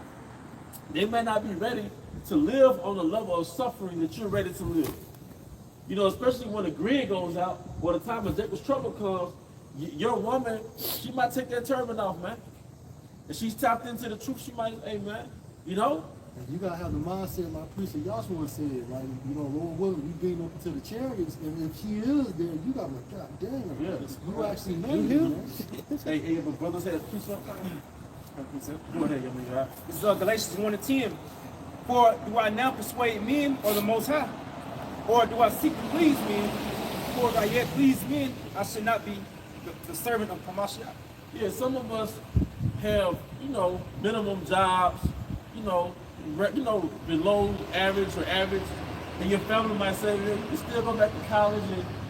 Speaker 7: they may not be ready to live on the level of suffering that you're ready to live. You know, especially when the grid goes out, or the time of Jacob's trouble comes, your woman, she might take that turban off, man. If she's tapped into the truth, she might, hey, man, you know?
Speaker 2: And you gotta have the mindset like Priest Joshua said, like, you know, Lord willing, you being up to the chariots, and if she is there, you gotta like, God damn, you actually made it, man.
Speaker 7: Hey, but brothers had precept. Go ahead, young man.
Speaker 3: This is Galatians 1:10. For do I now persuade men or the Most High? Or do I seek to please men? For if I yet please men, I should not be the servant of Hamashiach.
Speaker 7: Yeah, some of us have, you know, minimum jobs, you know, below average or average, and your family might say, you still go back to college,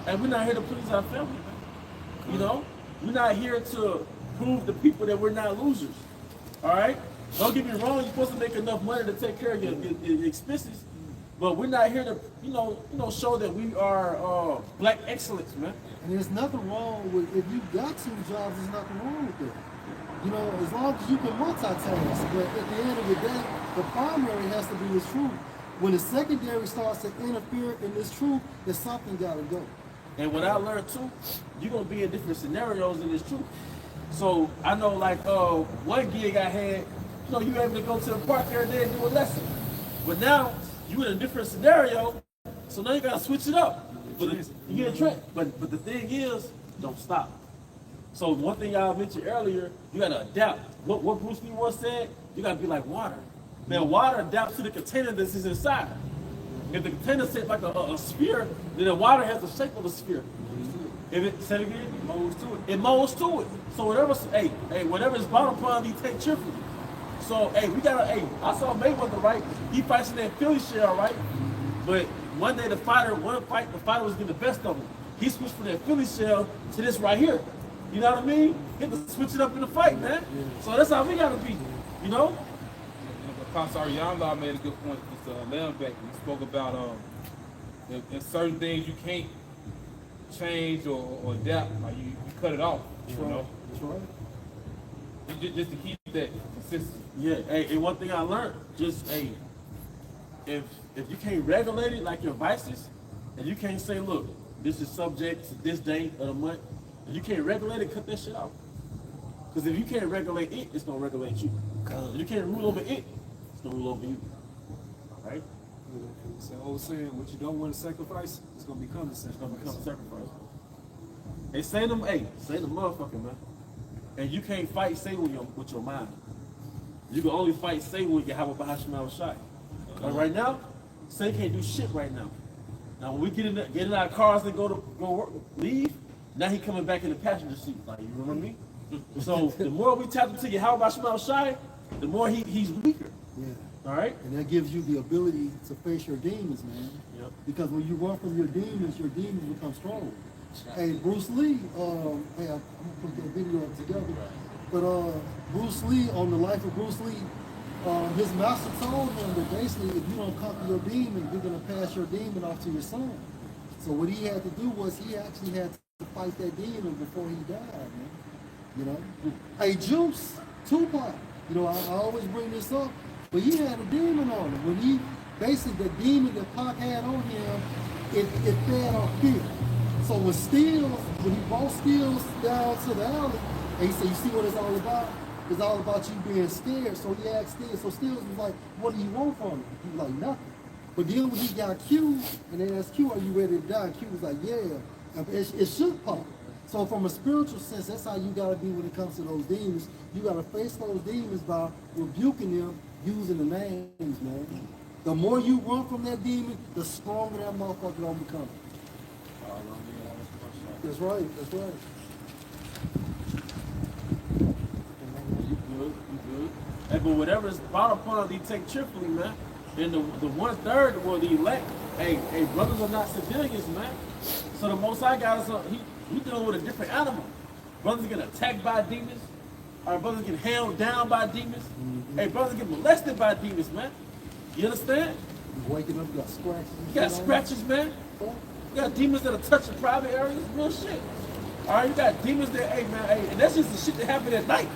Speaker 7: and we're not here to please our family, man. You know, we're not here to prove to people that we're not losers. All right? Don't get me wrong, you're supposed to make enough money to take care of your expenses, but we're not here to, you know, show that we are black excellence, man.
Speaker 2: And there's nothing wrong with, if you got 2 jobs, there's nothing wrong with that. You know, as long as you can multitask. But at the end of the day, the primary has to be this truth. When the secondary starts to interfere in this truth, then something gotta go.
Speaker 7: And what I learned too, you're gonna be in different scenarios in this truth. So I know, like one gig I had, you know, you were able to go to the park every day and do a lesson. But now you in a different scenario, so now you gotta switch it up. But you get a trick. But the thing is, don't stop. So one thing y'all mentioned earlier, you gotta adapt. What Bruce Lee once said, you gotta be like water. Man, water adapts to the container that is inside. If the container is shaped like a sphere, then the water has the shape of a sphere. If it, say it again, it molds to it. It molds to it. So whatever, whatever is bottom upon, you take cheerfully. So, we gotta, I saw Mayweather, right? He fights in that Philly shell, right? But one day the fighter was getting the best of him. He switched from that Philly shell to this right here. You know what I mean? He had to switch it up in the fight, man. So that's how we gotta be, you know?
Speaker 1: Pastor Ariana made a good point. This Lambeck, he spoke about there's certain things you can't change or adapt. Like you cut it off, you know.
Speaker 2: That's right.
Speaker 1: Just to keep that consistent.
Speaker 7: Yeah. And one thing I learned, just if you can't regulate it like your vices, and you can't say, look, this is subject to this day of the month, and you can't regulate it, cut that shit out. Because if you can't regulate it, it's gonna regulate you. If you can't rule over it, it's gonna rule over you. Right?
Speaker 8: It's an old saying, what you don't want to sacrifice, it's going to become a
Speaker 7: It's gonna become
Speaker 8: sacrifice.
Speaker 7: a sacrifice. They say them, say the motherfucker, man. And you can't fight Satan with your mind. You can only fight Satan when you have a Bahashima shot. But right now, Satan can't do shit right now. Now when we get in our cars and go work, leave, now he coming back in the passenger seat. Like, you remember me? So the more we tap into your Bahashima Shai, the more he's weaker.
Speaker 2: Yeah.
Speaker 7: All right?
Speaker 2: And that gives you the ability to face your demons, man.
Speaker 7: Yep.
Speaker 2: Because when you run from your demons become strong. Hey, Bruce Lee, I'm gonna put that video up together. But Bruce Lee, on the life of Bruce Lee, his master told him that basically if you don't conquer your demon, you're gonna pass your demon off to your son. So what he had to do was he actually had to fight that demon before he died, man. You know? Hey, Juice, Tupac, you know, I always bring this up, but he had a demon on him. When he, basically the demon that Pac had on him, it fed off fear. So when he brought Stills down to the alley, and he said, you see what it's all about? It's all about you being scared. So he asked Stills, so Stills was like, what do you want from him? He was like, nothing. But then when he got Q, and they asked Q, are you ready to die? Q was like, yeah. And it shook Pac. So from a spiritual sense, that's how you gotta be when it comes to those demons. You gotta face those demons by rebuking them, using the names, man. The more you run from that demon, the stronger that motherfucker gonna become. That's right, that's right.
Speaker 7: You good. Hey, but whatever is brought upon thee, take cheerfully, man. And the 1/3 were the elect. Hey, brothers are not civilians, man. So the Most High got us. He dealing with a different animal. Brothers get attacked by demons. Our brothers get held down by demons. Hey, brothers get molested by demons, man. You understand?
Speaker 2: You waking up, you got scratches.
Speaker 7: You got scratches, man. You got demons that are touching private areas. Real shit. All right, you got demons that, hey, man, hey, and that's just the shit that happened at night.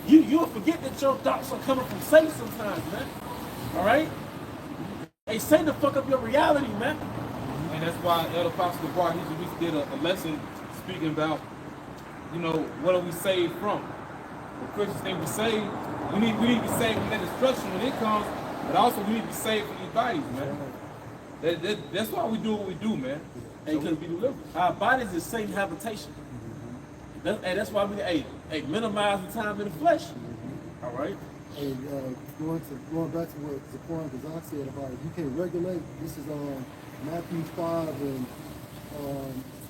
Speaker 7: You'll forget that your thoughts are coming from Satan sometimes, man. All right? Hey, Satan to fuck up your reality, man.
Speaker 1: And that's why Elder Apostle DeBar, he did a lesson speaking about, you know, what are we saved from? The Christians think we're saved. We need to be saved from that destruction when it comes, but also we need to be saved from these bodies, man. That's why we do what we do, man.
Speaker 7: Hey, because be delivered. Our bodies is Satan's habitation. That's why we minimize the time in the flesh. All right.
Speaker 2: And going back to what Zipporah and Kazak said about it, you can regulate. This is Matthew 5 and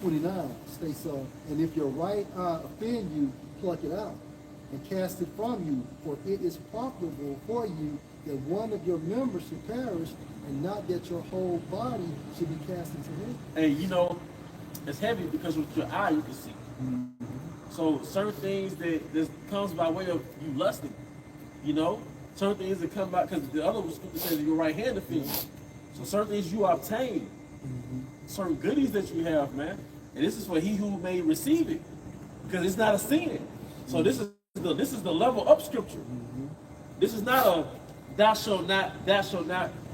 Speaker 2: 29 states, and if your right eye offend you, pluck it out and cast it from you, for it is profitable for you that one of your members should perish, and not that your whole body should be cast into hell.
Speaker 7: Hey, you know, it's heavy because with your eye you can see. So certain things that comes by way of you lusting, you know, certain things that come by, because the other scripture says your right hand offends. So certain things you obtain, certain goodies that you have, man. And this is for he who may receive it, because it's not a sin. So this is the level up scripture. This is not a thou shalt not.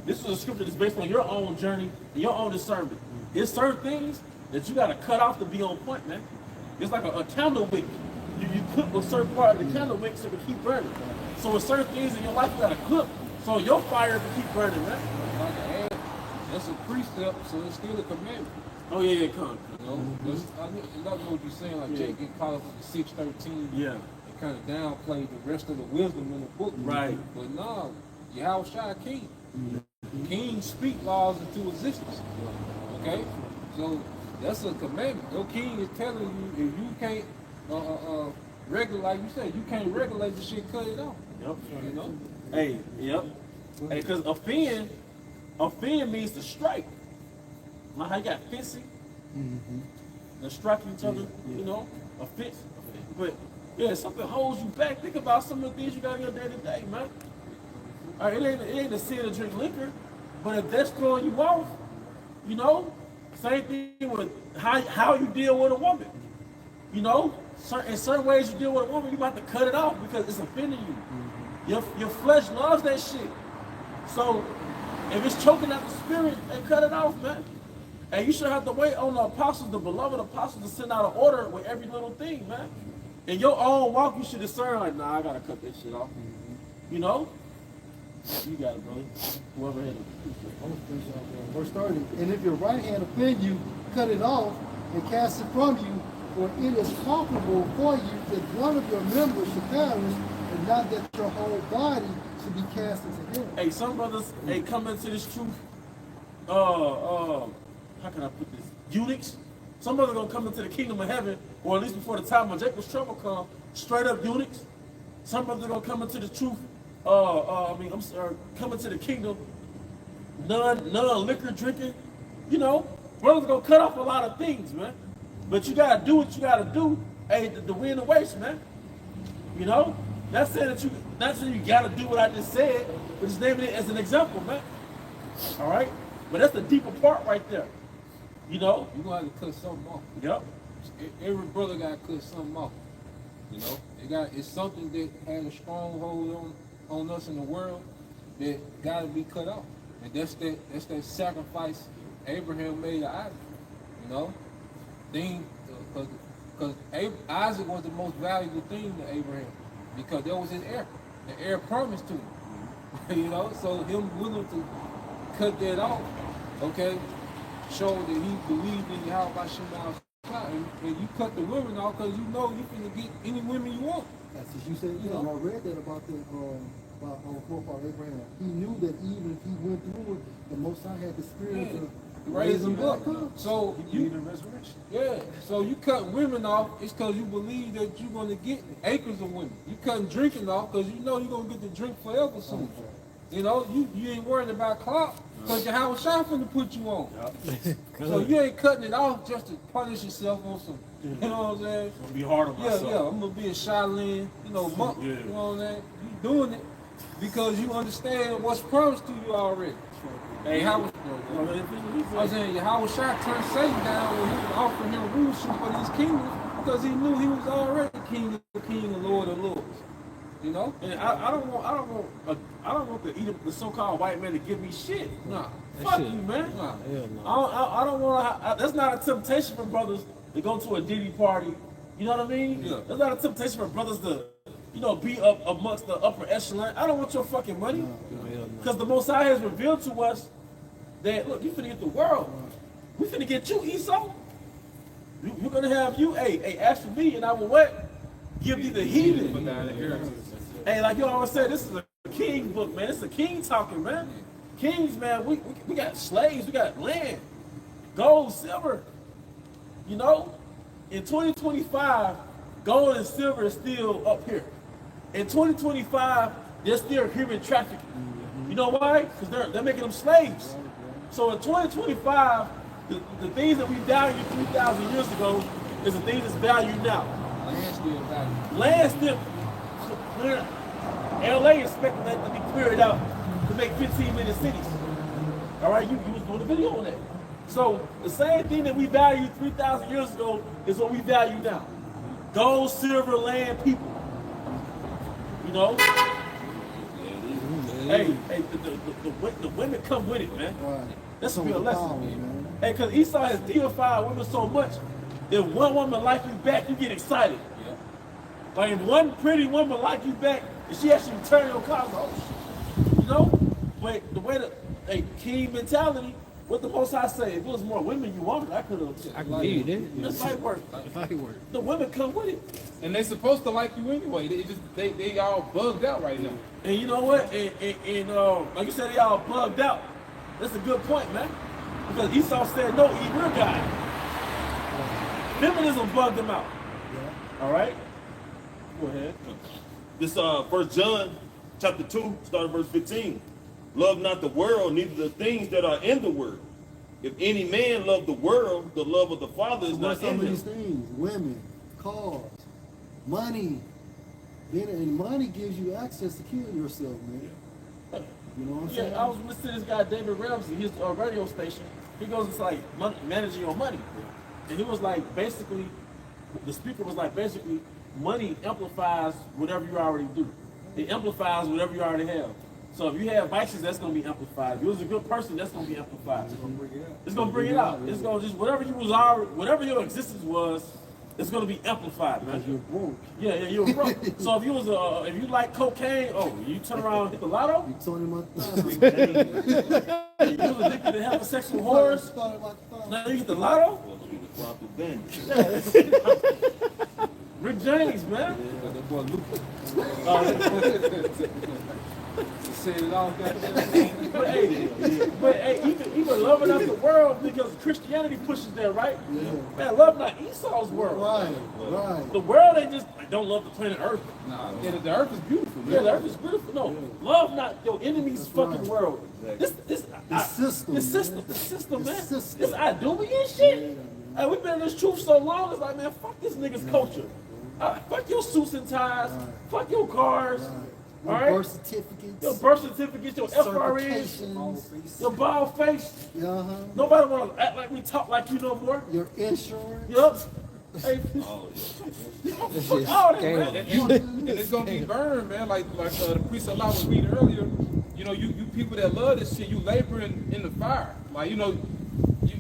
Speaker 7: This is a scripture that's based on your own journey and your own discernment. There's certain things that you got to cut off to be on point, man. It's like a candle wick. You cook a certain part of the candle wick so it can keep burning. So with certain things in your life you got to cook so your fire can keep burning, man.
Speaker 4: That's a precept, so it's still a commandment.
Speaker 7: Oh yeah, come.
Speaker 4: You know, I know what you're saying. Like Jake get caught up with the 613.
Speaker 7: Yeah.
Speaker 4: And kind of downplay the rest of the wisdom in the book.
Speaker 7: Right.
Speaker 4: But no, Yahweh Shai King. Kings speak laws into existence. Okay? So that's a commandment. Your king is telling you if you can't regulate, like you said, you can't regulate the shit, cut it off.
Speaker 7: Yep.
Speaker 4: You know?
Speaker 7: Hey, yep. Hey, because offend means to strike. Like how you got fencing, to strike each other, you know, offense. But yeah, something holds you back. Think about some of the things you got in your day to day, man. All right, it ain't a sin to drink liquor, but if that's throwing you off, you know, same thing with how you deal with a woman. You know, in certain ways you deal with a woman, you about to cut it off because it's offending you. Your flesh loves that shit. So if it's choking out the spirit, they cut it off, man. And you should have to wait on the apostles, the beloved apostles, to send out an order with every little thing, man. In your own walk, you should discern, like, nah, I gotta cut this shit off. You know? You got it, brother. Whoever had it.
Speaker 2: Verse 30. And if your right hand offend you, cut it off and cast it from you, for it is profitable for you that one of your members should perish, and not that your whole body should be cast into hell.
Speaker 7: Hey, some brothers, come into this truth. How can I put this? Eunuchs. Some brothers gonna come into the kingdom of heaven, or at least before the time when Jacob's trouble come, straight up eunuchs. Some brothers gonna come into the truth. Come into the kingdom. None liquor drinking. You know, brothers gonna cut off a lot of things, man. But you gotta do what you gotta do. Hey, the win the waste, man. You know, not saying you gotta do what I just said, but just naming it as an example, man. All right, but that's the deeper part right there. You know,
Speaker 4: You're gonna have to cut something off.
Speaker 7: yep.
Speaker 4: Every brother gotta cut something off. You know, it's something that has a stronghold on us in the world that gotta be cut off. And that's that sacrifice Abraham made to Isaac. You know, because Isaac was the most valuable thing to Abraham because that was his heir. The heir promised to him. You know, so him willing to cut that off, okay, showed that he believed in Yahweh by Shema. And you cut the women off because you know you can get any women you want.
Speaker 2: That's what you said. Yeah, and I read that about our forefather Abraham. He knew that even if he went through it, the Most High had the spirit to
Speaker 4: Raise him up. So
Speaker 8: You need a resurrection.
Speaker 4: yeah, so you cut women off, it's because you believe that you're going to get acres of women. You cutting drinking off because you know you're going to get to drink forever soon. You know, you ain't worried about clout because your house shot finna put you on. So you ain't cutting it off just to punish yourself on some, you know what I'm saying?
Speaker 7: Gonna be hard on myself.
Speaker 4: Yeah, I'm gonna be a Shaolin, monk.
Speaker 7: Yeah.
Speaker 4: You know what I'm saying? You doing it because you understand what's promised to you already. Hey, how was saying Yahweh Shah turned Satan down when he was offering him rulership for these kingdoms because he knew he was already king and Lord of lords. You know?
Speaker 7: And I don't want the so-called white man to give me shit.
Speaker 4: Nah.
Speaker 7: Fuck you, man.
Speaker 4: Nah.
Speaker 7: I don't want. That's not a temptation for brothers to go to a Diddy party. You know what I mean?
Speaker 4: Yeah.
Speaker 7: That's not a temptation for brothers to, be up amongst the upper echelon. I don't want your fucking money. Because the Most High has revealed to us that, look, you finna get the world. We finna get you, Esau. We're gonna have you, hey, ask for me and I will what? Give thee the heathen. Hey, like you always say, this is a king book, man. It's a king talking, man. Kings, man, we got slaves, we got land, gold, silver. You know, in 2025, gold and silver is still up here. In 2025, there's still human trafficking. You know why? Because they're making them slaves. So in 2025, the things that we valued 3,000 years ago is the things that's valued now.
Speaker 4: Land still valued.
Speaker 7: Land still clear. LA is expecting that to be cleared out to make 15-minute cities. All right, you was doing a video on that. So the same thing that we valued 3,000 years ago is what we value now. Gold, silver, land, people. You know? Hey, the women come with it, man.
Speaker 2: Right.
Speaker 7: That's a
Speaker 2: Come
Speaker 7: real
Speaker 2: with the
Speaker 7: lesson.
Speaker 2: power, man.
Speaker 7: Hey, because Esau has deified women so much, if one woman like you back, you get excited.
Speaker 4: Yeah.
Speaker 7: Like if one pretty woman like you back, and she actually turn your car, oh shit. You know? But the way king mentality, what the Most High say, if it was more women you wanted, I could have.
Speaker 9: I can give you that.
Speaker 7: This might work.
Speaker 9: Light work.
Speaker 7: The women come with it.
Speaker 1: And they supposed to like you anyway. They all bugged out right now.
Speaker 7: And you know what? And like you said, they all bugged out. That's a good point, man. Because Esau said, no, eat real God. Feminism bugged them out. All right? Go ahead.
Speaker 5: This 1 John chapter 2, starting verse 15. Love not the world, neither the things that are in the world. If any man love the world, the love of the Father is
Speaker 2: What's
Speaker 5: not
Speaker 2: some
Speaker 5: in
Speaker 2: of these
Speaker 5: him.
Speaker 2: things? Women, cars, money. And money gives you access to kill yourself, man. You know what I'm saying?
Speaker 7: Yeah, I was listening to this guy, David Ramsey, his radio station. He goes, it's like managing your money. And he was like, basically, the speaker was like, basically, money amplifies whatever you already do. It amplifies whatever you already have. So if you have vices, that's going to be amplified. If you was a good person, that's going to be amplified. It's going to bring it out. It's going to just, whatever you was already, whatever your existence was, it's going to be amplified, man.
Speaker 2: Because you're broke.
Speaker 7: Yeah, you're broke. So if you was if you like cocaine, you turn around and hit the lotto.
Speaker 2: You told him about
Speaker 7: You was addicted to having sex with whores. Now you get the lotto. Rick James, man.
Speaker 4: That boy Luke
Speaker 7: Uh,
Speaker 4: said it all goddamn.
Speaker 7: but hey, even loving out the world because Christianity pushes that, right? Man, love not Esau's world.
Speaker 2: Right.
Speaker 7: The world ain't just don't love the planet Earth.
Speaker 1: Nah, yeah, the earth is beautiful.
Speaker 7: Yeah, the Earth is beautiful. No, love not your enemy's fucking world. This system, man. This Adobe and shit. Hey, we've been in this truth so long. It's like, man, fuck this nigga's culture. Fuck your suits and ties. Fuck your cars.
Speaker 2: Your
Speaker 7: All right?
Speaker 2: birth certificates.
Speaker 7: Your birth certificates, your FRNs,
Speaker 2: certifications.
Speaker 7: your bald face.
Speaker 2: Uh-huh.
Speaker 7: Nobody want to act like we talk like you no more.
Speaker 2: Your insurance.
Speaker 7: Yup. Hey, fuck all that, man.
Speaker 1: And it's gonna be burned, man. Like the priest Allah was reading earlier. You know, you people that love this shit, you laboring in the fire. Like, you know,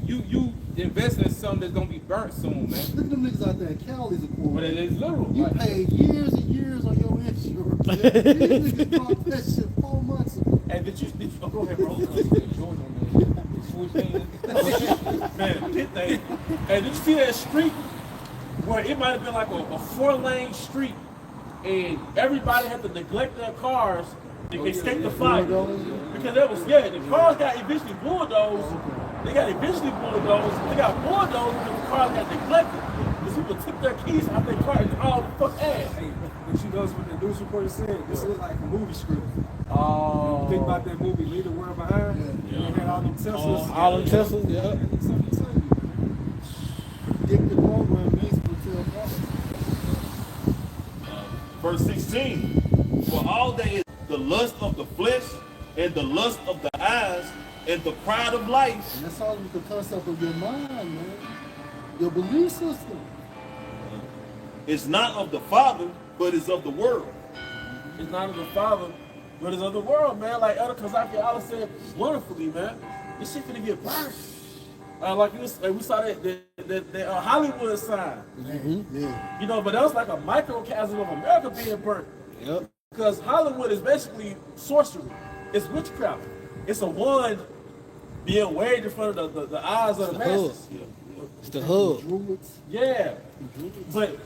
Speaker 1: you investing in something that's gonna be burnt soon, man.
Speaker 2: Look at them niggas out there in Cali's a quarter.
Speaker 1: But it is literal.
Speaker 2: You
Speaker 1: Like,
Speaker 2: paid years and years on your insurance. These niggas bought that shit 4 months ago.
Speaker 7: Hey, did you oh, go ahead, bro. Man, pit thing. Hey, did you see that street where it might have been like a 4-lane street and everybody had to neglect their cars to escape the fire? Because that was, the cars got eventually bulldozed. They got eventually bulldozed. They got bulldozed because the cars got neglected. This people took their keys out their car and hauled the fuck ass.
Speaker 8: Hey, but you notice what the news reporter said? This looked like a movie script.
Speaker 7: Oh.
Speaker 8: Think about that movie, Leave the World Behind?
Speaker 7: Yeah.
Speaker 8: They had all them Teslas.
Speaker 7: All them Teslas, yeah.
Speaker 8: It looks something to tell you.
Speaker 2: Predictive program means will tell prophecy.
Speaker 5: Verse 16. For all that is the lust of the flesh and the lust of the eyes and the pride of life.
Speaker 2: And that's all with the concept of your mind, man. Your belief system.
Speaker 5: It's not of the Father, but is of the world.
Speaker 7: It's not of the Father, but it's of the world, man. Like Elder Kazaki Allah said wonderfully, man. This shit finna get burned. Like we saw that Hollywood sign.
Speaker 2: Yeah.
Speaker 7: You know, but that was like a microcosm of America being burnt.
Speaker 2: Yep.
Speaker 7: Because Hollywood is basically sorcery. It's witchcraft. It's a wand being waved in front of the eyes of the masses.
Speaker 2: It's the hub. Druids.
Speaker 7: Yeah. But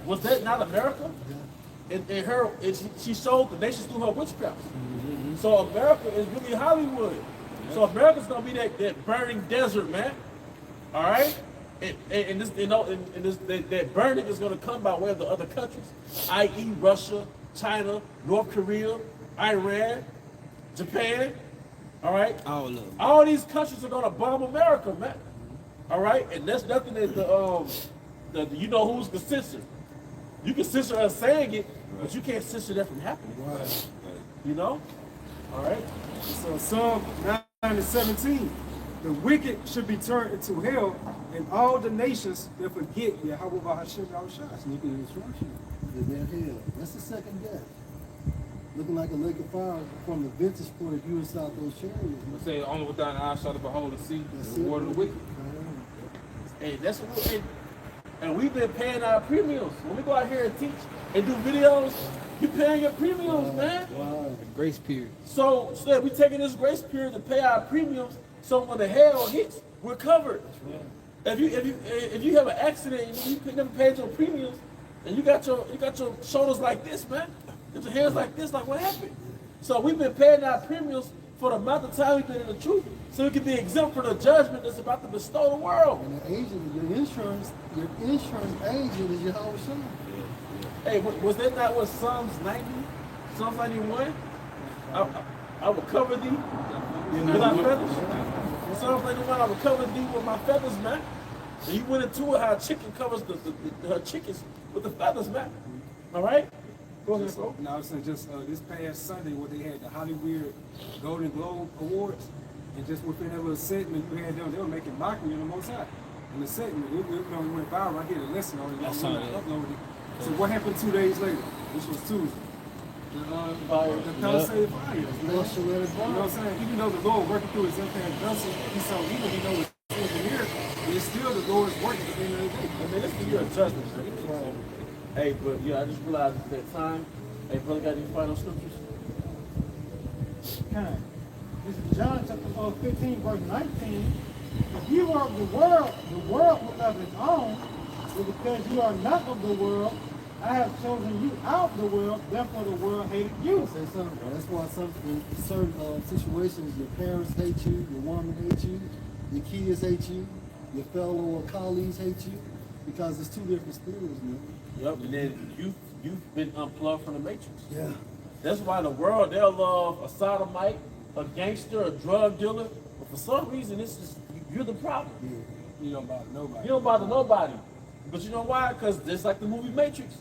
Speaker 7: was that not America? And she showed the nations through her witchcraft. So America is really Hollywood. So America's gonna be that burning desert, man. All right, and this, you know, and this, that burning is gonna come by way of the other countries, i.e., Russia, China, North Korea, Iran, Japan. All right, all these countries are gonna bomb America, man. All right, and that's nothing that the you know who's can censor. You can censor us saying it, but you can't censor that from happening.
Speaker 2: Right.
Speaker 7: You know? All right.
Speaker 8: So Psalm 9:17, the wicked should be turned into hell, and all the nations that forget Yahweh Hashem Yahushua.
Speaker 2: Looking at instruction. They're hell. That's the second death. Looking like a lake of fire from the vantage point of view inside those chariots.
Speaker 1: I say only without an eye shall the behold and see
Speaker 2: That's
Speaker 1: the reward of the wicked.
Speaker 7: Hey, that's what and we've been paying our premiums. When we go out here and teach and do videos, you're paying your premiums, man.
Speaker 2: Wow.
Speaker 3: Grace period.
Speaker 7: So we taking this grace period to pay our premiums, so when the hell hits, we're covered. If you have an accident and you never paid your premiums, and you got your shoulders like this, man, and your hands like this, like what happened? So we've been paying our premiums for the amount of time we've been in the truth, so we can be exempt from the judgment that's about to bestow the world.
Speaker 2: And the agent, your insurance agent is Yahweh Shah.
Speaker 7: Hey, was that not what Psalms 90, Psalms 91? I will cover thee with my feathers. Psalms 91, I will cover thee with my feathers, man. And you went into it how a chicken covers her chickens with the feathers, man. All right? Go ahead, bro.
Speaker 8: And I was saying just this past Sunday, where they had the Hollywood Golden Globe Awards, and just within that little segment you had them, they were making mockery of the Most High. In the segment, it went viral. I did a lesson on it. I uploaded it. So what happened 2 days later, which was Tuesday? The Palisade fires. You know what I'm saying? Even though the Lord working through his impact vessel, he's so evil, he knows it's engineered, but it's still the Lord's working at the end of the day.
Speaker 7: I mean, this is your judgment, man. Hey, but yeah, I just realized at that time. Hey, brother, got any final scriptures?
Speaker 3: Okay. This is John chapter 15, verse 19. If you are of the world will love its own, but because you are not of the world, I have chosen you out of the world, therefore the world hated you.
Speaker 2: Say something. That's why in certain situations, your parents hate you, your woman hates you, your kids hate you, your fellow colleagues hate you, because it's two different spirits, man.
Speaker 7: Yep, and then you've been unplugged from the matrix.
Speaker 2: Yeah.
Speaker 7: That's why the world, they'll love a sodomite, a gangster, a drug dealer, but for some reason, it's just, you're the problem.
Speaker 2: Yeah.
Speaker 8: You don't bother nobody.
Speaker 7: You don't bother nobody. But you know why? Because it's like the movie Matrix.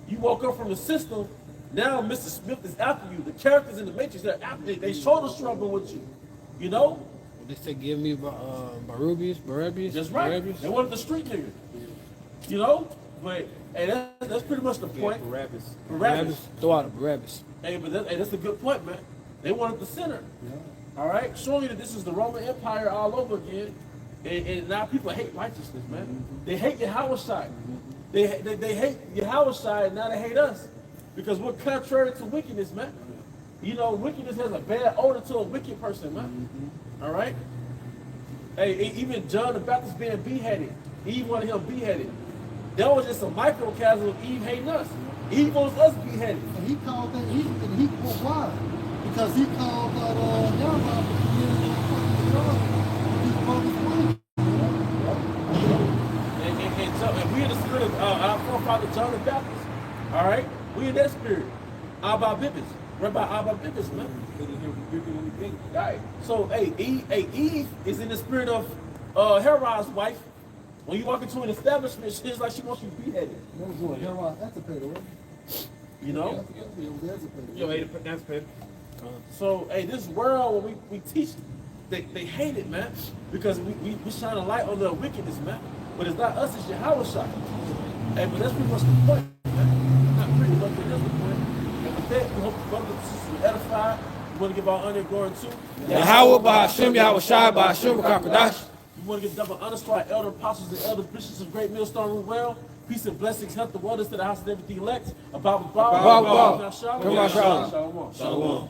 Speaker 7: You woke up from the system, now Mr. Smith is after you. The characters in the Matrix, they're after you. They shoulder struggling with you. You know?
Speaker 3: They said give me Barabbas.
Speaker 7: That's right. They wanted the street nigga. You know? But hey, that's pretty much the point.
Speaker 3: Barabbas.
Speaker 7: Throw
Speaker 3: out Barabbas.
Speaker 7: Hey, but that's a good point, man. They wanted the sinner.
Speaker 2: Yeah.
Speaker 7: All right? Showing you that this is the Roman Empire all over again. And now people hate righteousness, man. They hate Yahweh Shai. They hate Yahweh Shai, and now they hate us. Because we're contrary to wickedness, man. You know, wickedness has a bad odor to a wicked person, man. All right? Hey, even John the Baptist being beheaded, Eve wanted him beheaded. That was just a microcosm of Eve hating us. Eve wants us beheaded.
Speaker 2: And he called that, well, why? Because he called that,
Speaker 7: And we in the spirit of Father John the Baptist. All right, we in that spirit. Abba Bibbis, Rabbi Abba Bibbis, man. All right. So, hey, Eve is in the spirit of Herod's wife. When you walk into an establishment, she's like she wants you beheaded.
Speaker 2: That was what Herod Antipater, right?
Speaker 7: You know.
Speaker 2: It was Antipater.
Speaker 1: Yo, that's paid.
Speaker 7: So, hey, this world when we teach, they hate it, man, because we shine a light on their wickedness, man. But it's not us, it's Yahweh shot. Hey, but that's pretty much the point, man. Not pretty much, but that's the point. And with that, we hope the brothers and sisters are edified. We want to give our honor and glory to
Speaker 4: Yahweh Bahashim, Yahweh Shai Bahashim, Kakadash.
Speaker 7: We want to give double honors to our elder apostles and elder bishops of Great Millstone Root Well. Peace and blessings, health, the wonders to the house of everything elect. Abba,
Speaker 4: Abba,
Speaker 7: Shalom.
Speaker 4: Shalom.
Speaker 7: Shalom.